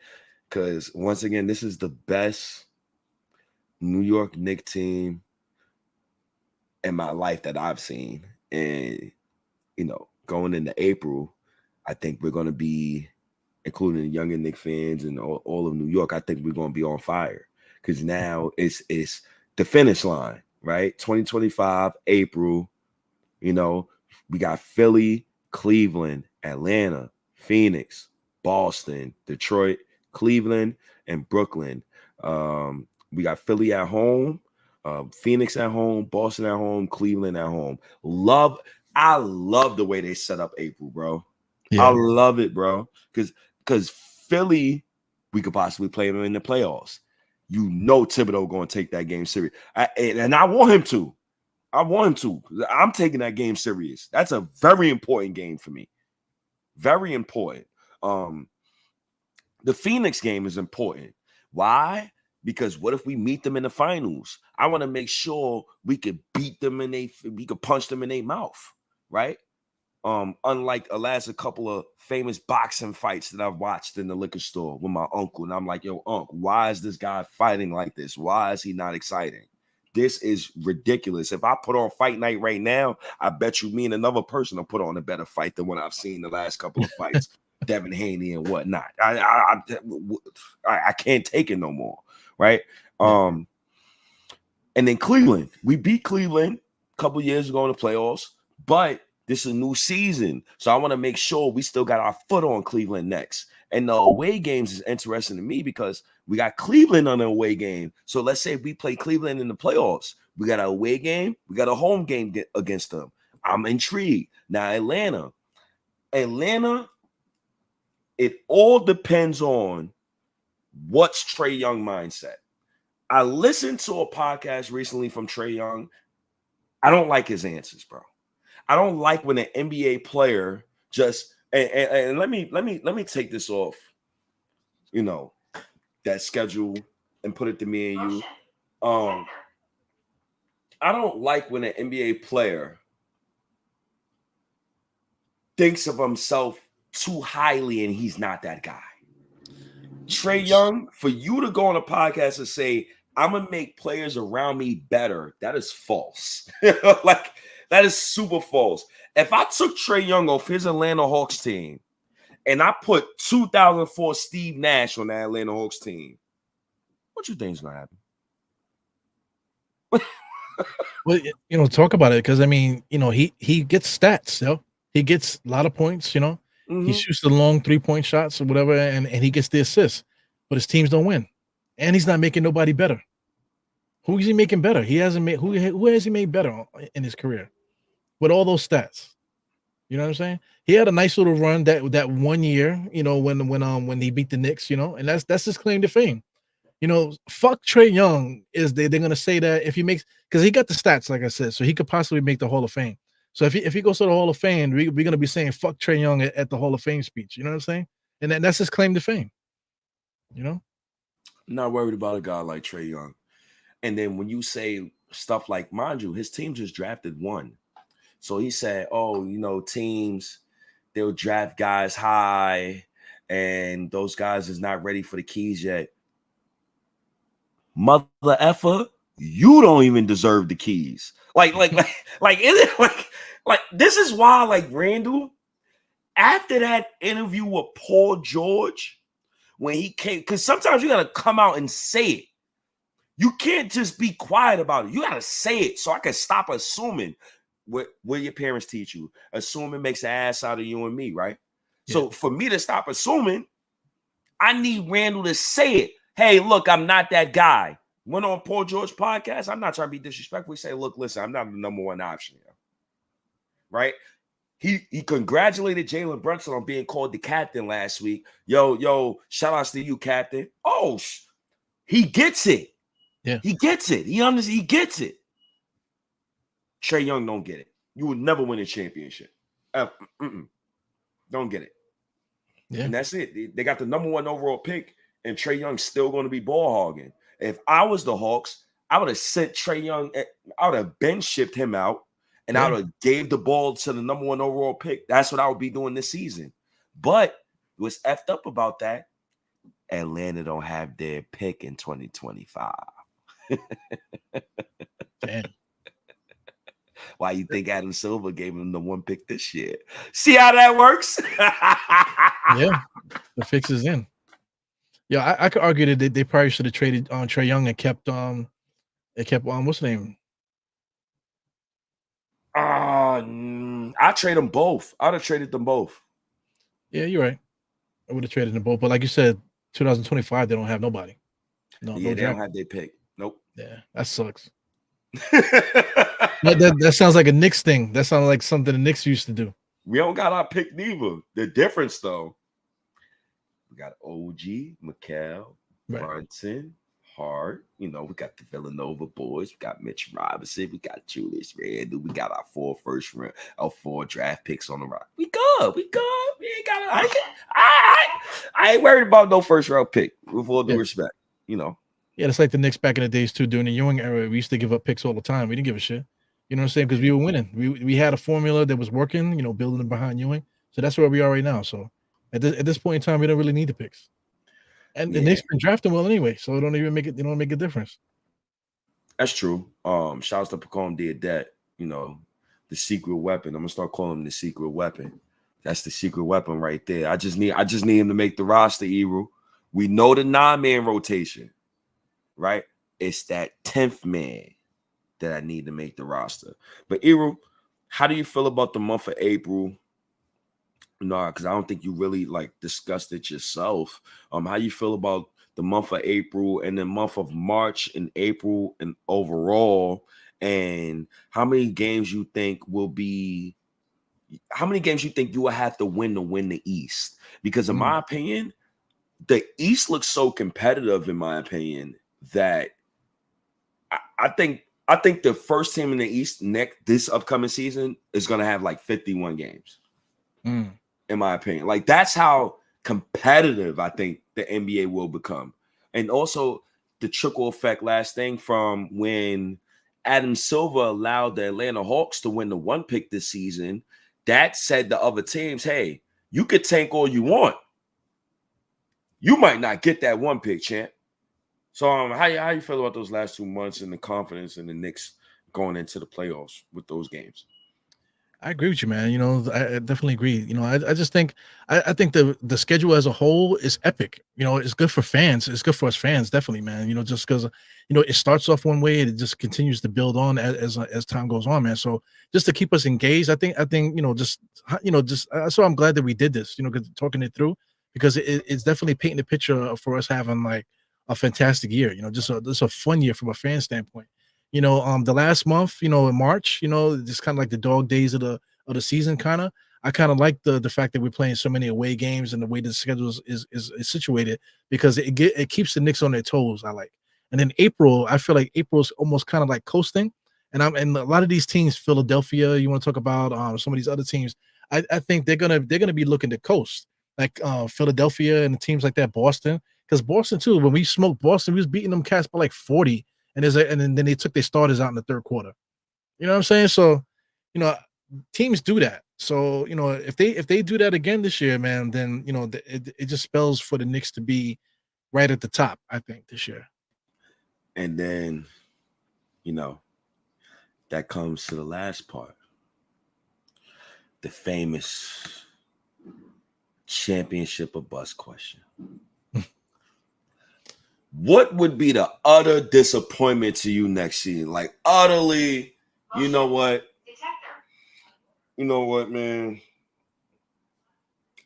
Speaker 1: Because once again, this is the best New York Knicks team in my life that I've seen. And, you know, going into April, I think we're going to be, including the younger Knicks fans and all of New York, I think we're going to be on fire. Because now it's the finish line, right? 2025, April, you know, we got Philly, Cleveland, Atlanta, Phoenix, Boston, Detroit, Cleveland, and Brooklyn. We got Philly at home, Phoenix at home, Boston at home, Cleveland at home. I love the way they set up April, bro. Yeah. I love it, bro. Because Philly, we could possibly play them in the playoffs. You know Thibodeau going to take that game serious. And I want him to. I'm taking that game serious. That's a very important game for me. Very important. The Phoenix game is important. Why? Because what if we meet them in the finals? I want to make sure we could beat them we could punch them in their mouth, right? Unlike the last couple of famous boxing fights that I've watched in the liquor store with my uncle. And I'm like, yo, uncle, why is this guy fighting like this? Why is he not exciting? This is ridiculous. If I put on fight night right now, I bet you me and another person will put on a better fight than what I've seen the last couple of fights. Devin Haney and whatnot. I can't take it no more, right? And then Cleveland. We beat Cleveland a couple years ago in the playoffs, but this is a new season. So I want to make sure we still got our foot on Cleveland next. And the away games is interesting to me because we got Cleveland on the away game. So let's say we play Cleveland in the playoffs. We got an away game. We got a home game against them. I'm intrigued. Now, Atlanta, it all depends on what's Trae Young mindset. I listened to a podcast recently from Trae Young. I don't like his answers, bro. I don't like when an NBA player just and let me take this off, that schedule and put it to me and you. I don't like when an NBA player thinks of himself too highly and he's not that guy. Trae Young, for you to go on a podcast and say, I'm going to make players around me better, that is false. That is super false. If I took Trae Young off his Atlanta Hawks team and I put 2004 Steve Nash on that Atlanta Hawks team, what you think is going to happen?
Speaker 2: Well, talk about it because, he gets stats, He gets a lot of points,
Speaker 1: Mm-hmm.
Speaker 2: He shoots the long 3-point shots or whatever, and he gets the assists, but his teams don't win. And he's not making nobody better. Who is he making better? He hasn't made who has he made better in his career with all those stats? You know what I'm saying? He had a nice little run that 1 year, when he beat the Knicks, and that's his claim to fame. Fuck Trae Young is they're gonna say that if he makes because he got the stats, like I said, so he could possibly make the Hall of Fame. So if he goes to the Hall of Fame, we're gonna be saying fuck Trae Young at the Hall of Fame speech. You know what I'm saying? And that's his claim to fame.
Speaker 1: I'm not worried about a guy like Trae Young. And then when you say stuff like, mind you, his team just drafted one. So he said, teams, they'll draft guys high and those guys is not ready for the keys yet. Mother effer, you don't even deserve the keys. Like this is why, like Randall, after that interview with Paul George, when he came, because sometimes you got to come out and say it. You can't just be quiet about it. You got to say it so I can stop assuming what your parents teach you. Assuming makes an ass out of you and me, right? Yeah. So for me to stop assuming, I need Randall to say it. Hey, look, I'm not that guy. Went on Paul George podcast. I'm not trying to be disrespectful. He say, look, listen, I'm not the number one option here. Right? He congratulated Jalen Brunson on being called the captain last week. Yo, shout outs to you, captain. Oh, he gets it.
Speaker 2: Yeah.
Speaker 1: He gets it. He gets it. Trae Young don't get it. You would never win a championship. Don't get it. Yeah. And that's it. They got the number one overall pick, and Trae Young's still going to be ball hogging. If I was the Hawks, I would have sent Trae Young. I would have bench shipped him out, and I would have gave the ball to the number one overall pick. That's what I would be doing this season. But what's effed up about that, Atlanta don't have their pick in 2025.
Speaker 2: Damn.
Speaker 1: Why you think Adam Silver gave him the one pick this year? See how that works?
Speaker 2: Yeah, the fix is in. Yeah, I could argue that they probably should have traded on Trae Young and kept what's the name?
Speaker 1: I trade them both. I'd have traded them both.
Speaker 2: Yeah, you're right. I would have traded them both, but like you said, 2025 they don't have nobody.
Speaker 1: No, they don't have their pick. Nope.
Speaker 2: Yeah, that sucks. that sounds like a Knicks thing. That sounds like something the Knicks used to do.
Speaker 1: We don't got our pick neither. The difference, though, We got OG, Mikal,
Speaker 2: Right.
Speaker 1: Brunson, Hart. You know, we got the Villanova boys. We got Mitch Robinson. We got Julius Randle. We got our 4 first round, our 4 draft picks on the rock. We good. We good. We ain't got. I ain't worried about no first round pick. With all due respect, you know.
Speaker 2: Yeah, it's like the Knicks back in the days too. During the Ewing era, we used to give up picks all the time. We didn't give a shit. You know what I'm saying? Because we were winning. We had a formula that was working. You know, building it behind Ewing. So that's where we are right now. So at this point in time, we don't really need the picks. And the Knicks been drafting well anyway, so it don't even make it. They don't make a difference.
Speaker 1: That's true. Shouts to Pacom did that. You know, the secret weapon. I'm gonna start calling him the secret weapon. That's the secret weapon right there. I just need him to make the roster, Eru. We know the 9-man rotation, right? It's that 10th man that I need to make the roster. But Eru, how do you feel about the month of April? No, because I don't think you really like discussed it yourself. How you feel about the month of April and the month of March and April and overall, and how many games you think you will have to win the East? Because in my opinion, the East looks so competitive, in my opinion, that I think the first team in the East this upcoming season is going to have like 51 games. In my opinion, like that's how competitive I think the NBA will become. And also the trickle effect, last thing, from when Adam Silver allowed the Atlanta Hawks to win the 1 pick this season, that said to other teams, hey, you could tank all you want. You might not get that 1 pick, champ. So how you feel about those last 2 months and the confidence in the Knicks going into the playoffs with those games?
Speaker 2: I agree with you, man. You know, I definitely agree. You know, I just think I think the schedule as a whole is epic. You know, it's good for fans. It's good for us fans, definitely, man. You know, just because you know it starts off one way and it just continues to build on as time goes on, man. So just to keep us engaged, I think you know just so I'm glad that we did this. You know, talking it through, because it's definitely painting a picture for us having like a fantastic year. You know, just a fun year from a fan standpoint. You know, the last month, you know, in March, you know, just kind of like the dog days of the season, kind of. I kind of like the fact that we're playing so many away games and the way the schedule is situated, because it keeps the Knicks on their toes. I like, and then April, I feel like April's almost kind of like coasting, and a lot of these teams, Philadelphia, you want to talk about some of these other teams. I think they're gonna be looking to coast, like Philadelphia and teams like that, Boston, because Boston too. When we smoked Boston, we was beating them cats by like 40. And then they took their starters out in the third quarter. You know what I'm saying? So, you know, teams do that. So, you know, if they do that again this year, man, then you know it just spells for the Knicks to be right at the top, I think, this year.
Speaker 1: And then, you know, that comes to the last part, the famous championship or bust question. What would be the utter disappointment to you next season? Like utterly, you know what? You know what, man?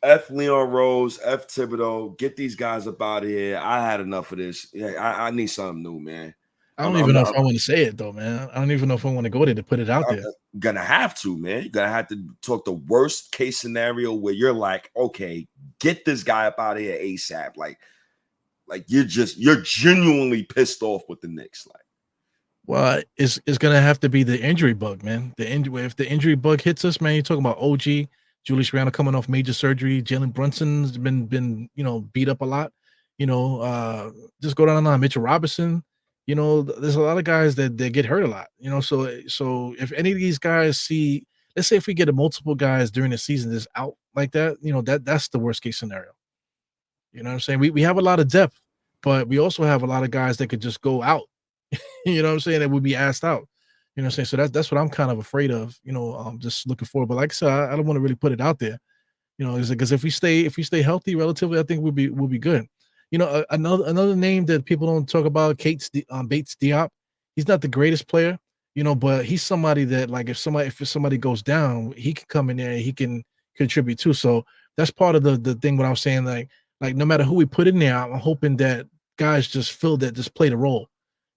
Speaker 1: F Leon Rose, F Thibodeau, get these guys up out of here. I had enough of this. Yeah, I need something new, man.
Speaker 2: I don't even know if I want to say it though, man. I don't even know if I want to go there to put it out there.
Speaker 1: Gonna have to, man. You're gonna have to talk the worst case scenario where you're like, okay, get this guy up out of here ASAP. Like you're genuinely pissed off with the Knicks. Like,
Speaker 2: well, it's gonna have to be the injury bug, man. If the injury bug hits us, man, you're talking about OG, Julius Randle coming off major surgery, Jalen Brunson's been you know beat up a lot. You know, just go down the line, Mitchell Robinson. You know, there's a lot of guys that get hurt a lot. You know, so if any of these guys see, let's say if we get a multiple guys during the season that's out like that, you know, that's the worst case scenario. You know what I'm saying? We have a lot of depth, but we also have a lot of guys that could just go out. You know what I'm saying? That would be asked out. You know what I'm saying? So that's what I'm kind of afraid of, you know, just looking forward. But like I said, I don't want to really put it out there. You know, because if we stay healthy relatively, I think we'll be good. You know, another name that people don't talk about, Bates Diop. He's not the greatest player, you know, but he's somebody that like if somebody goes down, he can come in there and he can contribute too. So that's part of the thing. What I'm saying, like no matter who we put in there, I'm hoping that guys just play the role.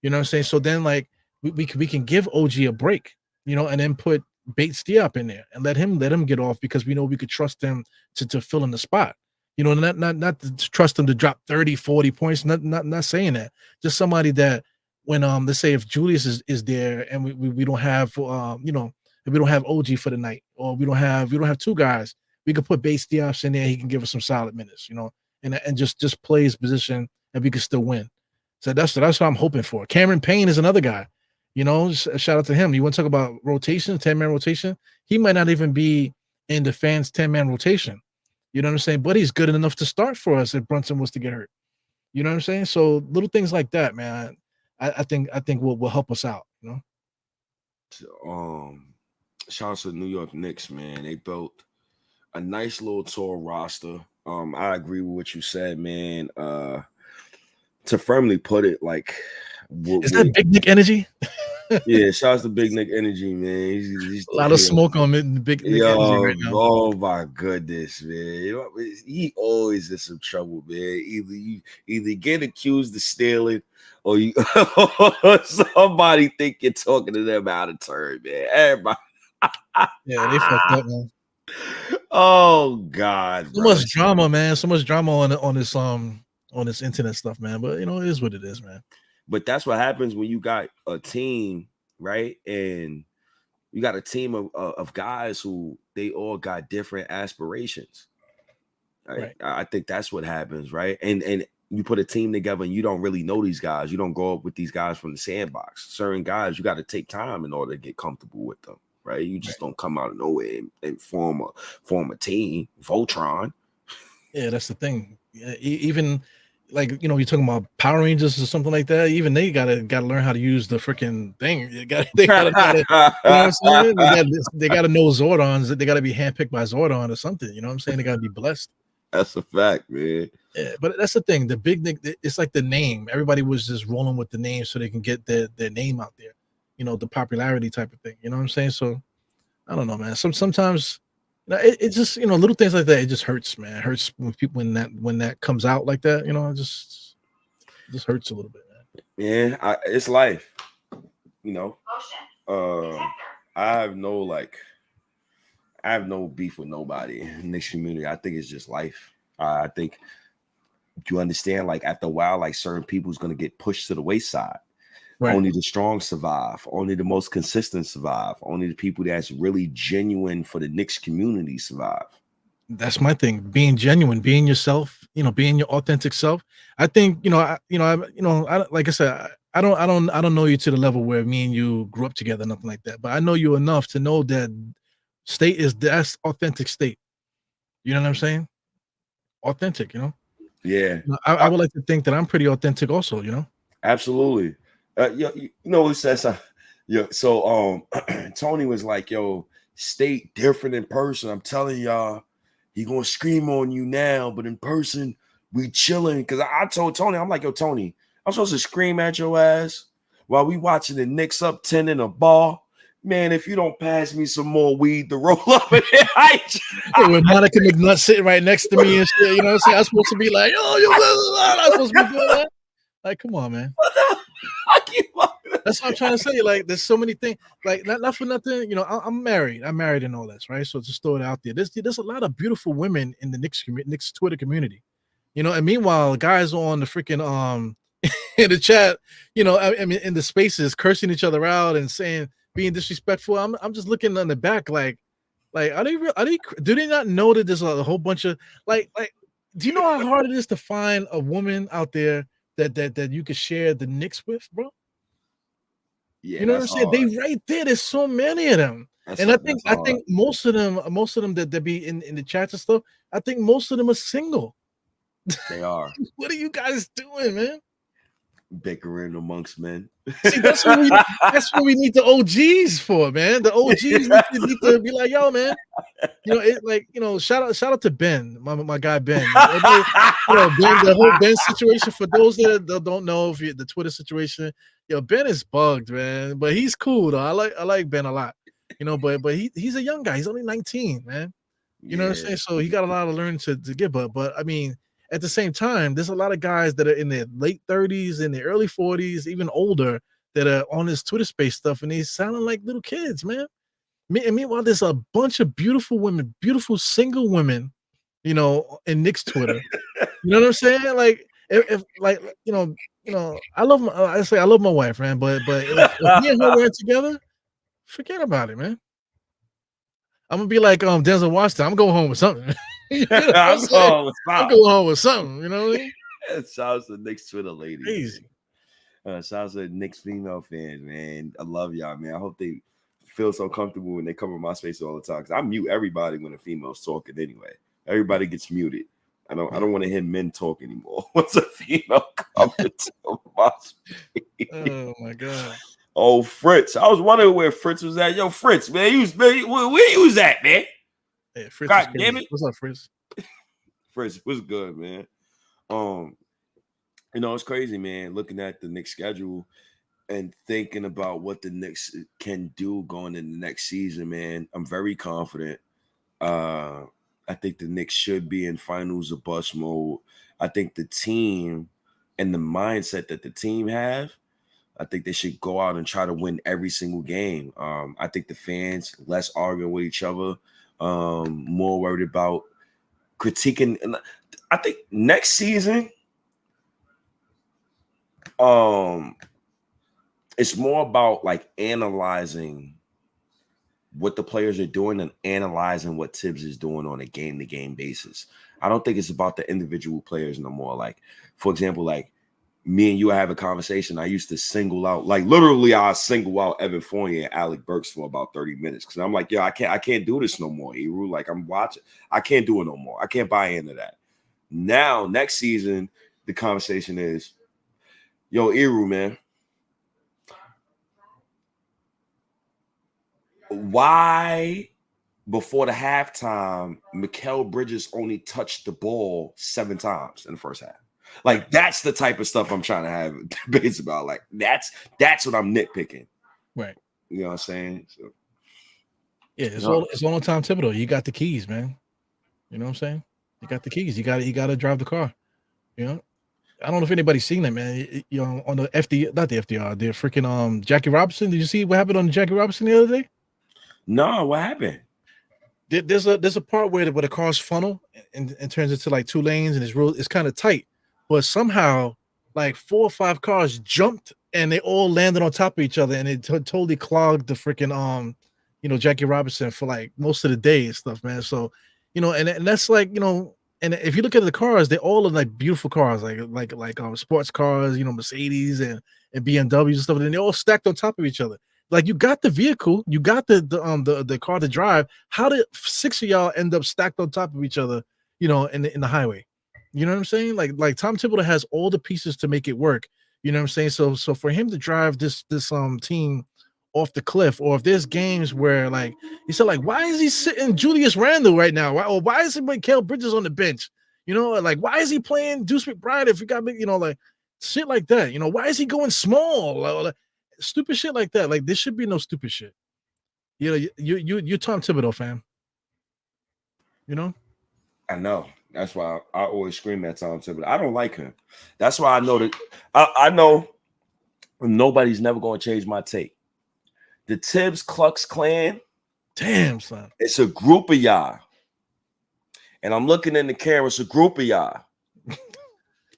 Speaker 2: You know what I'm saying? So then like we can give OG a break, you know, and then put Bates Diop in there and let him get off, because we know we could trust him to fill in the spot. You know, not to trust them to drop 30, 40 points. Not saying that. Just somebody that when let's say if Julius is there and we don't have you know, if we don't have OG for the night, or we don't have two guys, we could put Bates Diop's in there. He can give us some solid minutes, you know, and just play his position, and we can still win. So that's what I'm hoping for. Cameron Payne is another guy, you know. Shout out to him. You want to talk about rotation, 10-man rotation? He might not even be in the fans' 10-man rotation. You know what I'm saying? But he's good enough to start for us if Brunson was to get hurt. You know what I'm saying? So little things like that, man. I think will help us out. You
Speaker 1: know. Shout out to the New York Knicks, man. They built a nice little tall roster. I agree with what you said, man. To firmly put it, like,
Speaker 2: is that Big Nick energy?
Speaker 1: Yeah, shout out to Big Nick energy, man. He's
Speaker 2: a lot of smoke on Big Nick energy right now.
Speaker 1: Oh my goodness, man. You know, he always in some trouble, man. Either get accused of stealing, or you somebody think you're talking to them out of turn, man. Everybody.
Speaker 2: Yeah, they fucked up, man.
Speaker 1: Oh God,
Speaker 2: so much drama, man. So much drama on this internet stuff, man. But you know, it is what it is, man.
Speaker 1: But that's what happens when you got a team, right? And you got a team of guys who they all got different aspirations. Right? I think that's what happens, right? And you put a team together and you don't really know these guys. You don't go up with these guys from the sandbox. Certain guys, you got to take time in order to get comfortable with them, right? You just don't come out of nowhere and form a team. Voltron.
Speaker 2: Yeah, that's the thing. Yeah, even like, you know, you're talking about Power Rangers or something like that. Even they gotta learn how to use the freaking thing. They gotta you know what I'm saying? They gotta know Zordons. They gotta be handpicked by Zordon or something. You know what I'm saying? They gotta be blessed.
Speaker 1: That's a fact, man.
Speaker 2: Yeah, but that's the thing. The Big Nick, it's like the name. Everybody was just rolling with the name so they can get their name out there. You know, the popularity type of thing. You know what I'm saying? So I don't know, man. Sometimes it just, you know, little things like that, it just hurts, man. It hurts when people when that comes out like that, you know. It just hurts a little bit,
Speaker 1: man. Yeah, it's life, you know. I have no beef with nobody in this community. I think it's just life. I think you understand, like, after a while, like, certain people's gonna get pushed to the wayside. Right. Only the strong survive. Only the most consistent survive. Only the people that's really genuine for the Knicks community survive.
Speaker 2: That's my thing. Being genuine, being yourself. You know, being your authentic self. I think like I said, I don't know you to the level where me and you grew up together, nothing like that. But I know you enough to know that that's authentic state. You know what I'm saying? Authentic. You know.
Speaker 1: Yeah.
Speaker 2: I would like to think that I'm pretty authentic, also. You know.
Speaker 1: Absolutely. You know what it says? So Tony was like, "Yo, State different in person. I'm telling y'all, he gonna scream on you now, but in person, we chilling." Because I told Tony, I'm like, "Yo, Tony, I'm supposed to scream at your ass while we watching the Knicks up 10 in a bar. Man, if you don't pass me some more weed to roll up in there,
Speaker 2: with Monica McNutt sitting right next to me and shit, you know what I'm saying? I'm supposed to be like, "Oh, I'm supposed to be doing that." Like, come on, man. That's what I'm trying to say. Like, there's so many things. Like, not for nothing. You know, I'm married. I'm married and all this, right? So just throw it out there. There's a lot of beautiful women in the Knicks Twitter community. You know, and meanwhile, guys on the freaking in the chat, you know, I mean, in the spaces, cursing each other out and saying, being disrespectful. I'm just looking on the back, like, do they not know that there's a whole bunch of like, do you know how hard it is to find a woman out there that you could share the Knicks with, bro?
Speaker 1: Yeah,
Speaker 2: you know what I'm saying? They right there. There's so many of them, and I think most of them that be in the chats and stuff. I think most of them are single.
Speaker 1: They are.
Speaker 2: What are you guys doing, man?
Speaker 1: Bickering amongst men.
Speaker 2: See, that's what we need the OGs for, man. The OGs need to be like, "Yo, man, you know, it, like, you know, shout out to Ben, my guy Ben. You know, Ben, the whole Ben situation. For those that don't know, the Twitter situation, yo, Ben is bugged, man, but he's cool though. I like Ben a lot, you know, but he's a young guy. He's only 19, man. You know what I'm saying? So he got a lot of learning to give up. But I mean, at the same time, there's a lot of guys that are in their late 30s, in their early 40s, even older, that are on this Twitter space stuff, and they sounding like little kids, man. And meanwhile, there's a bunch of beautiful women, beautiful single women in Knicks Twitter. You know what I'm saying? Like if like I love I love my wife, man. But if me and her weren't together, forget about it, man. I'm gonna be like Denzel Washington. I'm going home with something. You know what I'm saying? I'm going home with something. You know what I mean?
Speaker 1: Shout out to Knicks Twitter ladies.
Speaker 2: Crazy.
Speaker 1: Shout out to Knicks female fans, man. I love y'all, man. I hope they feel so comfortable when they come in my space all the time. Cause I mute everybody when a female's talking anyway. Everybody gets muted. I don't want to hear men talk anymore. Once a female comes into my space.
Speaker 2: Oh my god.
Speaker 1: Oh, Fritz. I was wondering where Fritz was at. Yo, Fritz, man. Where you was at, man?
Speaker 2: Hey, Fritz,
Speaker 1: God damn it.
Speaker 2: What's up, Fritz?
Speaker 1: Fritz, what's good, man? It's crazy, man, looking at the Knicks schedule and thinking about what the Knicks can do going into the next season, man. I'm very confident. I think the Knicks should be in finals or bust mode. I think the team and the mindset that the team have, I think they should go out and try to win every single game. I think the fans less arguing with each other, more worried about critiquing. And I think next season, it's more about like analyzing what the players are doing and analyzing what Tibbs is doing on a game-to-game basis. I don't think it's about the individual players no more. Like, for example, like me and you have a conversation. I used to single out, like literally, I single out Evan Fournier and Alec Burks for about 30 minutes because I'm like, yo, I can't do this no more. Eru, like I'm watching, I can't do it no more. I can't buy into that. Now, next season, the conversation is, yo, Eru, man, why before the halftime, Mikal Bridges only touched the ball 7 times in the first half? Like, that's the type of stuff I'm trying to have debates about. Like, that's what I'm nitpicking.
Speaker 2: Right.
Speaker 1: You know what I'm saying? So,
Speaker 2: yeah, it's all on Tom Thibodeau. You got the keys, man. You know what I'm saying? You got the keys. You got to drive the car. You know? I don't know if anybody's seen that, man. On the not the FDR, the freaking Jackie Robinson. Did you see what happened on Jackie Robinson the other day?
Speaker 1: No, what happened?
Speaker 2: There's a part where the cars funnel and turns into like 2 lanes and it's kind of tight, but somehow like 4 or 5 cars jumped and they all landed on top of each other and it totally clogged the freaking Jackie Robinson for like most of the day and stuff, man. So and that's like and if you look at the cars, they all are like beautiful cars, like sports cars, Mercedes and BMWs and stuff, and they're all stacked on top of each other. Like, you got the vehicle, you got the car to drive. How did 6 of y'all end up stacked on top of each other, in the highway? You know what I'm saying? Like Tom Thibodeau has all the pieces to make it work. You know what I'm saying? So for him to drive this team off the cliff, or if there's games where like he said, like, why is he sitting Julius Randle right now? Why is he Mikal Bridges on the bench? Like, why is he playing Deuce McBride if you got like shit like that? Why is he going small? Stupid shit like that. Like, there should be no stupid shit. You're Tom Thibodeau fan.
Speaker 1: I know. That's why I always scream at Tom Thibodeau. I don't like him. That's why I know that I know nobody's never going to change my take. The Tibbs Klux Klan.
Speaker 2: Damn, son.
Speaker 1: It's a group of y'all. And I'm looking in the camera. It's a group of y'all.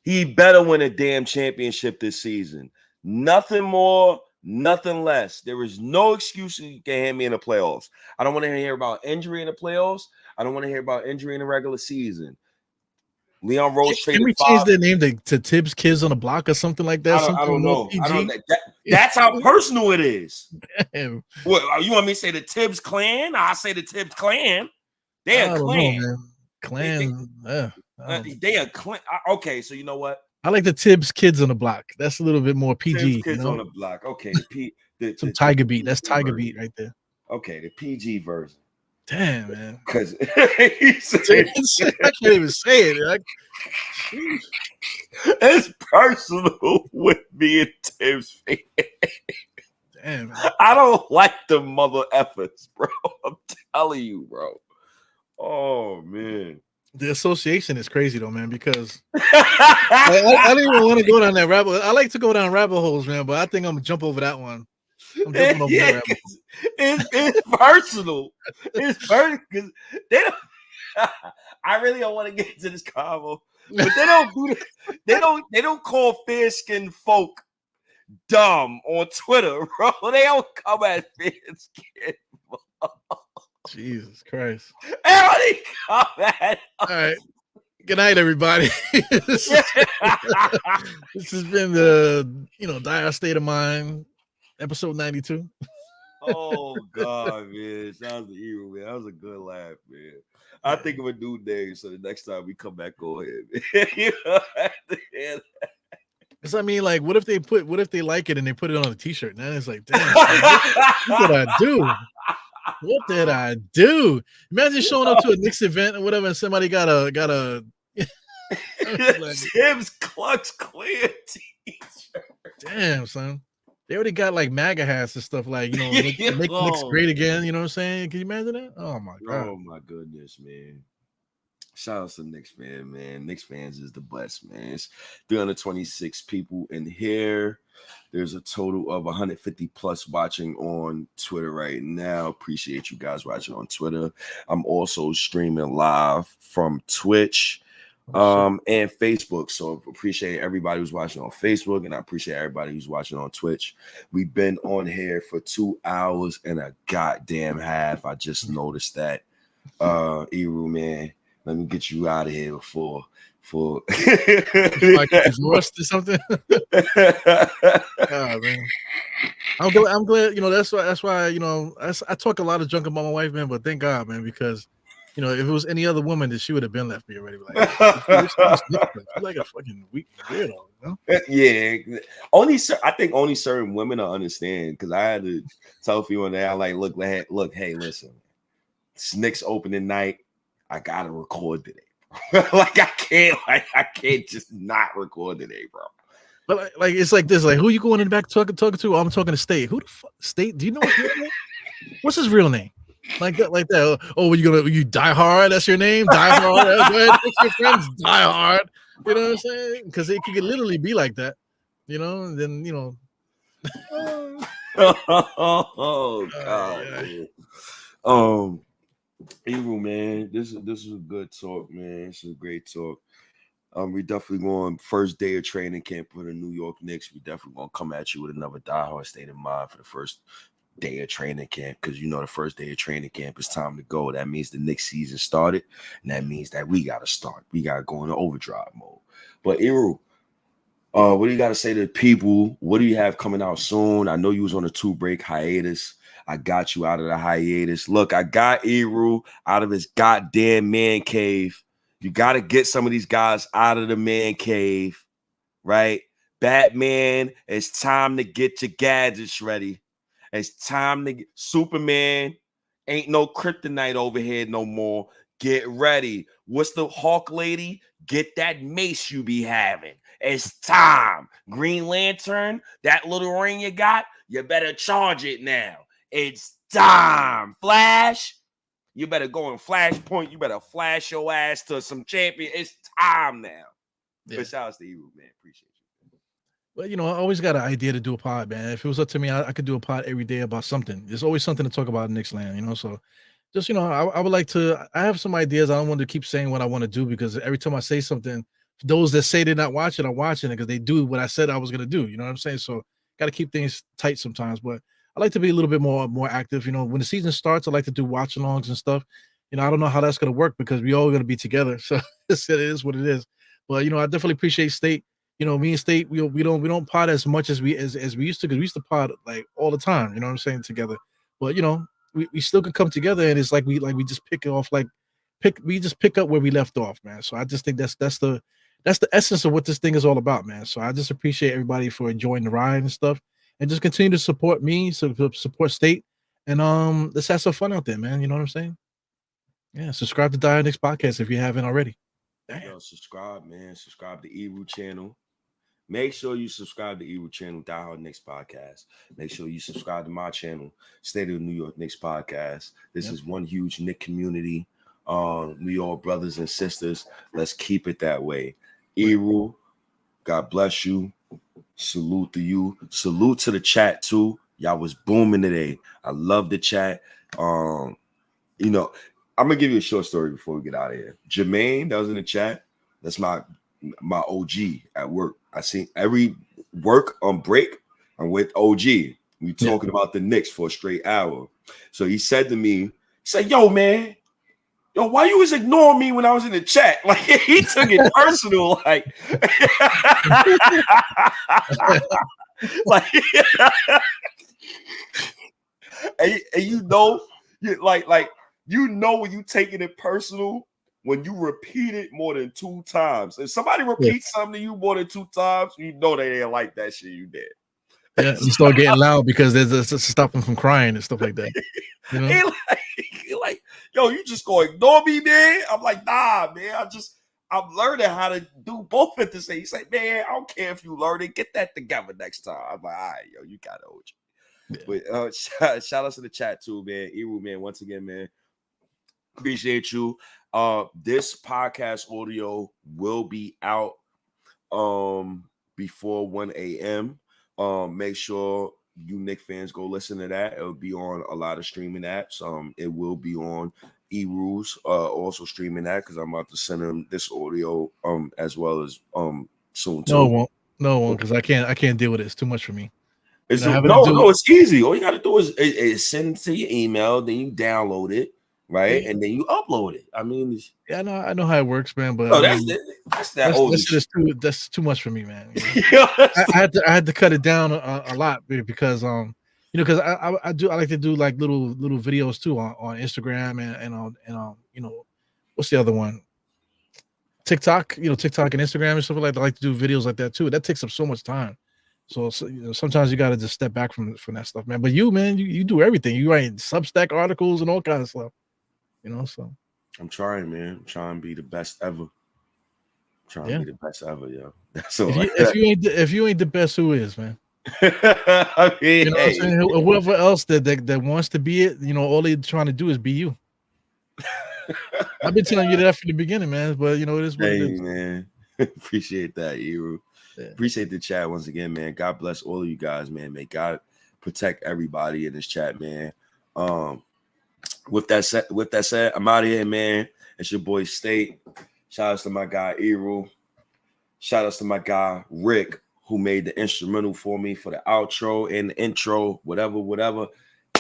Speaker 1: He better win a damn championship this season. Nothing more, nothing less. There is no excuse you can hand me in the playoffs. I don't want to hear about injury in the playoffs. I don't want to hear about injury in the regular season. Leon Rose traded.
Speaker 2: Can we change their name to Tibbs Kids on the Block or something like that?
Speaker 1: I don't know. That's how personal it is.
Speaker 2: Damn.
Speaker 1: What, you want me to say the Tibbs Clan? I say the Tibbs Clan. They're a clan.
Speaker 2: Clan.
Speaker 1: They a clan. Okay, so you know what?
Speaker 2: I like the Tibbs Kids on the Block. That's a little bit more PG.
Speaker 1: Tibbs Kids on the Block. Okay,
Speaker 2: some Tiger Beat. That's Tiger Beat right there.
Speaker 1: Okay, the PG version.
Speaker 2: Damn, man.
Speaker 1: Because I
Speaker 2: can't even say it. Like,
Speaker 1: it's personal with me and Tibbs fan.
Speaker 2: Damn, man.
Speaker 1: I don't like the mother effers, bro. I'm telling you, bro. Oh, man.
Speaker 2: The association is crazy though, man, because I don't even want to go down that rabbit hole. I like to go down rabbit holes, man, but I think I'm gonna jump over that one. I'm jumping over that rabbit hole.
Speaker 1: It's personal. It's personal because they don't. I really don't want to get into this combo, but they don't do they don't call fair skinned folk dumb on Twitter, bro. They don't come at fair skinned.
Speaker 2: Jesus Christ!
Speaker 1: Everybody come at.
Speaker 2: All right. Good night, everybody. This has been the Dire State of Mind, episode 92.
Speaker 1: Oh God, man! Sounds the evil, man. That was a good laugh, man. I think of a new name, so the next time we come back, go ahead, man.
Speaker 2: Because I mean, like, what if they like it and they put it on a t-shirt? And then it's like, damn, what did I do? What did I do? Imagine showing up to a Knicks event or whatever, and somebody got a
Speaker 1: like, Tim's Clutch Clear t-shirt.
Speaker 2: Damn, son. They already got like MAGA hats and stuff, like, make Knicks great again. You know what I'm saying? Can you imagine that? Oh my God.
Speaker 1: Oh my goodness, man. Shout out to Knicks fan, man. Knicks fans is the best, man. It's 326 people in here. There's a total of 150 plus watching on Twitter right now. Appreciate you guys watching on Twitter. I'm also streaming live from Twitch and Facebook. So appreciate everybody who's watching on Facebook, and I appreciate everybody who's watching on Twitch. We've been on here for 2 hours and a goddamn half. I just noticed that. Eru, man. Let me get you out of here before
Speaker 2: like divorced or something. Oh, man. I'm glad, that's why I talk a lot of junk about my wife, man, but thank God, man, because if it was any other woman, that she would have been left me already. Like, you're like a fucking weak weirdo,
Speaker 1: Yeah. I think only certain women will understand, because I had to tell people now, like, look, hey, listen, it's Knicks opening night. I gotta record today. Like, I can't just not record today, bro.
Speaker 2: But like it's like this, like, who you going in the back talking to? Oh, I'm talking to State. Who the fuck? State? Do you know his real name? What's his real name? Like that. Oh, you Die Hard? That's your name? Die Hard? Go ahead, text your friends Die Hard. You know what I'm saying? Because it could literally be like that. And then
Speaker 1: Oh God. Evil, man, this is a good talk, man. This is a great talk. We definitely going first day of training camp for the New York Knicks. We definitely gonna come at you with another diehard state of mind for the first day of training camp, because the first day of training camp is time to go. That means the Knicks season started, and that means that we gotta start. We gotta go into overdrive mode. But Eru, what do you gotta say to the people? What do you have coming out soon? I know you was on a 2-break hiatus. I got you out of the hiatus. Look, I got Eru out of his goddamn man cave. You got to get some of these guys out of the man cave, right? Batman, it's time to get your gadgets ready. It's time to get Superman. Ain't no kryptonite over here no more. Get ready. What's the Hawk lady? Get that mace you be having. It's time. Green Lantern, that little ring you got, you better charge it now. It's time. Flash, you better go in Flashpoint. You better flash your ass to some champion. It's time now. Yeah. But shout out to you, man. Appreciate you.
Speaker 2: Well, I always got an idea to do a pod, man. If it was up to me, I could do a pod every day about something. There's always something to talk about in Knicks land, So just, I would like to. I have some ideas. I don't want to keep saying what I want to do, because every time I say something, those that say they're not watching are watching it, because they do what I said I was going to do. You know what I'm saying? So got to keep things tight sometimes, but I like to be a little bit more active. When the season starts, I like to do watch alongs and stuff. I don't know how that's going to work, because we all going to be together. So it is what it is. But, I definitely appreciate State. Me and State, we don't pod as much as we used to, because we used to pod like all the time. You know what I'm saying? Together. But, we still could come together, and it's like we just pick up where we left off, man. So I just think that's the essence of what this thing is all about, man. So I just appreciate everybody for enjoying the ride and stuff. And just continue to support me, support State, and let's have some fun out there, man. You know what I'm saying? Yeah, subscribe to NYK Podcast if you haven't already.
Speaker 1: Yo, subscribe, man. Subscribe to Eru channel. Make sure you subscribe to Eru channel, Die Knicks Podcast. Make sure you subscribe to my channel, State of New York Knicks Podcast. This is one huge Knick community. We all brothers and sisters. Let's keep it that way. Eru, God bless you. Salute to you. Salute to the chat too. Y'all was booming today. I love the chat. I'm gonna give you a short story before we get out of here. Jermaine, that was in the chat. That's my OG at work. I see every work on break. I'm with OG. We talking about the Knicks for a straight hour. So he said to me, he said, "Yo, man, yo, why you was ignoring me when I was in the chat?" Like he took it personal, like, like, and you know, you know when you taking it personal when you repeat it more than 2 times. If somebody repeats something to you more than 2 times, you know they ain't like that shit you did.
Speaker 2: Yeah, you start getting loud because there's to stop them from crying and stuff like that. You know?
Speaker 1: he like, yo, you just gonna ignore me, man? I'm like, nah, man. I'm learning how to do both at the same. He's like, man, I don't care if you learn it. Get that together next time. I'm like, all right, yo, you got it, OG. Yeah. But shout out to the chat too, man. Eru, man, once again, man, appreciate you. This podcast audio will be out before 1 a.m. Make sure you Knicks fans go listen to that. It'll be on a lot of streaming apps. It will be on Eru's also streaming that because I'm about to send him this audio as well as soon too.
Speaker 2: No, it won't, because I can't deal with it. It's too much for me.
Speaker 1: It's it's easy. All you gotta do is send it to your email, then you download it, right? And then you upload it. I mean,
Speaker 2: I know how it works, man. But that's too much for me, man. You know? I had to cut it down a lot because because I like to do like little videos too on Instagram and on what's the other one? TikTok, TikTok and Instagram and stuff like that. I like to do videos like that too. That takes up so much time. So sometimes you got to just step back from that stuff, man. But you do everything. You write Substack articles and all kinds of stuff, so.
Speaker 1: I'm trying, man. I'm trying to be the best ever. Be the best ever, yo. That's all.
Speaker 2: If you ain't the best, who is, man?
Speaker 1: I mean,
Speaker 2: what I'm saying? Whoever else that wants to be it, all they're trying to do is be you. I've been telling you that from the beginning, man. But it is what it is,
Speaker 1: man. Appreciate that, Eru. Yeah. Appreciate the chat once again, man. God bless all of you guys, man. May God protect everybody in this chat, man. With that said, I'm out of here, man. It's your boy State. Shout out to my guy Eru. Shout out to my guy Rick, who made the instrumental for me for the outro and the intro, whatever.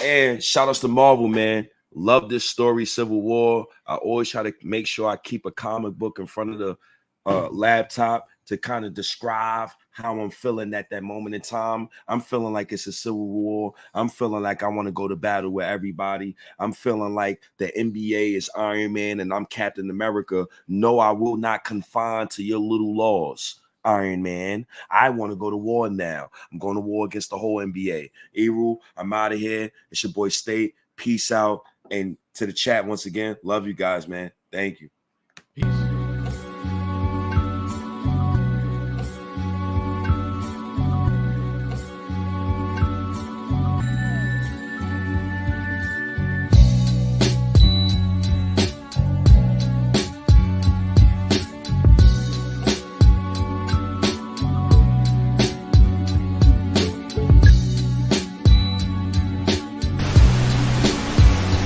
Speaker 1: And shout out to Marvel, man. Love this story, Civil War. I always try to make sure I keep a comic book in front of the laptop to kind of describe how I'm feeling at that moment in time. I'm feeling like it's a civil war. I'm feeling like I want to go to battle with everybody. I'm feeling like the NBA is Iron Man and I'm Captain America. No, I will not confine to your little laws, Iron Man. I want to go to war now. I'm going to war against the whole NBA. Eru, I'm out of here. It's your boy State. Peace out. And to the chat once again, love you guys, man. Thank you.